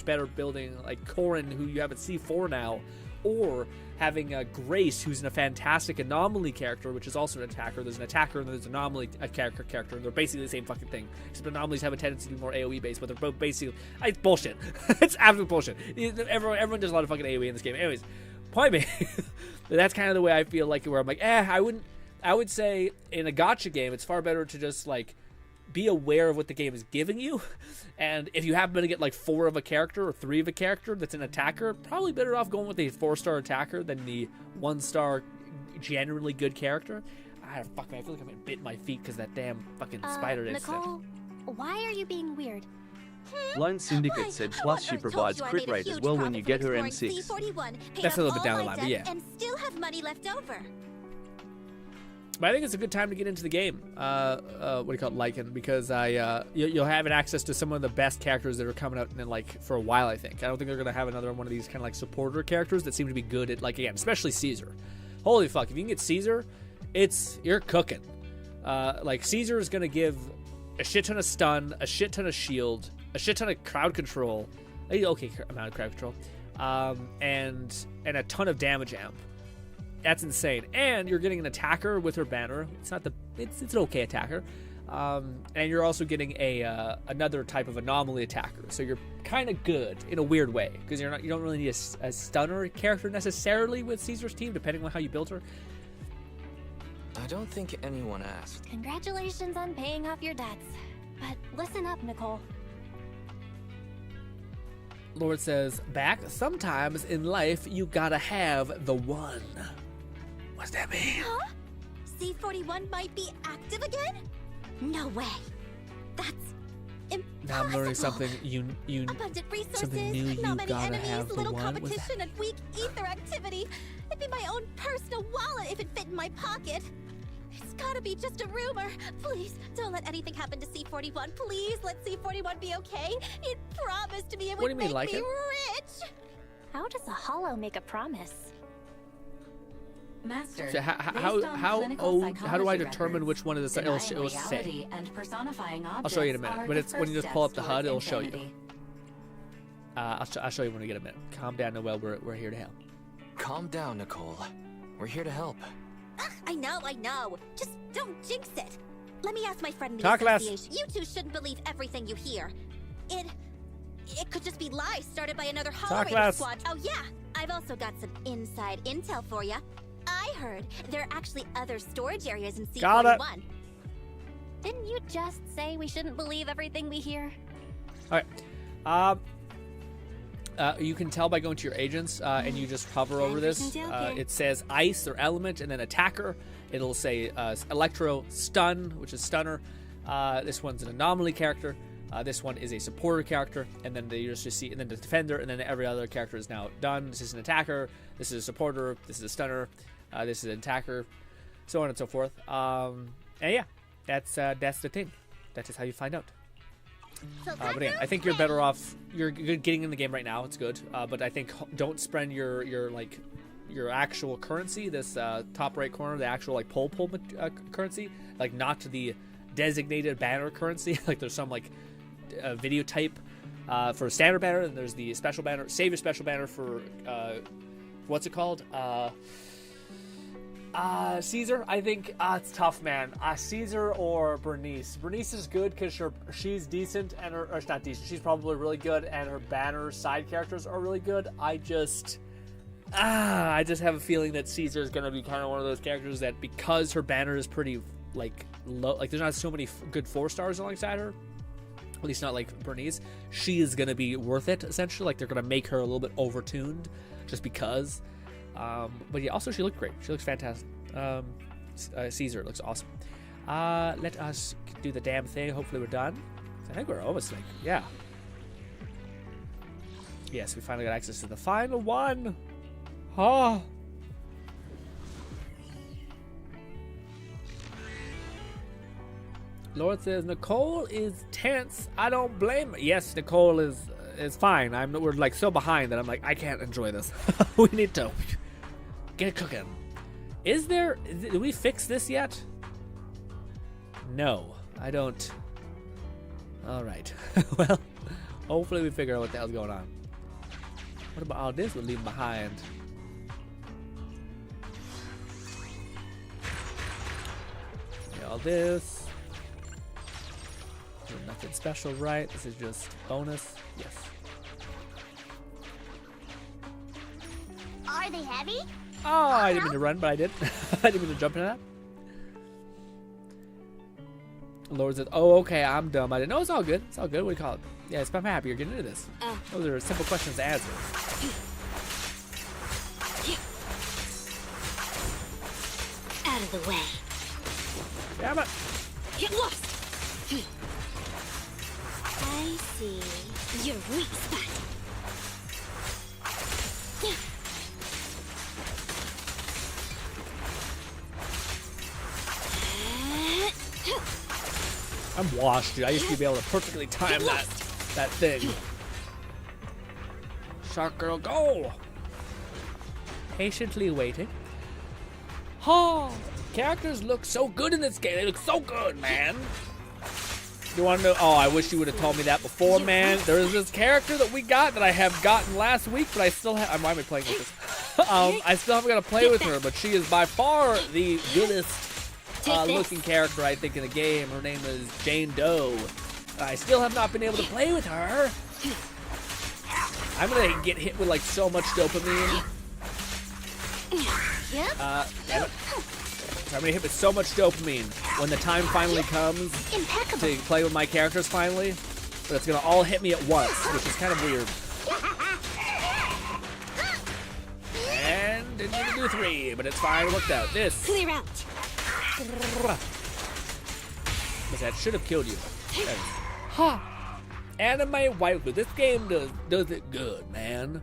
S1: better building like Corrin, who you have at C4 now, or having Grace, who's a fantastic anomaly character, which is also an attacker. There's an attacker and there's an anomaly character, and they're basically the same fucking thing. Except anomalies have a tendency to be more AoE based, but they're both basically it's bullshit. It's absolute bullshit. Everyone does a lot of fucking AoE in this game. Anyways, point being, that's kind of the way I feel like where I'm like, I would say in a gacha game, it's far better to just like be aware of what the game is giving you, and if you happen to get like 4 of a character or 3 of a character that's an attacker, probably better off going with a 4-star attacker than the 1-star generally good character. I feel like I'm gonna bit my feet because that damn fucking spider is.
S13: Nicole, why are you being weird?
S14: Lone Syndicate said plus she provides crit rate as well when you get her M6.
S1: That's a little bit down the line, but yeah.
S13: And still have money left over.
S1: But I think it's a good time to get into the game. What do you call it, Lycan? Because you'll have access to some of the best characters that are coming out in like for a while. I think. I don't think they're gonna have another one of these kind of like supporter characters that seem to be good at, like, again, especially Caesar. Holy fuck! If you can get Caesar, you're cooking. Like Caesar is gonna give a shit ton of stun, a shit ton of shield, a shit ton of crowd control. Okay, amount of crowd control, and a ton of damage amp. That's insane. And you're getting an attacker with her banner. It's an okay attacker. And you're also getting another type of anomaly attacker. So you're kind of good in a weird way, because you don't really need a stunner character necessarily with Caesar's team, depending on how you build her.
S16: I don't think anyone asked.
S13: Congratulations on paying off your debts. But listen up, Nicole.
S1: Lord says, back, sometimes in life you gotta have the one. What's that mean?
S13: Huh? C41 might be active again? No way. That's impossible.
S1: Now I'm learning something
S13: Abundant resources,
S1: something new. You
S13: not many
S1: gotta
S13: enemies,
S1: have the
S13: little
S1: one.
S13: competition, and weak ether activity. It'd be my own personal wallet if it fit in my pocket. It's gotta be just a rumor. Please, don't let anything happen to C41. Please, let C41 be okay. It promised me it would make me rich. How does a hollow make a promise?
S12: Master,
S1: so how do I determine which one of the it'll say? I'll show you in a minute. But it's when you just pull up the HUD, it'll show you. I'll show you when we get a minute. Calm down, Noelle. We're here to help.
S16: Calm down, Nicole. We're here to help.
S13: Ugh, I know. Just don't jinx it. Let me ask my friend in the
S1: Talk
S13: association. You two shouldn't believe everything you hear. It could just be lies started by another Hollow squad. Oh yeah, I've also got some inside intel for you. I heard there are actually other storage areas in C41. Didn't you just say we shouldn't believe everything we hear?
S1: All right. You can tell by going to your agents and you just hover over this. It says ice or element and then attacker. It'll say electro, stun, which is stunner. This one's an anomaly character. This one is a supporter character, and then you just see, and then the defender, and then every other character is now done. This is an attacker. This is a supporter. This is a stunner. This is an attacker. so on and so forth. And yeah, that's the thing. That is how you find out. But again, I think you're better off. You're getting in the game right now. It's good. But I think don't spend your actual currency. This top right corner, the actual like pull currency, like not the designated banner currency. Like there's some like video type for a standard banner, and there's the special banner. Save your special banner for what's it called? Caesar. I think it's tough, man. Caesar or Bernice. Bernice is good because she's decent, and or she's not decent. She's probably really good, and her banner side characters are really good. I just have a feeling that Caesar is gonna be kind of one of those characters that, because her banner is pretty like low, like there's not so many good 4-stars alongside her. At least not like Bernice. She is gonna be worth it essentially. Like they're gonna make her a little bit overtuned just because. But yeah, also she looked great. She looks fantastic. Caesar looks awesome. Let us do the damn thing. Hopefully we're done. I think we're almost like, yeah. Yes, we finally got access to the final one. Oh. Lord says Nicole is tense. I don't blame her. Yes, Nicole is fine. We're like so behind that I'm like, I can't enjoy this. We need to get it cooking. Did we fix this yet? No, I don't. All right. Well, hopefully we figure out what the hell's going on. What about all this we're leaving behind? Yeah, all this. Nothing special, right? This is just bonus. Yes.
S13: Are they heavy?
S1: Oh, I didn't mean to run, but I did. I didn't mean to jump into that. Lord says, oh, okay, I'm dumb. I didn't know. It's all good. It's all good. What do you call it? Yeah, I'm happy you're getting into this. Those are simple questions to answer.
S13: Out of the way.
S1: Damn it.
S13: Get lost. I see your weak spot.
S1: I'm washed, dude. I used to be able to perfectly time that thing. Shark girl, go! Patiently waiting. Oh, characters look so good in this game. They look so good, man. You want to know? Oh, I wish you would have told me that before, man. There is this character that we got that I have gotten last week, but I still have. Why am I playing with this? I still haven't got to play with her, but she is by far the goodest looking character I think in the game. Her name is Jane Doe. I still have not been able to play with her. I'm gonna get hit with like so much dopamine. Damn it. I'm gonna hit with so much dopamine when the time finally comes to play with my characters finally, but it's gonna all hit me at once, which is kind of weird. And didn't need to do 3, but it's fine. It worked out. This.
S13: Clear out.
S1: That should have killed you. Ha! Anime waifu. This game does it good, man.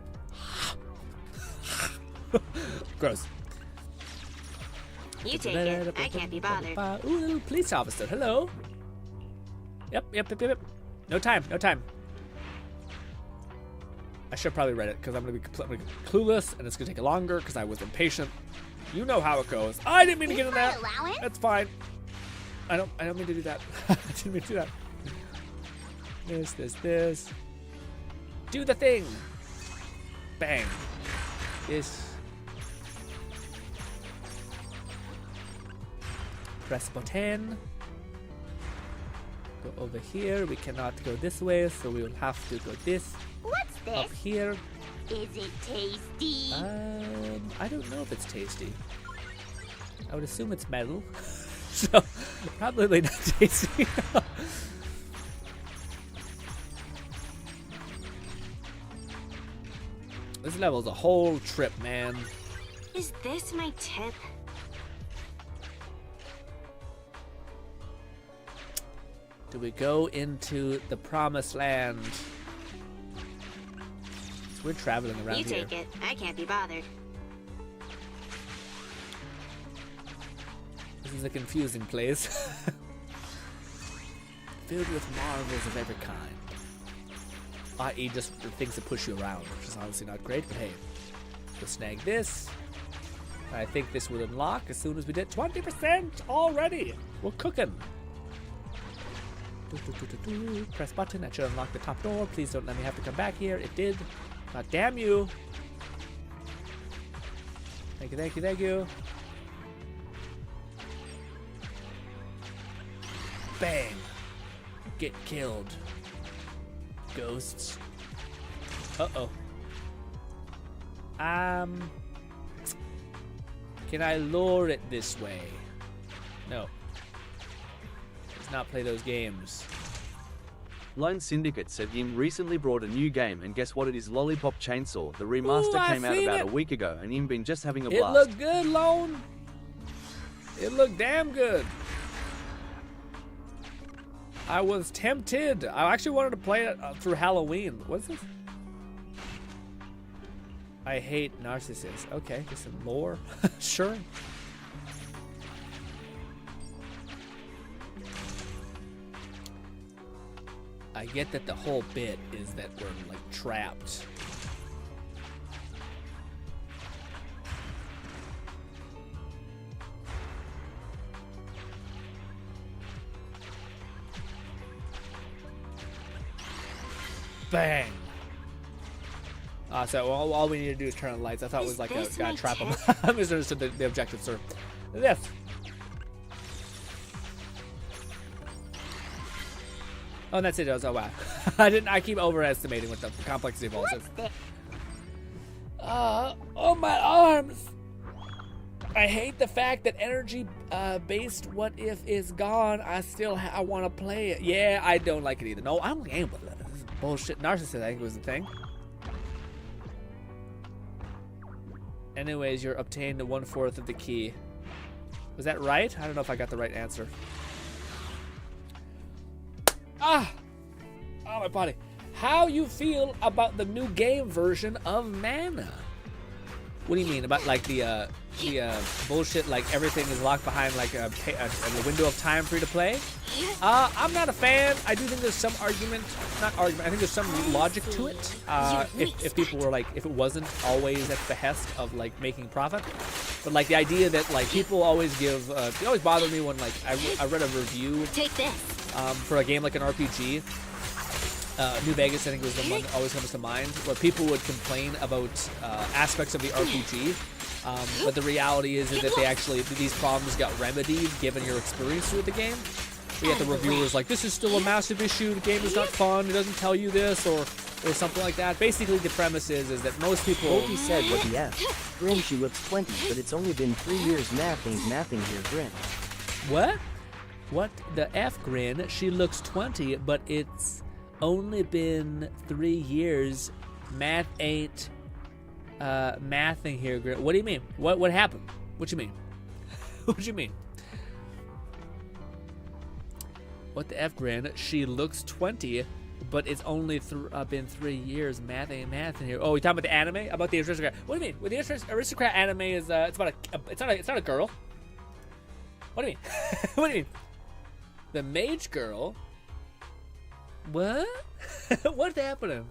S1: Gross.
S13: You take it. I can't be bothered.
S1: Ooh, little police officer. Hello. Yep. No time. I should probably read it because I'm gonna be completely clueless, and it's gonna take longer because I was impatient. You know how it goes. I didn't mean to get in that. That's fine. I don't mean to do that. I didn't mean to do that. This. Do the thing. Bang. This. Press button. Go over here. We cannot go this way, so we will have to go this.
S13: What's this?
S1: Up here.
S13: Is it tasty?
S1: I don't know if it's tasty. I would assume it's metal. So, probably not tasty. This level is a whole trip, man.
S13: Is this my tip?
S1: Do we go into the promised land? We're traveling around here.
S13: You take it. I can't be bothered.
S1: This is a confusing place. Filled with marvels of every kind. I.e. just things that push you around, which is honestly not great, but hey. We'll snag this. I think this would unlock as soon as we did 20% already. We're cooking. Press button. That should unlock the top door. Please don't let me have to come back here. It did. God damn you. Thank you, thank you, thank you. Bang. Get killed. Ghosts. Uh-oh. Can I lure it this way? No. Let's not play those games.
S14: Lone Syndicate said Yim recently brought a new game, and guess what? It is Lollipop Chainsaw. The remaster came out about a week ago, and Yim been just having a blast.
S1: It looked good, Lone. It looked damn good. I was tempted. I actually wanted to play it through Halloween. What's this? I hate narcissists. Okay, just some lore. Sure. I get that the whole bit is that we're like trapped. Bang. So all we need to do is turn on the lights. I thought it was like a gotta trap them. I misunderstood the objective, sir. This. Oh, and that's it. Oh wow. I keep overestimating what the complexity of all this. Oh my arms. I hate the fact that energy based what if is gone. I want to play it. Yeah, I don't like it either. No, I'm game with it. This is bullshit. Narcissist, I think was the thing. Anyways, you're obtained 1/4 of the key. Was that right? I don't know if I got the right answer. Ah! Oh, my body. How you feel about the new game version of Mana? What do you mean? About like the bullshit, like everything is locked behind like a window of time for you to play? I'm not a fan. I do think there's some argument, not argument, I think there's some logic to it. If people were like, if it wasn't always at the behest of like making profit. But like the idea that like people always give, it always bothered me when like I read a review for a game like an RPG. New Vegas, I think, was the one that always comes to mind, where people would complain about aspects of the RPG, but the reality is that they actually, these problems got remedied given your experience with the game. But yet the reviewer is like, this is still a massive issue, the game is not fun, it doesn't tell you this, or something like that. Basically, the premise is that most people...
S3: Bolty said what he asked. Grin, she looks 20, but it's only been 3 years mathing here, Grin.
S1: What? What the F, Grin? She looks 20, but it's only been 3 years. Math ain't mathing here, Grin. What do you mean? What happened? What you mean? What you mean? What the F, Grin? She looks 20, but it's only been 3 years. Math ain't mathing here. Oh, you talking about the anime? About the aristocrat? What do you mean? Well, the aristocrat anime is it's about it's not a girl. What do you mean? What do you mean? The mage girl. What? What's happening?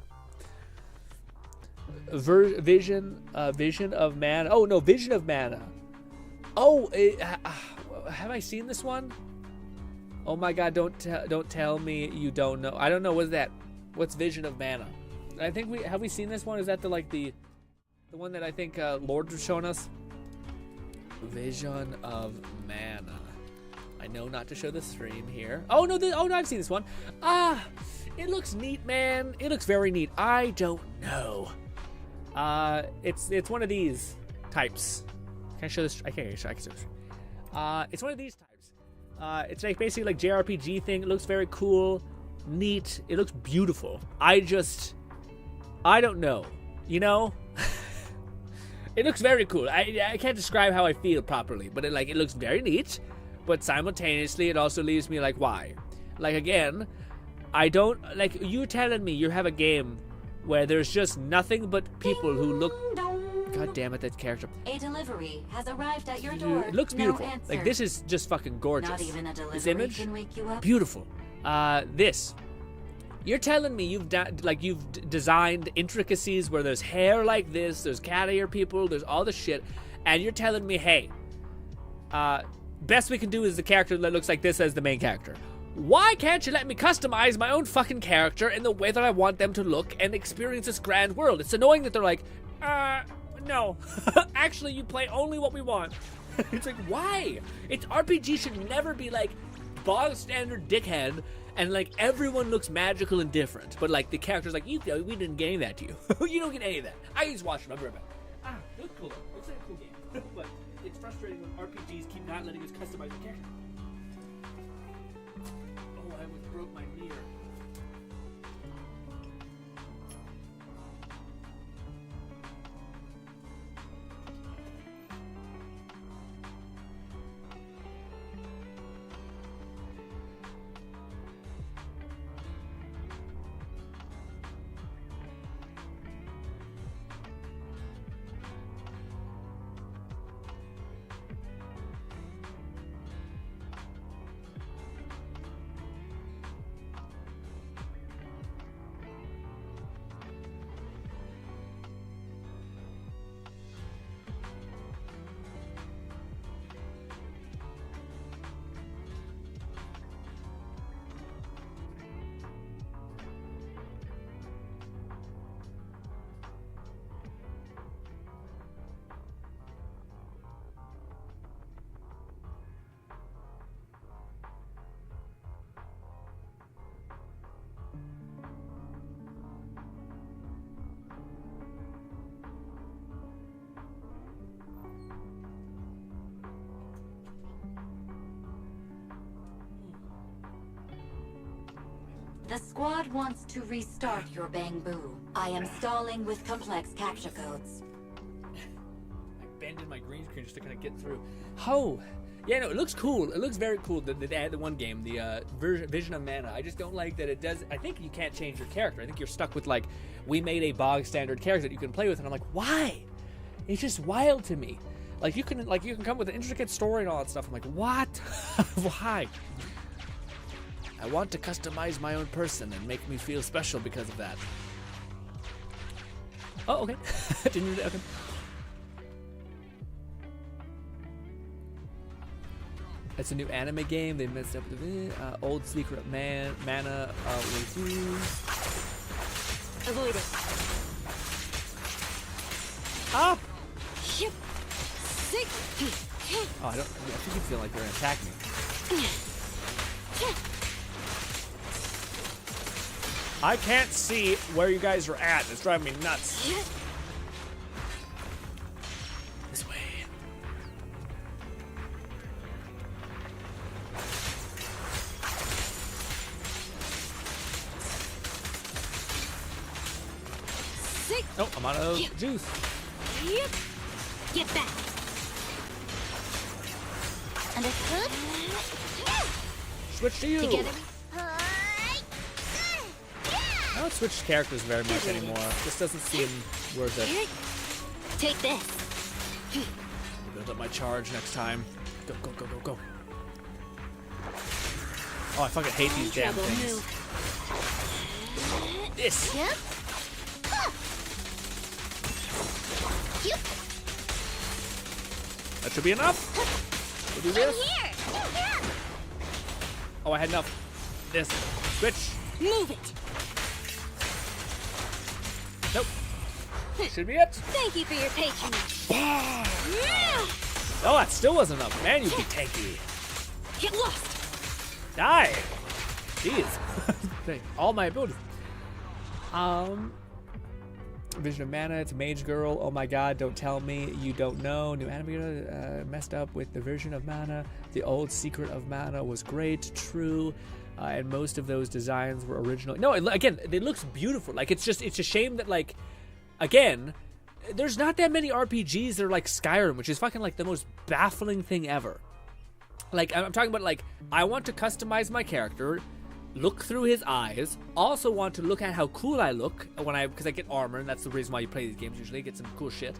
S1: Vision of Mana. Oh no, Vision of Mana. Oh, have I seen this one? Oh my God! Don't tell me you don't know. I don't know. What's that? What's Vision of Mana? I think we seen this one. Is that the one that I think Lord was showing us? Vision of Mana. I know not to show the stream here. Oh no! I've seen this one. It looks neat, man. It looks very neat. I don't know. It's one of these types. Can I show this? I can't show this. It's one of these types. It's like basically like JRPG thing. It looks very cool, neat. It looks beautiful. I don't know. You know. It looks very cool. I can't describe how I feel properly, but it looks very neat. But simultaneously, it also leaves me like, why? Like, again, I don't, like, you telling me you have a game where there's just nothing but people who look God damn it, that character.
S12: A delivery has arrived at your door.
S1: It looks beautiful.
S12: No answer.
S1: Like, this is just fucking gorgeous.
S12: Not even a delivery
S1: this image,
S12: can wake you up.
S1: beautiful. This. You're telling me you've designed intricacies where there's hair like this, there's cat ear people, there's all this shit, and you're telling me, hey, best we can do is the character that looks like this as the main character. Why can't you let me customize my own fucking character in the way that I want them to look and experience this grand world? It's annoying that they're like, no. Actually, you play only what we want. It's like, why? RPG should never be like bog standard dickhead and like everyone looks magical and different. But like the character's like, we didn't get any of that to you. You don't get any of that. I just watched it. I'll be right back. It looks cool. It's a cool game. But it's frustrating when RPGs keep not letting us customize the character. Oh, I almost broke my mirror.
S12: The squad wants to restart your Bangbu. I am stalling with complex capture codes.
S1: I bended my green screen just to kind of get through. Oh, yeah, no, it looks cool. It looks very cool. The one game, the Vision of Mana. I just don't like that it does. I think you can't change your character. I think you're stuck with like, we made a bog standard character that you can play with, and I'm like, why? It's just wild to me. Like you can come with an intricate story and all that stuff. I'm like, what? Why? I want to customize my own person and make me feel special because of that. Oh, okay. Didn't okay. It's a new anime game. They messed up with it. Old secret mana was used.
S13: Avoid it.
S1: Up.
S13: Sick.
S1: Oh, I think you feel like they're gonna attack me. I can't see where you guys are at. It's driving me nuts. This way.
S13: Sick.
S1: Oh, I'm out of juice.
S13: Get back. Understood?
S1: Switch to you.
S13: Together.
S1: I don't switch characters very much anymore. This doesn't seem worth it.
S13: Take this.
S1: Build up my charge next time. Go, go, go, go, go. Oh, I fucking hate these damn things. This.
S13: Yep.
S1: That should be enough. We'll do this. Oh, I had enough. This. Switch.
S13: Move it.
S1: Nope. Should be it.
S13: Thank you for your patronage.
S1: Oh, that still wasn't enough. Man, you be tanky.
S13: Get lost.
S1: Die. Jeez. All my abilities. Vision of Mana, it's a mage girl. Oh my god, don't tell me you don't know. New anime messed up with the Vision of Mana. The old Secret of Mana was great, true. And most of those designs were original. No, again, it looks beautiful. Like, it's a shame that, like, again, there's not that many RPGs that are like Skyrim, which is fucking, like, the most baffling thing ever. Like, I'm talking about, like, I want to customize my character, look through his eyes, also want to look at how cool I look because I get armor, and that's the reason why you play these games usually, get some cool shit.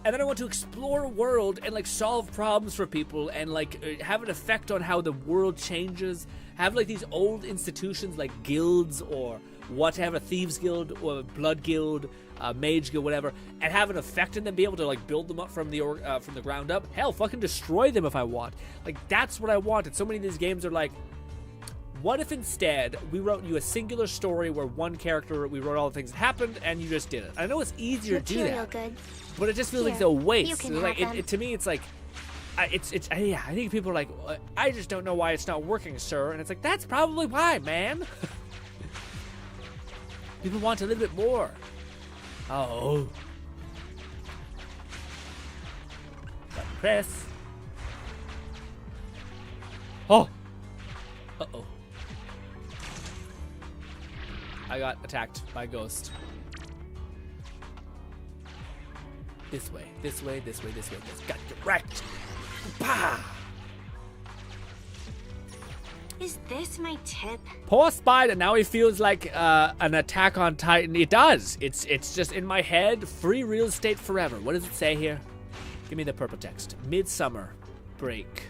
S1: And then I want to explore a world and like solve problems for people and like have an effect on how the world changes. Have like these old institutions like guilds or whatever, thieves guild or blood guild, mage guild, whatever, and have an effect in them. Be able to like build them up from the ground up. Hell, fucking destroy them if I want. Like that's what I want. And so many of these games are like, what if instead we wrote you a singular story where one character, we wrote all the things that happened and you just did it. I know it's easier to do that. Good. But it just feels like it's a waste. Like to me, it's like, I think people are like, I just don't know why it's not working, sir. And it's like, that's probably why, man. People want a little bit more. Oh. Button press. Oh. Uh-oh. I got attacked by a ghost. This way, this way, this way, this way. This got you wrecked. Bah!
S13: Is this my tip?
S1: Poor Spider. Now he feels like an Attack on Titan. It does. It's just in my head. Free real estate forever. What does it say here? Give me the purple text. Midsummer break.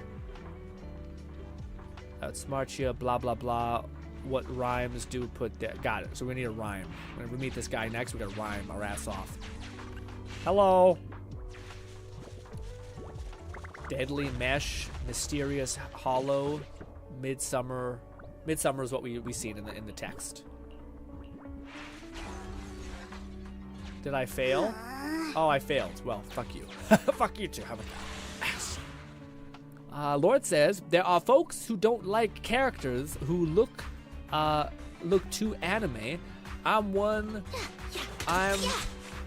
S1: Outsmart you. Blah blah blah. What rhymes do put there? Got it. So we need a rhyme. When we meet this guy next, we gotta rhyme our ass off. Hello. Deadly mesh, mysterious hollow, midsummer. Midsummer is what we seen in the text. Did I fail? Oh, I failed. Well, fuck you. Fuck you too. How about that? Ass. Lord says there are folks who don't like characters who look too anime. I'm one.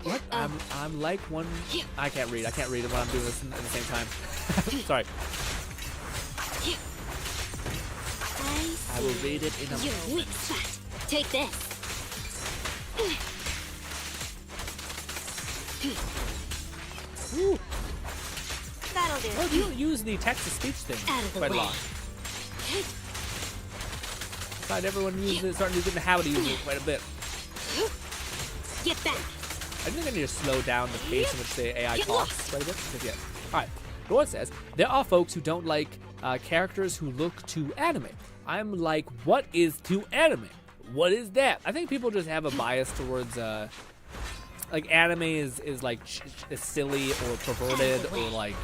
S1: What? I'm like one. I can't read. I can't read it when I'm doing this at the same time. Sorry. I will read it in a moment.
S13: Take this.
S1: Ooh.
S13: That'll do.
S1: Oh, you use the text-to-speech thing quite a lot. Find everyone starting to get in the habit of using it quite a bit.
S13: Get back.
S1: I think I need to slow down the pace in which the AI talks quite a bit. Yeah. All right. Lord says, there are folks who don't like characters who look too anime. I'm like, what is too anime? What is that? I think people just have a bias towards, like, anime is like is silly or perverted or like,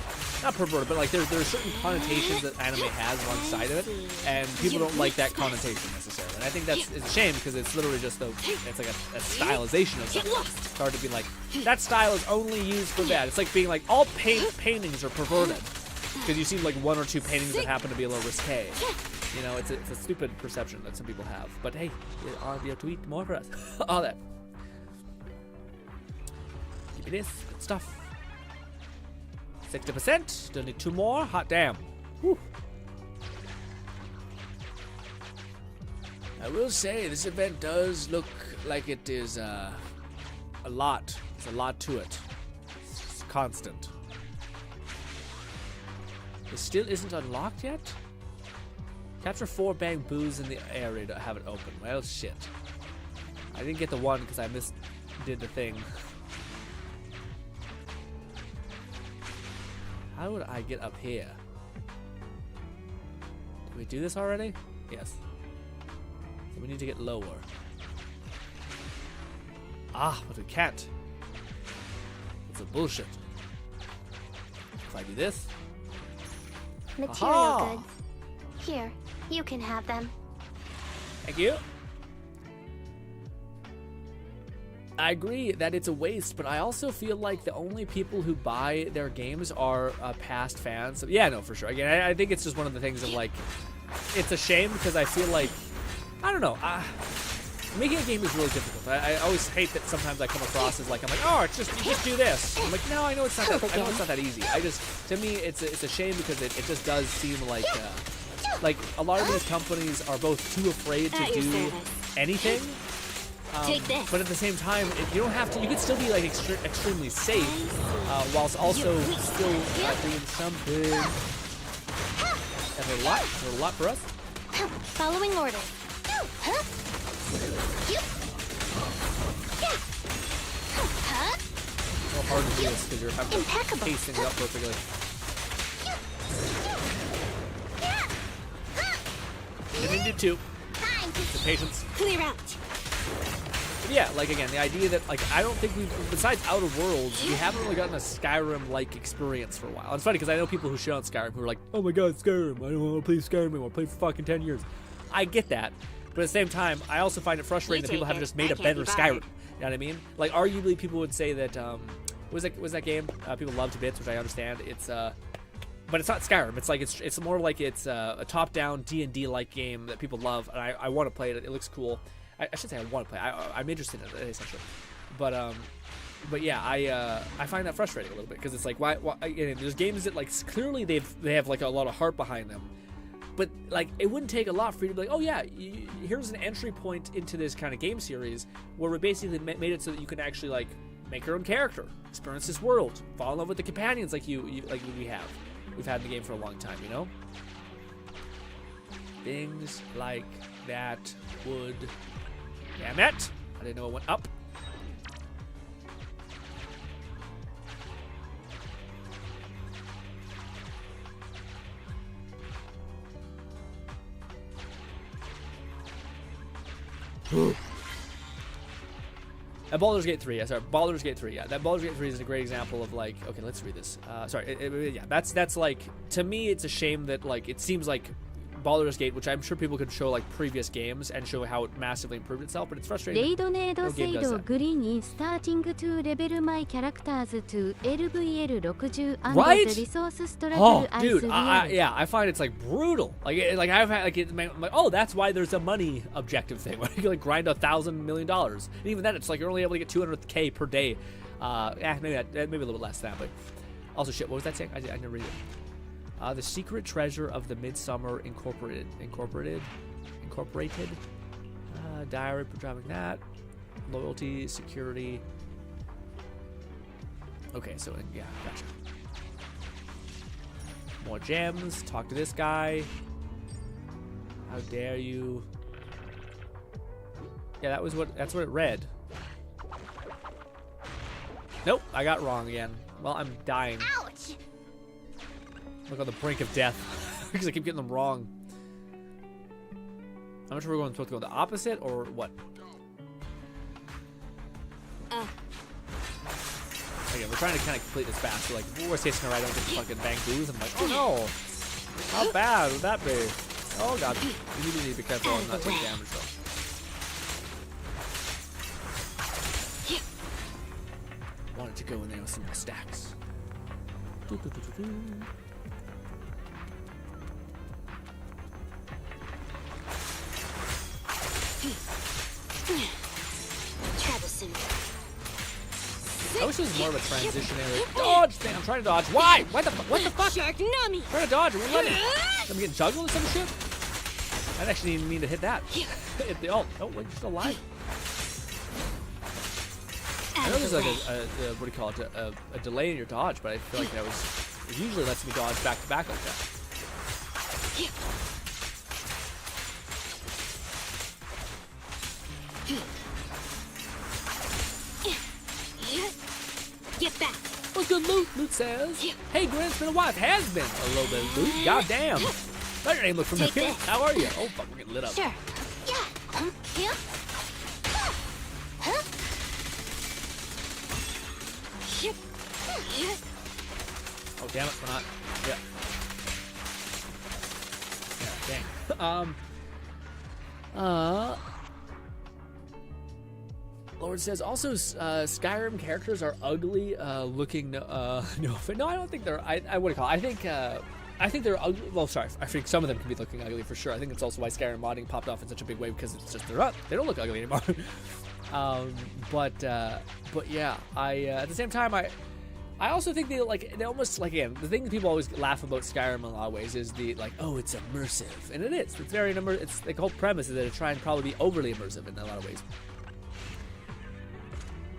S1: not perverted, but like there are certain connotations that anime has alongside of it, and people don't like that connotation necessarily. And I think it's a shame because it's literally just it's like a stylization of something. It's hard to be like, that style is only used for that. It's like being like, all paintings are perverted because you see like one or two paintings that happen to be a little risque. You know, it's a stupid perception that some people have. But hey, I'll be able to eat more for us. All that. Give me this. Good stuff. 60%. Still need 2 more. Hot damn. Whew. I will say, this event does look like it is a lot. There's a lot to it. It's constant. It still isn't unlocked yet? Capture 4 bamboos in the area to have it open. Well, shit. I didn't get the one because I did the thing. How would I get up here? Did we do this already? Yes. So we need to get lower. Ah, but we can't. It's a bullshit. If I do this.
S13: Material
S1: Aha!
S13: goods. Here, you can have them.
S1: Thank you. I agree that it's a waste, but I also feel like the only people who buy their games are past fans. So, yeah, no, for sure. Again, I think it's just one of the things of like, it's a shame because I feel like, I don't know, making a game is really difficult. I always hate that sometimes I come across as like, I'm like, oh, you just do this. I'm like, no, I know it's not that easy. To me, it's a shame because it just does seem like a lot of these companies are both too afraid to do anything.
S13: Take this.
S1: But at the same time, you don't have to. You could still be like extremely safe, whilst also still doing something. That's a lot for us.
S13: Following orders.
S1: More hard to do this because you're having to pace things up perfectly. Didn't do two. The patience.
S13: Clear out.
S1: But yeah, like again, the idea that like I don't think we've, besides Outer Worlds, we haven't really gotten a Skyrim-like experience for a while. It's funny because I know people who shit on Skyrim who are like, "Oh my God, Skyrim! I don't want to play Skyrim anymore. Play for fucking 10 years." I get that, but at the same time, I also find it frustrating that people haven't just made a better Skyrim. You know what I mean? Like, arguably, people would say that was that game people love to bits, which I understand. It's but it's not Skyrim. It's like it's more like it's a top-down D&D like game that people love, and I want to play it. It looks cool. I should say I want to play. I'm interested in it essentially, but yeah, I find that frustrating a little bit because it's like why there's games that like clearly they have like a lot of heart behind them, but like it wouldn't take a lot for you to be like, oh yeah, here's an entry point into this kind of game series where we basically made it so that you can actually like make your own character, experience this world, fall in love with the companions like we've had in the game for a long time, you know? Things like that would... Damn it! I didn't know it went up. And Baldur's Gate 3, yeah, sorry, Baldur's Gate 3, yeah. That Baldur's Gate 3 is a great example of like, okay, let's read this. Yeah, that's like, to me, it's a shame that like, it seems like Baldur's Gate, which I'm sure people could show like previous games and show how it massively improved itself, but it's frustrating. No game does that.
S4: GRINN starting to level my characters to LVL 60 and
S1: right?
S4: the resource struggle.
S1: Oh, dude, I find it's like brutal. I've had I'm like, oh, that's why there's a money objective thing where you like grind $1,000 million, and even then, it's like you're only able to get 200K per day. Maybe a little bit less than that, but also shit. What was that saying? I never read it. The Secret Treasure of the Midsummer Incorporated. Diary for driving that. Loyalty, security. Okay, so yeah, gotcha. More gems. Talk to this guy. How dare you? Yeah, that's what it read. Nope, I got wrong again. Well, I'm dying.
S13: Ouch!
S1: Look on the brink of death because I keep getting them wrong. I'm not sure we're supposed to go the opposite or what. Again, we're trying to kind of complete this fast. So like, worst case scenario, I don't get to fucking bang booze. I'm like, oh no, how bad would that be? Oh god, you need to be careful and not take damage though. Wanted to go in there with some stacks. I wish there was more of a transitionary dodge thing. I'm trying to dodge. Why? What the fuck? I'm trying to dodge. We're letting. I'm getting juggled or some shit. I actually didn't mean to hit that. Hit the ult. Oh, wait, you're still alive. I know there's like a what do you call it? A delay in your dodge, but I feel like that it usually lets me dodge back to back like that.
S13: Get back.
S1: What's good, loot? Loot says. Hey, Grin, it's been a while. It has been a little bit of loot. God damn. Let your name look familiar. How are you? Oh, fuck, we're getting lit up.
S13: Sure. Yeah.
S1: Oh, damn it, we're not. Yeah. Yeah, dang. Lord says also Skyrim characters are ugly looking. No, I don't think they're. I what do you call it? I think they're ugly. Well, sorry, I think some of them can be looking ugly for sure. I think it's also why Skyrim modding popped off in such a big way because it's just they don't look ugly anymore. But yeah, at the same time I also think they almost like, again, the thing that people always laugh about Skyrim in a lot of ways is the like, oh, it's immersive, and it is. It's very immersive. It's the whole premise is that it's trying to probably be overly immersive in a lot of ways.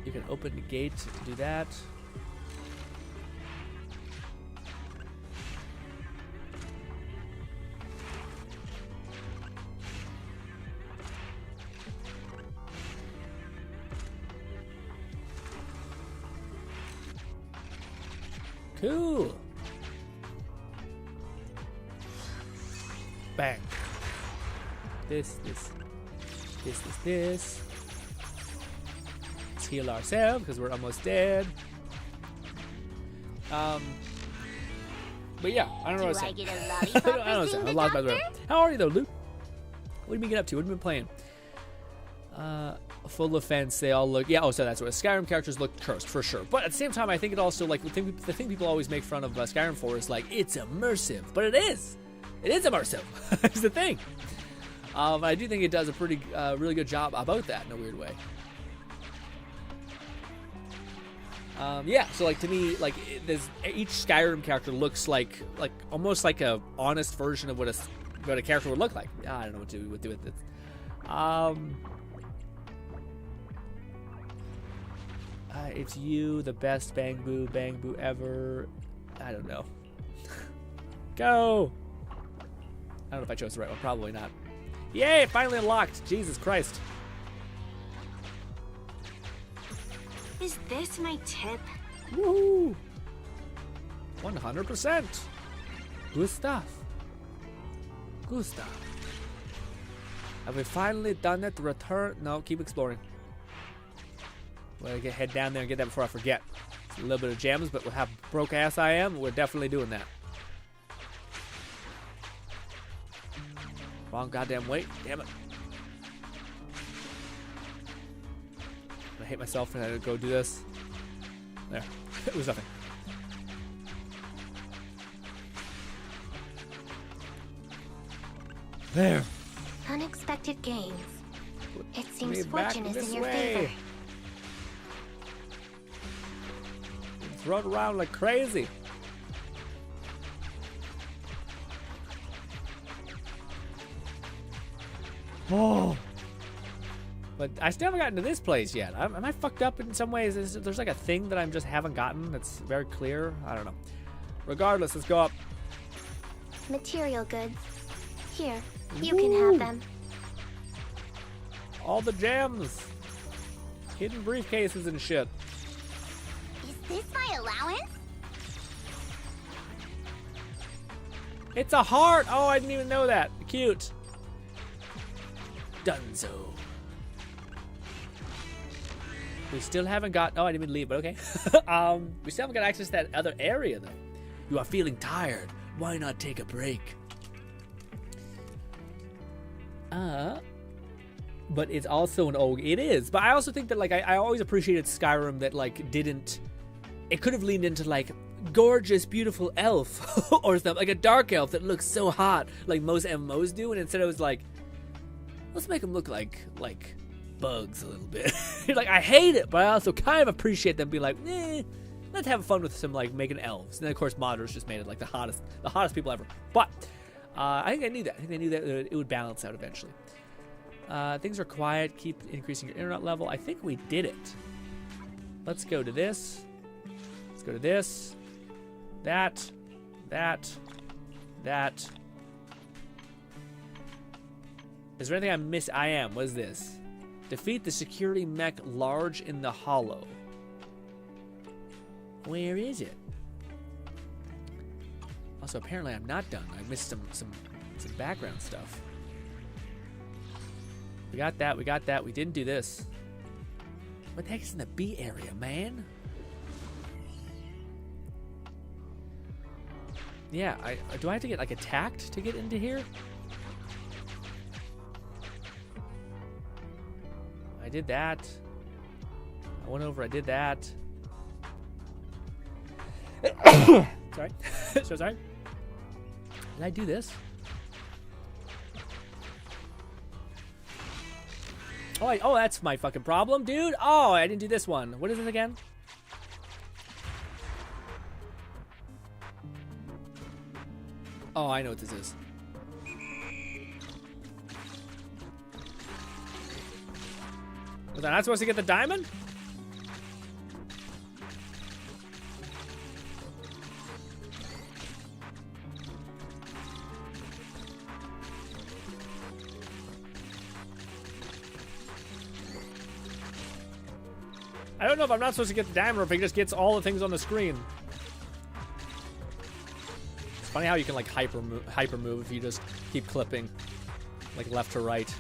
S1: You can open the gate to do that. Cool. Bang. This. Let's heal ourselves because we're almost dead. But yeah, I don't know what I'm saying. I don't know what I'm saying. I lost my throat. How are you though, Luke? What have you been getting up to? What have you been playing? Full offense, they all look. Yeah, oh, so that's what Skyrim characters look cursed for sure. But at the same time, I think it also like the thing people always make fun of Skyrim for is like it's immersive, but it is. It is immersive. That's the thing. I do think it does a pretty, really good job about that in a weird way. Yeah, so like to me, like each Skyrim character looks like almost like a honest version of what a character would look like. I don't know what to do with it. It's you, the best bang boo ever. I don't know. Go. I don't know if I chose the right one. Probably not. Yay! Finally unlocked. Jesus Christ.
S13: Is this my tip?
S1: Woohoo! 100%. Good stuff. Good stuff. Have we finally done it? Return? No, keep exploring. We're gonna head down there and get that before I forget. It's a little bit of gems, but with how broke ass I am, we're definitely doing that. Wrong goddamn way. Damn it. I hate myself and I go do this. There. It was nothing. There.
S13: Unexpected gains. It
S1: Me
S13: seems
S1: back
S13: fortune is
S1: this
S13: in your
S1: way.
S13: favor.
S1: Throw it around like crazy. Oh. But I still haven't gotten to this place yet. Am I fucked up in some ways? There's like a thing that I just haven't gotten that's very clear. I don't know. Regardless, let's go up.
S13: Material goods. Here, you can have them.
S1: All the gems. Hidden briefcases and shit.
S13: Is this my allowance?
S1: It's a heart. Oh, I didn't even know that. Cute. Dunzo. We still haven't got. Oh, I didn't even leave, but okay. We still haven't got access to that other area, though. You are feeling tired. Why not take a break? But it's also an oh, it is. But I also think that like I always appreciated Skyrim that like didn't. It could have leaned into like gorgeous, beautiful elf or something like a dark elf that looks so hot like most MMOs do, and instead it was like, let's make them look like bugs a little bit. Like I hate it, but I also kind of appreciate them being like, let's have fun with some like making elves. And then of course modders just made it like the hottest people ever. But I think I knew that. I think they knew that it would balance out eventually. Things are quiet. Keep increasing your internet level. I think we did it. Let's go to this. Let's go to this. That. Is there anything I missed? I am. What is this? Defeat the security mech large in the hollow. Where is it? Also, apparently I'm not done. I missed some background stuff. We got that. We didn't do this. What the heck is in the B area, man? Yeah, do I have to get like attacked to get into here? I did that. I went over, I did that. Sorry. So sorry. Did I do this? Oh, that's my fucking problem, dude. Oh, I didn't do this one. What is it again? Oh, I know what this is. Was I not supposed to get the diamond? I don't know if I'm not supposed to get the diamond or if it just gets all the things on the screen. Funny how you can like hyper move if you just keep clipping like left to right.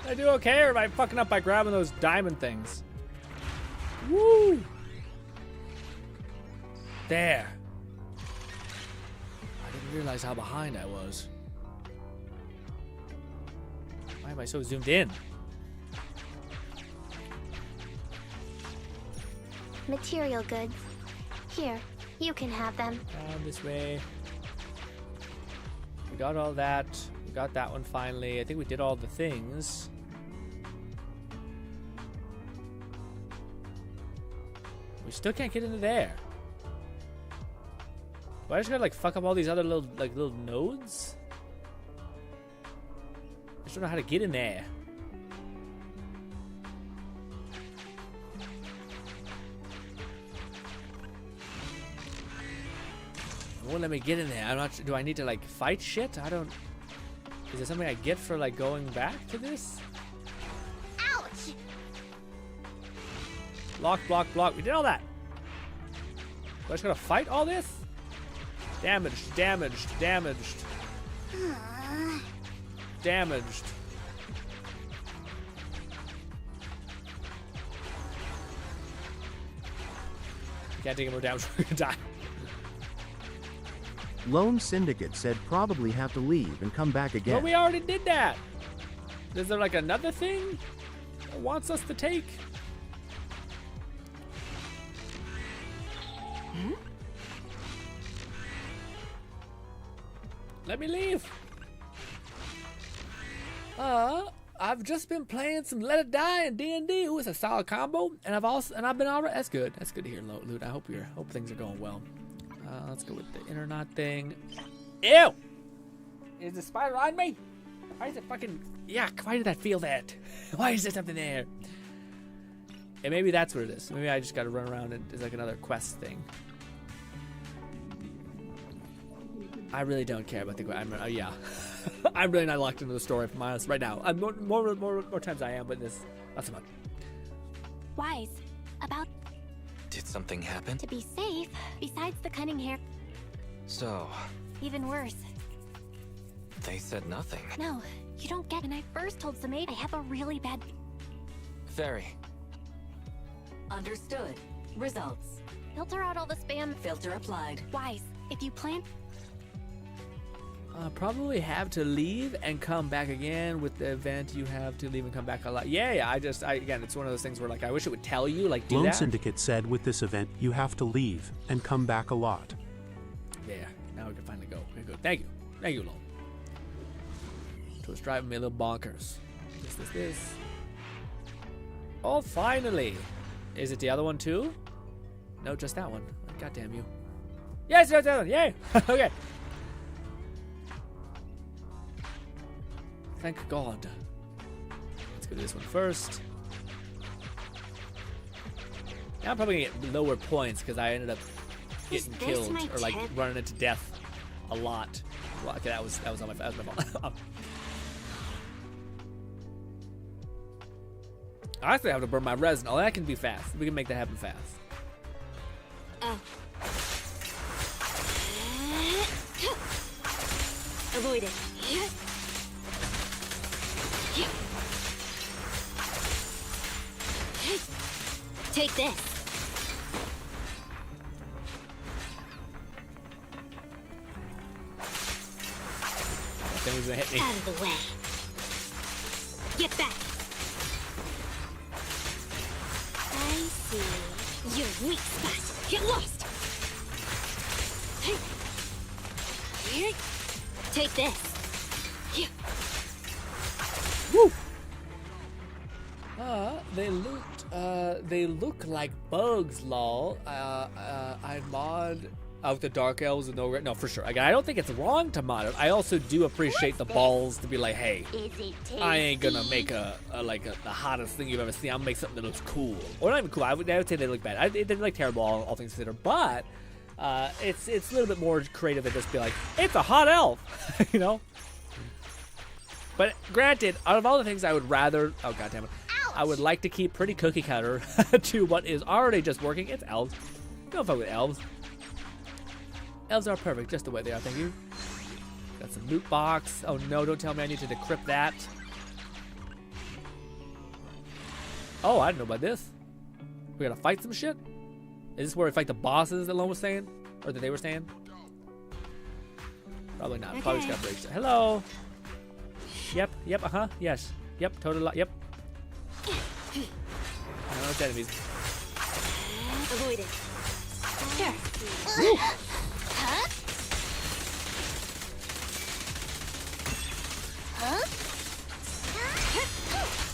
S1: Did I do okay, or am I fucking up by grabbing those diamond things? Woo! There. I didn't realize how behind I was. Why am I so zoomed in?
S17: Material goods. Here, you can have them.
S1: This way. We got all that. We got that one finally. I think we did all the things. We still can't get into there. Do I just gotta like fuck up all these other little nodes? I just don't know how to get in there. It won't let me get in there. I'm not. Do I need to like fight shit? I don't. Is there something I get for like going back to this?
S17: Ouch!
S1: Block, block, block. We did all that. Do I just gotta fight all this? Damaged, damaged, damaged. Damaged. Can't take any more damage. We're gonna die.
S8: Lone Syndicate said probably have to leave and come back again.
S1: But we already did that. Is there like another thing it wants us to take? Let me leave. I've just been playing some Let It Die and D&D. Ooh, it's a solid combo, and I've been alright. That's good. That's good to hear, Loot. I hope things are going well. Let's go with the internet thing. Ew! Is the spider on me? Why is it fucking... Yuck, why did I feel that? Why is there something there? And maybe that's what it is. Maybe I just gotta run around and it's like another quest thing. I really don't care about the quest. Yeah. I'm really not locked into the story, from honest, right now. I'm more times I am, but this... Not so much.
S17: Wise. About...
S16: Did something happen?
S17: To be safe, besides the cunning hair.
S16: So...
S17: Even worse.
S16: They said nothing.
S17: No, you don't get. When I first told Samae I have a really bad...
S16: Fairy.
S12: Understood. Results.
S17: Filter out all the spam.
S12: Filter applied.
S17: Wise. If you plan...
S1: Probably have to leave and come back again. With the event, you have to leave and come back a lot. Yeah, again, it's one of those things where like I wish it would tell you, like, do
S11: Lone
S1: that.
S11: Syndicate said with this event, you have to leave and come back a lot.
S1: There, now we can finally go. Okay, good. Thank you, Lone. So it's driving me a little bonkers. This. Oh, finally. Is it the other one too? No, just that one. God damn you. Yes, that's that one. Yay. Okay. Thank God. Let's go to this one first. Now I'm probably gonna get lower points because I ended up getting killed or like running into death a lot. Well, okay, that was my fault. I actually have to burn my resin. Oh, that can be fast. We can make that happen fast.
S17: Oh. Avoid it. Take this.
S1: That thing was gonna hit me.
S17: Out of the way. Get back. I see. Your weak spot. Get lost. Take this.
S1: Woo! They look like bugs, lol. I mod Out the dark elves with no for sure. Again, I don't think it's wrong to mod it. I also do appreciate the balls to be like, hey, I ain't gonna make the hottest thing you've ever seen. I'm gonna make something that looks cool, or not even cool. I would say they look bad. They look terrible, all things considered. But it's a little bit more creative than just be like, it's a hot elf, you know. But granted, out of all the things I would rather, oh god damn it, I would like to keep pretty cookie cutter to what is already just working. It's elves. Don't fuck with elves. Elves are perfect just the way they are, thank you. Got some loot box. Oh no, don't tell me I need to decrypt that. Oh, I didn't know about this. We gotta fight some shit? Is this where we fight the bosses that Lone was saying? Or that they were saying? Probably not. Okay. Probably just got breaks. Hello. Yep, yes. Yep, totally, yep. No, it's enemies.
S17: Avoid it. Sure.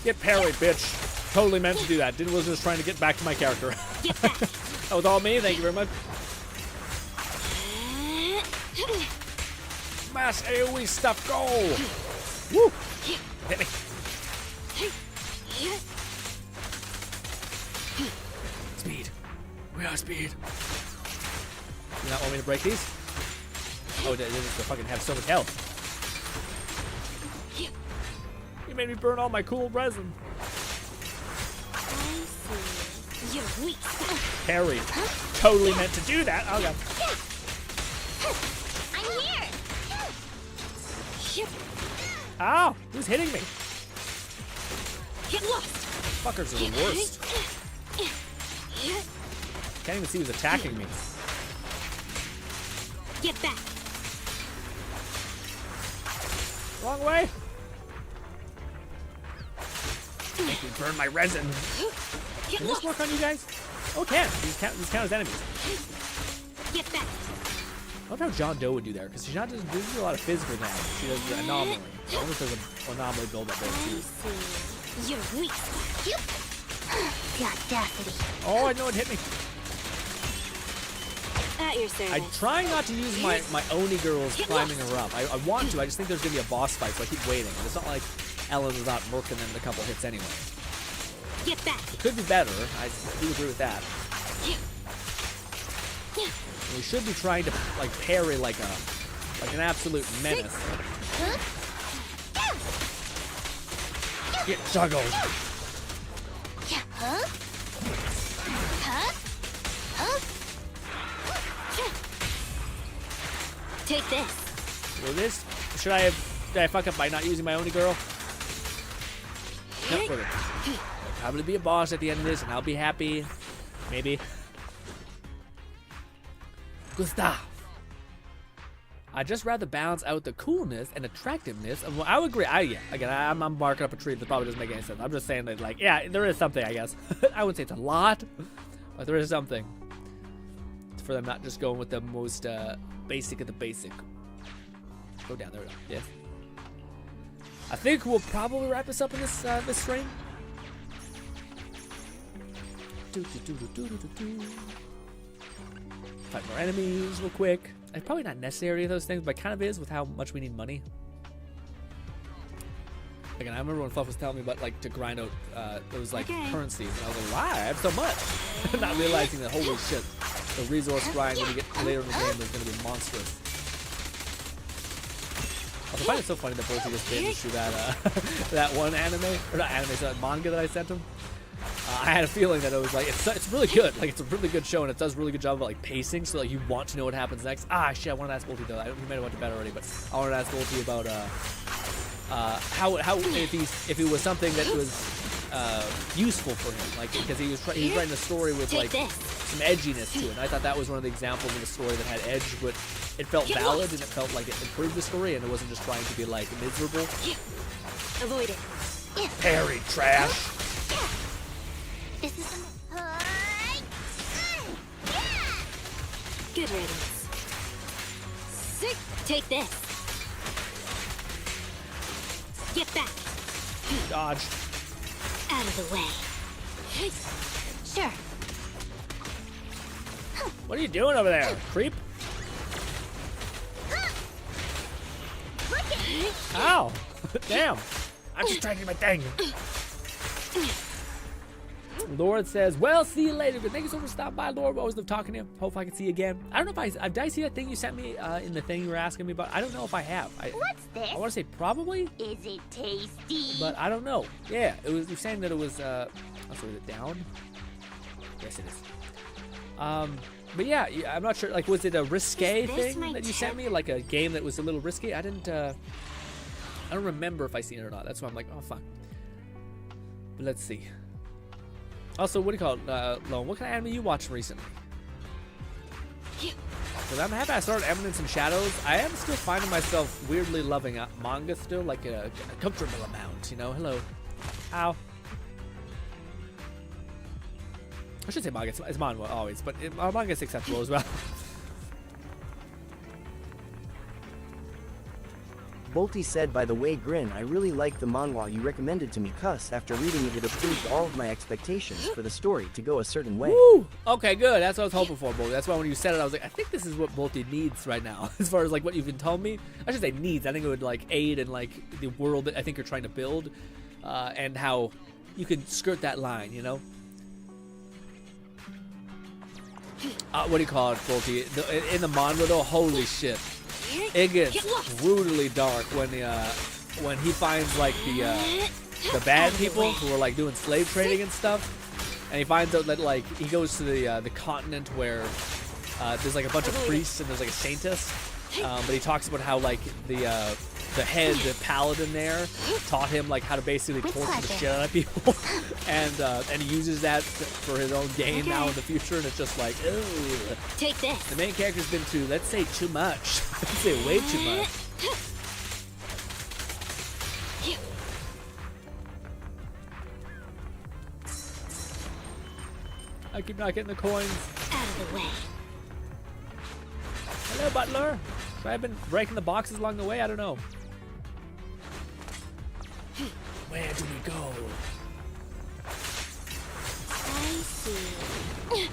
S1: Get parried, bitch. Totally meant to do that. Was just trying to get back to my character. That was all me. Thank you very much. Mass AoE stuff, go! Woo! Hit me. Speed. We are speed. You not want me to break these? Oh, they just fucking have so much health. You made me burn all my cool resin.
S17: You're weak.
S1: Parry. Totally meant to do that. Oh god.
S17: I'm here.
S1: Ow! Who's hitting me?
S17: Get lost.
S1: Fuckers are the worst. Can't even see who's attacking me.
S17: Get back.
S1: Wrong way. Make me burn my resin. Can this work on you guys? Oh, it can. These count as enemies.
S17: Get back.
S1: I love how John Doe would do there, because she not just does a lot of physical damage. She does the anomaly. I wonder if there's an anomaly build up there too.
S17: You're weak. The audacity.
S1: Oh, I know it hit me.
S17: At your service.
S1: I try not to use my Oni girls climbing her up. I want to. I just think there's gonna be a boss fight, so I keep waiting. And it's not like Ellen is not murking them in a couple hits anyway.
S17: Get back.
S1: It could be better. I do agree with that. We should be trying to like parry like an absolute menace. Get juggled.
S17: Take this.
S1: Will this? Did I fuck up by not using my Oni girl? Nope, further. There'll probably be a boss at the end of this, and I'll be happy. Maybe. Gustav. I'd just rather balance out the coolness and attractiveness of. Well, I would agree. I'm barking up a tree that probably doesn't make any sense. I'm just saying that, like, yeah, there is something, I guess. I wouldn't say it's a lot, but there is something. It's for them not just going with the most basic of the basic. Go down there. Yes. I think we'll probably wrap this up in this this stream. Fight more enemies real quick. It's probably not necessary of those things, but it kind of is with how much we need money. Again, I remember when Fluff was telling me about like to grind out those like currencies, and I was like, wow, I have so much. Not realizing that holy shit, the resource grind when you get later in the game is going to be monstrous. I find it so funny that Bolty just binged through that one anime, or not anime, so that manga that I sent him. I had a feeling that it was like it's really good, like it's a really good show, and it does a really good job of like pacing, so like you want to know what happens next. Ah shit, I wanted to ask Bolty though. He might have went to bed already, but I wanted to ask Bolty about how if it was something that was useful for him, like because he was writing a story with like some edginess to it. And I thought that was one of the examples of a story that had edge, but it felt valid and it felt like it improved the story, and it wasn't just trying to be like miserable.
S17: Avoid it.
S1: Parry, trash.
S17: This is good riddance. Sick. Take this. Get back.
S1: Dodge.
S17: Out of the way. Sure.
S1: What are you doing over there, creep? Ow! Damn! I'm just trying to do my thing. Lord says, well, see you later. But thank you so much for stopping by, Lord. Always love talking to you. Hope I can see you again. I don't know if did I see that thing you sent me in the thing you were asking me about? I don't know if I have.
S17: What's this?
S1: I want to say probably.
S17: Is it tasty?
S1: But I don't know. Yeah, it was. You're saying that it was. Let's write it down. Yes, it is. But yeah, I'm not sure. Like, was it a risque thing that you sent me? Like a game that was a little risky? I didn't. I don't remember if I seen it or not. That's why I'm like, oh, fine. But let's see. Also, what do you call it, Lone? What kind of anime you watching recently? Because I'm happy I started Eminence and Shadows. I am still finding myself weirdly loving manga still, like a comfortable amount, you know? Hello. Ow. I should say manga. It's manga always, but manga is acceptable as well.
S3: Bolty said, by the way, Grin, I really liked the manhwa you recommended to me, cuz after reading it, it approved all of my expectations for the story to go a certain way.
S1: Woo! Okay, good. That's what I was hoping for, Bolty. That's why when you said it, I was like, I think this is what Bolty needs right now. As far as like what you've been telling me, I should say needs. I think it would like aid in like the world that I think you're trying to build, and how you can skirt that line, you know. What do you call it, Bolty? In the manga, though, holy shit. It gets brutally dark when he finds like the bad people who are like doing slave trading and stuff, and he finds out that like he goes to the continent where there's like a bunch of priests and there's like a saintess, but he talks about how like the head paladin there taught him like how to basically torture the shit out of people, and he uses that for his own gain now in the future, and it's just like, ugh.
S17: Take this.
S1: The main character's been too, let's say, too much. Let's say way too much. I keep not getting the coins.
S17: Out of the way.
S1: Hello, butler. So I've been breaking the boxes along the way. I don't know. Where do we go?
S17: I see.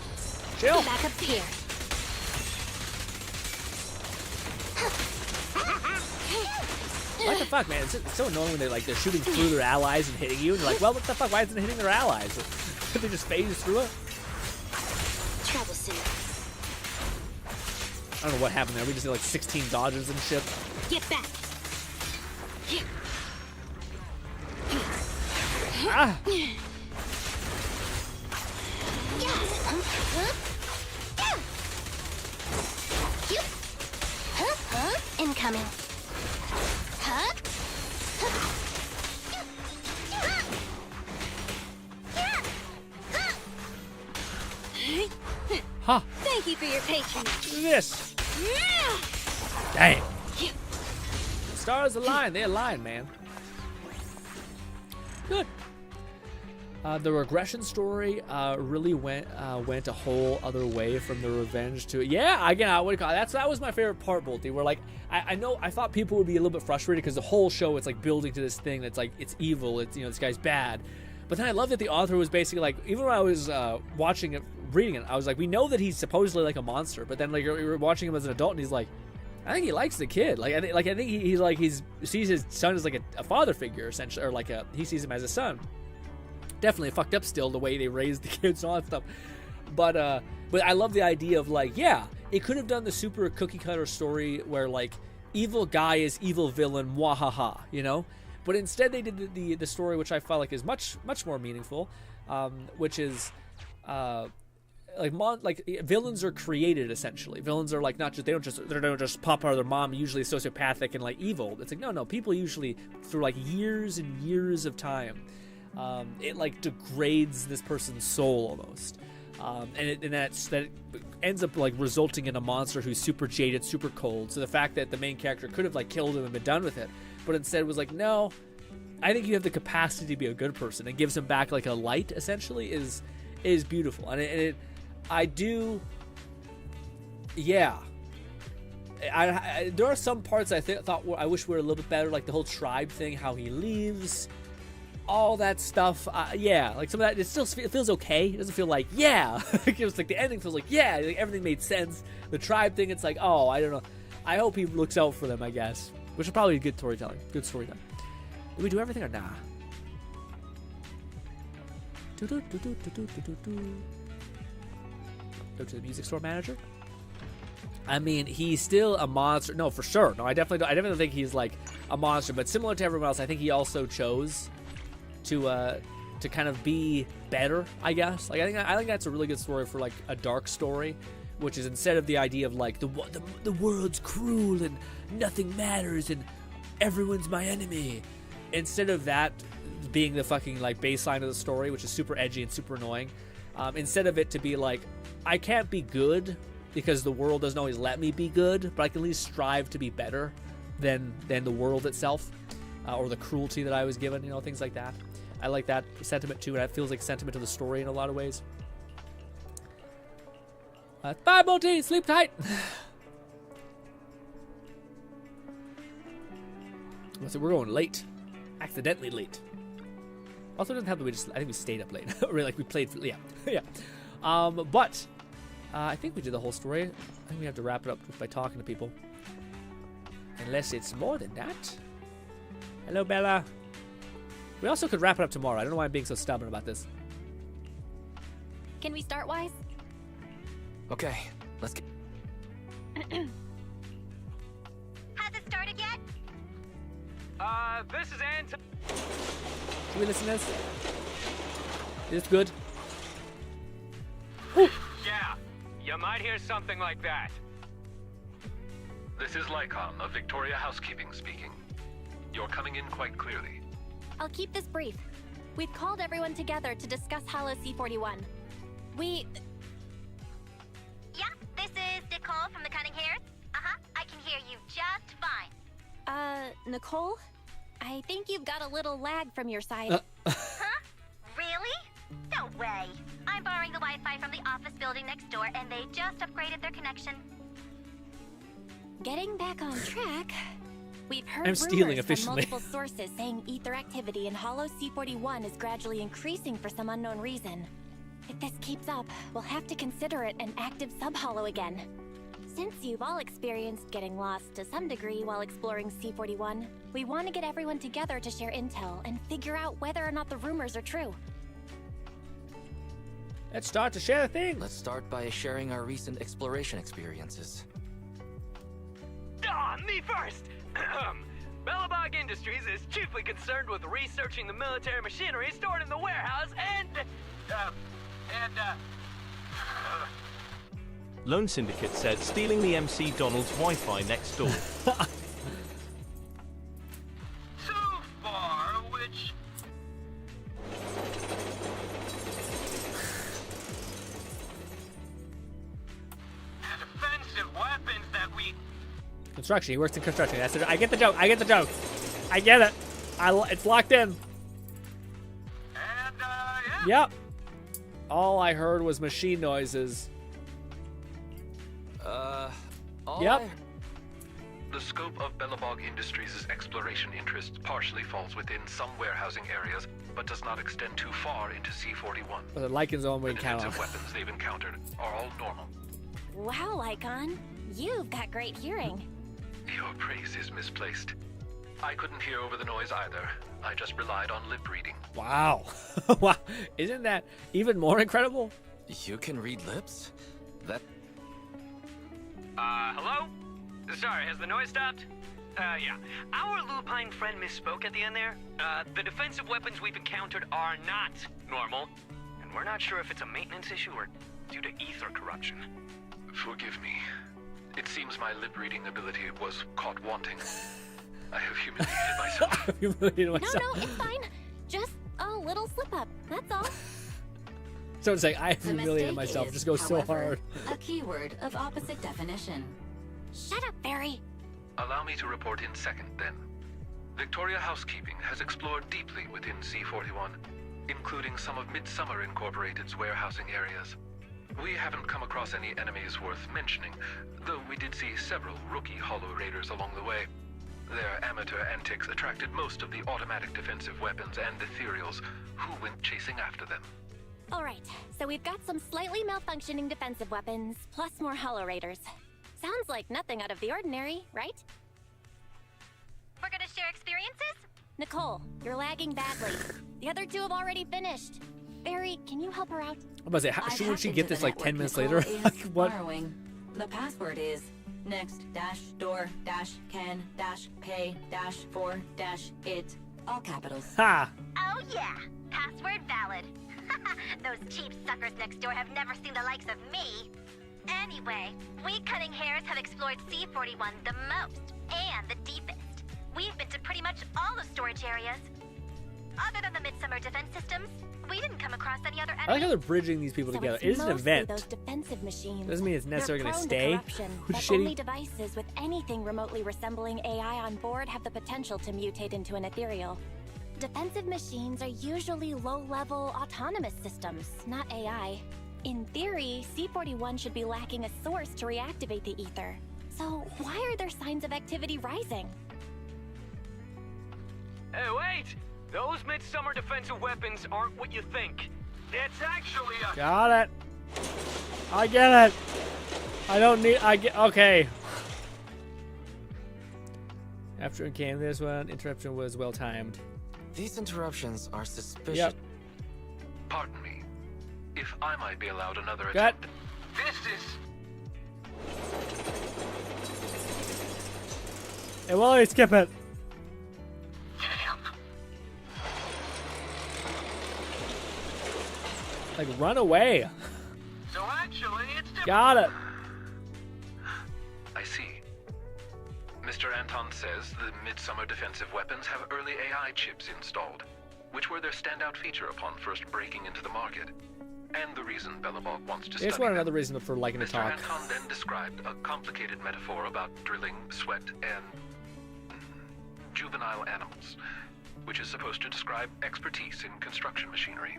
S1: Chill.
S17: Back up here.
S1: What the fuck, man? It's so annoying when they're shooting through their allies and hitting you, and you're like, well, what the fuck? Why isn't it hitting their allies? Could they just phase through it?
S17: Trouble soon.
S1: I don't know what happened there. We just did like 16 dodges and shit.
S17: Get back.
S1: Ah!
S17: Incoming.
S1: Huh.
S17: Thank you for your patronage.
S1: This. Dang. The stars align. They align, man. Good. The regression story really went a whole other way from the revenge to yeah. Again, what do you call it? That was my favorite part, Bolty. Where like I know I thought people would be a little bit frustrated because the whole show it's like building to this thing that's like it's evil. It's this guy's bad. But then I love that the author was basically like, even when I was watching it, reading it, I was like, we know that he's supposedly like a monster, but then like you're watching him as an adult, and he's like, I think he likes the kid. I think he sees his son as like a father figure essentially, or like he sees him as a son. Definitely fucked up still the way they raised the kids and all that stuff. But I love the idea of like, yeah, it could have done the super cookie cutter story where like evil guy is evil villain, wahaha, you know. But instead, they did the story, which I felt like is much more meaningful, which is like villains are created essentially. Villains are like they don't just pop out of their mom. Usually sociopathic and like evil. It's like no. People usually through like years and years of time, it like degrades this person's soul almost, and that ends up like resulting in a monster who's super jaded, super cold. So the fact that the main character could have like killed him and been done with it, but instead was like, no, I think you have the capacity to be a good person, and gives him back like a light essentially is beautiful. And I do, yeah. There are some parts I thought I wish were a little bit better, like the whole tribe thing, how he leaves, all that stuff. Yeah, like some of that, it feels okay. It doesn't feel like, yeah. It was like the ending feels like, yeah, like everything made sense. The tribe thing, it's like, oh, I don't know. I hope he looks out for them, I guess. which is probably good storytelling. Good storytelling. Did we do everything or nah? Go to the music store manager. I mean, he's still a monster. No, for sure. No, I definitely think he's like a monster. But similar to everyone else, I think he also chose to kind of be better, I guess. Like I think that's a really good story for like a dark story, which is instead of the idea of like the world's cruel and nothing matters and everyone's my enemy. Instead of that being the fucking like baseline of the story, which is super edgy and super annoying, instead of it to be like, I can't be good because the world doesn't always let me be good, but I can at least strive to be better than the world itself, or the cruelty that I was given, you know, things like that. I like that sentiment too, and it feels like sentiment to the story in a lot of ways. Bye, Monty. Sleep tight. So we're going late, accidentally late. Also, it doesn't have to be just. I think we stayed up late. Really, like we played. Yeah, yeah. But I think we did the whole story. I think we have to wrap it up by talking to people, unless it's more than that. Hello, Bella. We also could wrap it up tomorrow. I don't know why I'm being so stubborn about this.
S18: Can we start, Wise?
S16: Okay, let's get...
S13: Has it started yet?
S10: This is Ant.
S1: Can we listen to this? Is this good?
S10: Yeah, you might hear something like that.
S19: This is Lycon of Victoria Housekeeping speaking. You're coming in quite clearly.
S18: I'll keep this brief. We've called everyone together to discuss Halo C41.
S13: Yeah, this is Nicole from the Cunning Hairs. I can hear you just fine.
S18: Nicole? I think you've got a little lag from your side.
S13: Huh? Really? No way. I'm borrowing the Wi-Fi from the office building next door, and they just upgraded their connection.
S18: Getting back on track, we've heard
S1: I'm stealing
S18: rumors
S1: efficiently.
S18: from multiple sources saying ether activity in Holo C41 is gradually increasing for some unknown reason. If this keeps up, we'll have to consider it an active sub-holo again. Since you've all experienced getting lost to some degree while exploring C41, we want to get everyone together to share intel and figure out whether or not the rumors are true.
S1: Let's start to share a thing.
S16: Let's start by sharing our recent exploration experiences.
S15: Me first! Bellabog Industries is chiefly concerned with researching the military machinery stored in the warehouse
S2: Lone Syndicate said stealing the MC Donald's Wi-Fi next door.
S15: so far, which... defensive weapons that we...
S1: Construction. He works in construction. That's it. I get the joke. I get the joke. I get it. It's locked in.
S15: And,
S1: yeah. Yep. All I heard was machine noises. Yep.
S19: The scope of Bellabog Industries' exploration interests partially falls within some warehousing areas, but does not extend too far into C41.
S1: Well, the Lycan's the one we count on.
S19: The defensive weapons they've encountered are all normal.
S18: Wow, Lycon. You've got great hearing.
S19: Your praise is misplaced. I couldn't hear over the noise either. I just relied on lip reading.
S1: Wow. Wow. Isn't that even more incredible?
S16: You can read lips? That...
S15: hello? Sorry, has the noise stopped? Yeah. Our lupine friend misspoke at the end there. The defensive weapons we've encountered are not normal. And we're not sure if it's a maintenance issue or due to ether corruption.
S19: Forgive me. It seems my lip-reading ability was caught wanting. I have humiliated myself.
S1: Humiliated myself.
S18: No, it's fine. Just a little slip-up, that's all.
S1: Someone's saying, I have humiliated myself. It just goes so hard.
S12: A keyword of opposite definition.
S18: Shut up, Barry.
S19: Allow me to report in second, then. Victoria Housekeeping has explored deeply within C41, including some of Midsummer Incorporated's warehousing areas. We haven't come across any enemies worth mentioning, though we did see several rookie Holo Raiders along the way. Their amateur antics attracted most of the automatic defensive weapons and ethereals, who went chasing after them.
S18: Alright, so we've got some slightly malfunctioning defensive weapons, plus more Holo Raiders. Sounds like nothing out of the ordinary, right?
S13: We're gonna share experiences?
S18: Nicole, you're lagging badly. The other two have already finished. Barry, can you help her out?
S1: I'm about to say, shouldn't she get this like 10 minutes later? Like, what?
S12: Borrowing. The password is next-door-can-pay-for-it. All capitals.
S1: Ha!
S13: Oh yeah, password valid. Those cheap suckers next door have never seen the likes of me. Anyway, we cutting hairs have explored C41 the most and the deepest. We've been to pretty much all the storage areas. Other than the Midsummer defense systems, we didn't come across any other enemies.
S1: I like how they're bridging these people together. It is an event.
S18: Those defensive machines.
S1: Doesn't mean it's necessarily going to stay. Which is
S18: Only
S1: shitty.
S18: devices with anything remotely resembling AI on board have the potential to mutate into an ethereal. Defensive machines are usually low-level autonomous systems, not AI. In theory, C41 should be lacking a source to reactivate the ether. So why are there signs of activity rising?
S10: Hey, wait! Those midsummer defensive weapons aren't what you think. It's actually a...
S1: Got it. I get it. I don't need... Okay. After it came this one, interruption was well timed.
S16: These interruptions are suspicious.
S1: Yep.
S19: Pardon me. If I might be allowed another
S1: Got.
S19: attempt. This is...
S1: Hey, Wally, skip it. Like, run away.
S10: So actually, it's...
S1: Got it.
S19: I see. Mr. Anton says the Midsummer defensive weapons have early AI chips installed, which were their standout feature upon first breaking into the market. And the reason Bellabog wants to study
S1: It's one another reason for liking to
S19: Mr.
S1: talk.
S19: Anton then described a complicated metaphor about drilling, sweat, and juvenile animals, which is supposed to describe expertise in construction machinery.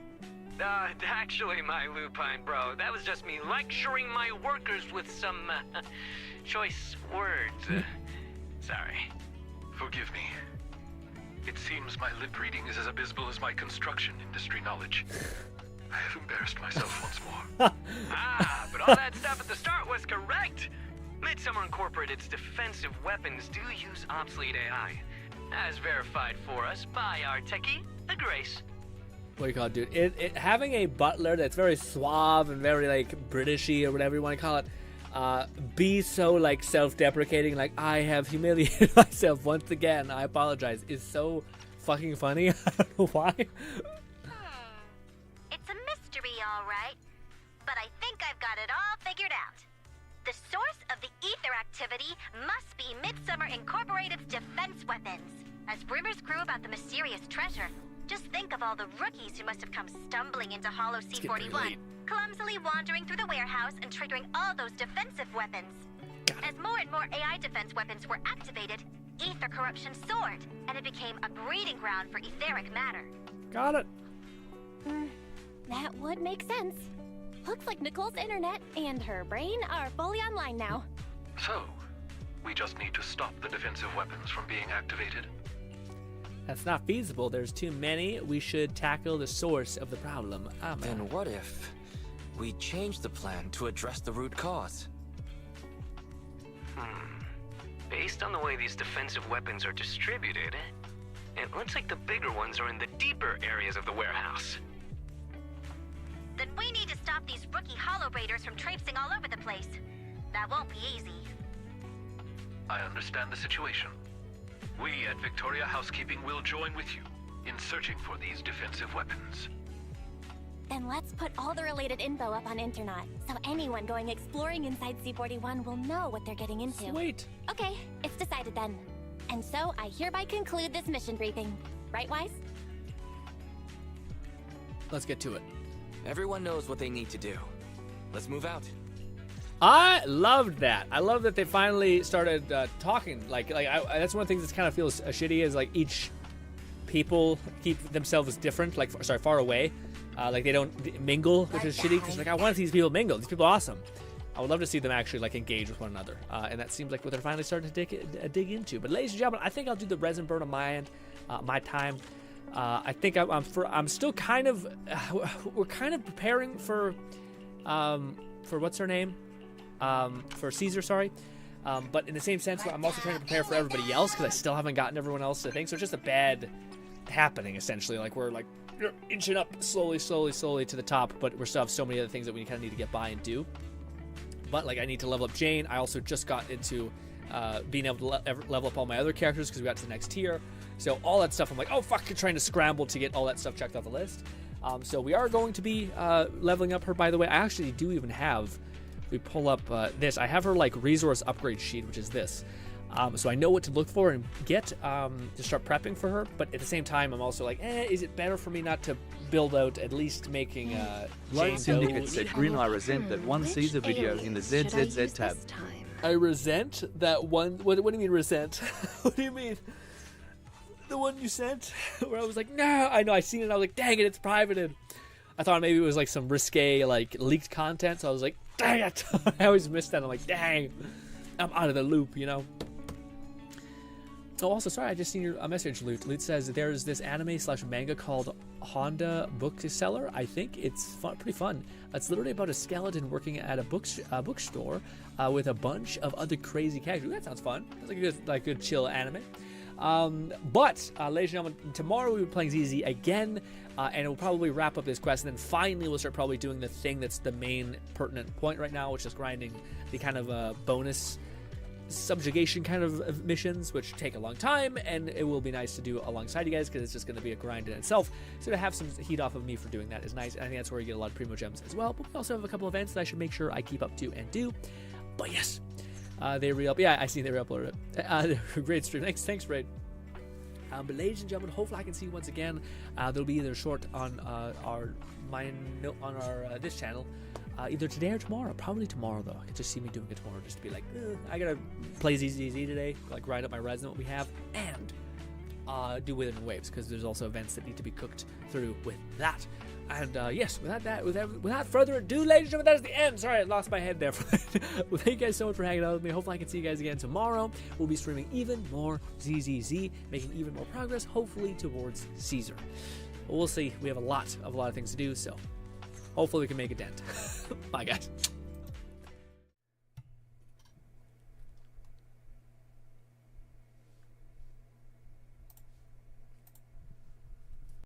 S10: Actually, my lupine bro, that was just me lecturing my workers with some choice words. Sorry.
S19: Forgive me. It seems my lip reading is as abysmal as my construction industry knowledge. I have embarrassed myself once more.
S10: But all that stuff at the start was correct. Midsummer Incorporated's defensive weapons do use obsolete AI, as verified for us by our techie, the Grace.
S1: What do you call it, dude? Having a butler that's very suave and very, like, Britishy or whatever you want to call it, be so, like, self-deprecating, like, I have humiliated myself once again, I apologize, is so fucking funny. I don't know why.
S13: It's a mystery, all right. But I think I've got it all figured out. The source of the ether activity must be Midsummer Incorporated's defense weapons. As rumors grew about the mysterious treasure, just think of all the rookies who must have come stumbling into Hollow C41, clumsily wandering through the warehouse and triggering all those defensive weapons. As more and more AI defense weapons were activated, ether corruption soared, and it became a breeding ground for etheric matter.
S1: Got it.
S18: That would make sense. Looks like Nicole's internet and her brain are fully online now.
S19: So, we just need to stop the defensive weapons from being activated?
S1: That's not feasible. There's too many. We should tackle the source of the problem.
S16: Then what if we change the plan to address the root cause?
S10: Based on the way these defensive weapons are distributed, it looks like the bigger ones are in the deeper areas of the warehouse.
S13: Then we need to stop these rookie Hollow Raiders from traipsing all over the place. That won't be easy.
S19: I understand the situation. We at Victoria Housekeeping will join with you in searching for these defensive weapons.
S18: Then let's put all the related info up on Internet, so anyone going exploring inside C41 will know what they're getting into.
S1: Sweet.
S18: Okay, it's decided then. And so I hereby conclude this mission briefing. Right, Wise?
S1: Let's get to it.
S16: Everyone knows what they need to do. Let's move out.
S1: I loved that. I love that they finally started talking. That's one of the things that kind of feels shitty is like each people keep themselves different. Like, far away. Like they don't mingle, which is shitty. Because like I want to see these people mingle. These people are awesome. I would love to see them actually like engage with one another. And that seems like what they're finally starting to dig into. But ladies and gentlemen, I think I'll do the resin burn on my end, my time. I think I'm still kind of we're kind of preparing for what's her name. For Caesar, sorry. But in the same sense, I'm also trying to prepare for everybody else because I still haven't gotten everyone else to think. So it's just a bad happening, essentially. Like, we're like inching up slowly to the top, but we still have so many other things that we kind of need to get by and do. But like, I need to level up Jane. I also just got into being able to level up all my other characters because we got to the next tier. So all that stuff, I'm like, oh fuck, you're trying to scramble to get all that stuff checked off the list. So we are going to be leveling up her, by the way. I actually do even have, if we pull up this, I have her like resource upgrade sheet, which is this. So I know what to look for and get to start prepping for her. But at the same time, I'm also like, is it better for me not to build out at least making
S14: Lone
S1: Jane
S14: Syndicate
S1: go?
S14: said, Grin, I resent that one Caesar video in the ZZZ tab.
S1: I resent that one. What do you mean resent? What do you mean? The one you sent where I was like, no, I know, I seen it and I was like, dang it, it's privated. I thought maybe it was like some risque, like leaked content. So I was like, dang it. I always miss that. I'm like, dang, I'm out of the loop, you know? Oh, also, sorry, I just seen your message, Loot. Loot says there's this anime/manga called Honda Bookseller. I think it's pretty fun. It's literally about a skeleton working at a bookstore with a bunch of other crazy characters. Ooh, that sounds fun. That's like a good chill anime. But, ladies and gentlemen, tomorrow we'll be playing ZZ again, and we'll probably wrap up this quest, and then finally we'll start probably doing the thing that's the main pertinent point right now, which is grinding the kind of bonus subjugation kind of missions, which take a long time, and it will be nice to do alongside you guys because it's just going to be a grind in itself. So to have some heat off of me for doing that is nice, and I think that's where you get a lot of primo gems as well. But we also have a couple events that I should make sure I keep up to and do. But yes, they re-up. Yeah, I see they re-uploaded it. Great stream. Thanks, Raid. But ladies and gentlemen, hopefully I can see you once again. There'll be either short on this channel. Either today or tomorrow. Probably tomorrow, though. I could just see me doing it tomorrow just to be like, I gotta play ZZZ today, like grind up my res and what we have, and do Withering Waves, because there's also events that need to be cooked through with that. And yes, without further ado, ladies and gentlemen, that is the end. Sorry, I lost my head there. Well, thank you guys so much for hanging out with me. Hopefully I can see you guys again tomorrow. We'll be streaming even more ZZZ, making even more progress, hopefully towards Caesar. But we'll see. We have a lot of things to do, so hopefully we can make a dent. Bye, guys.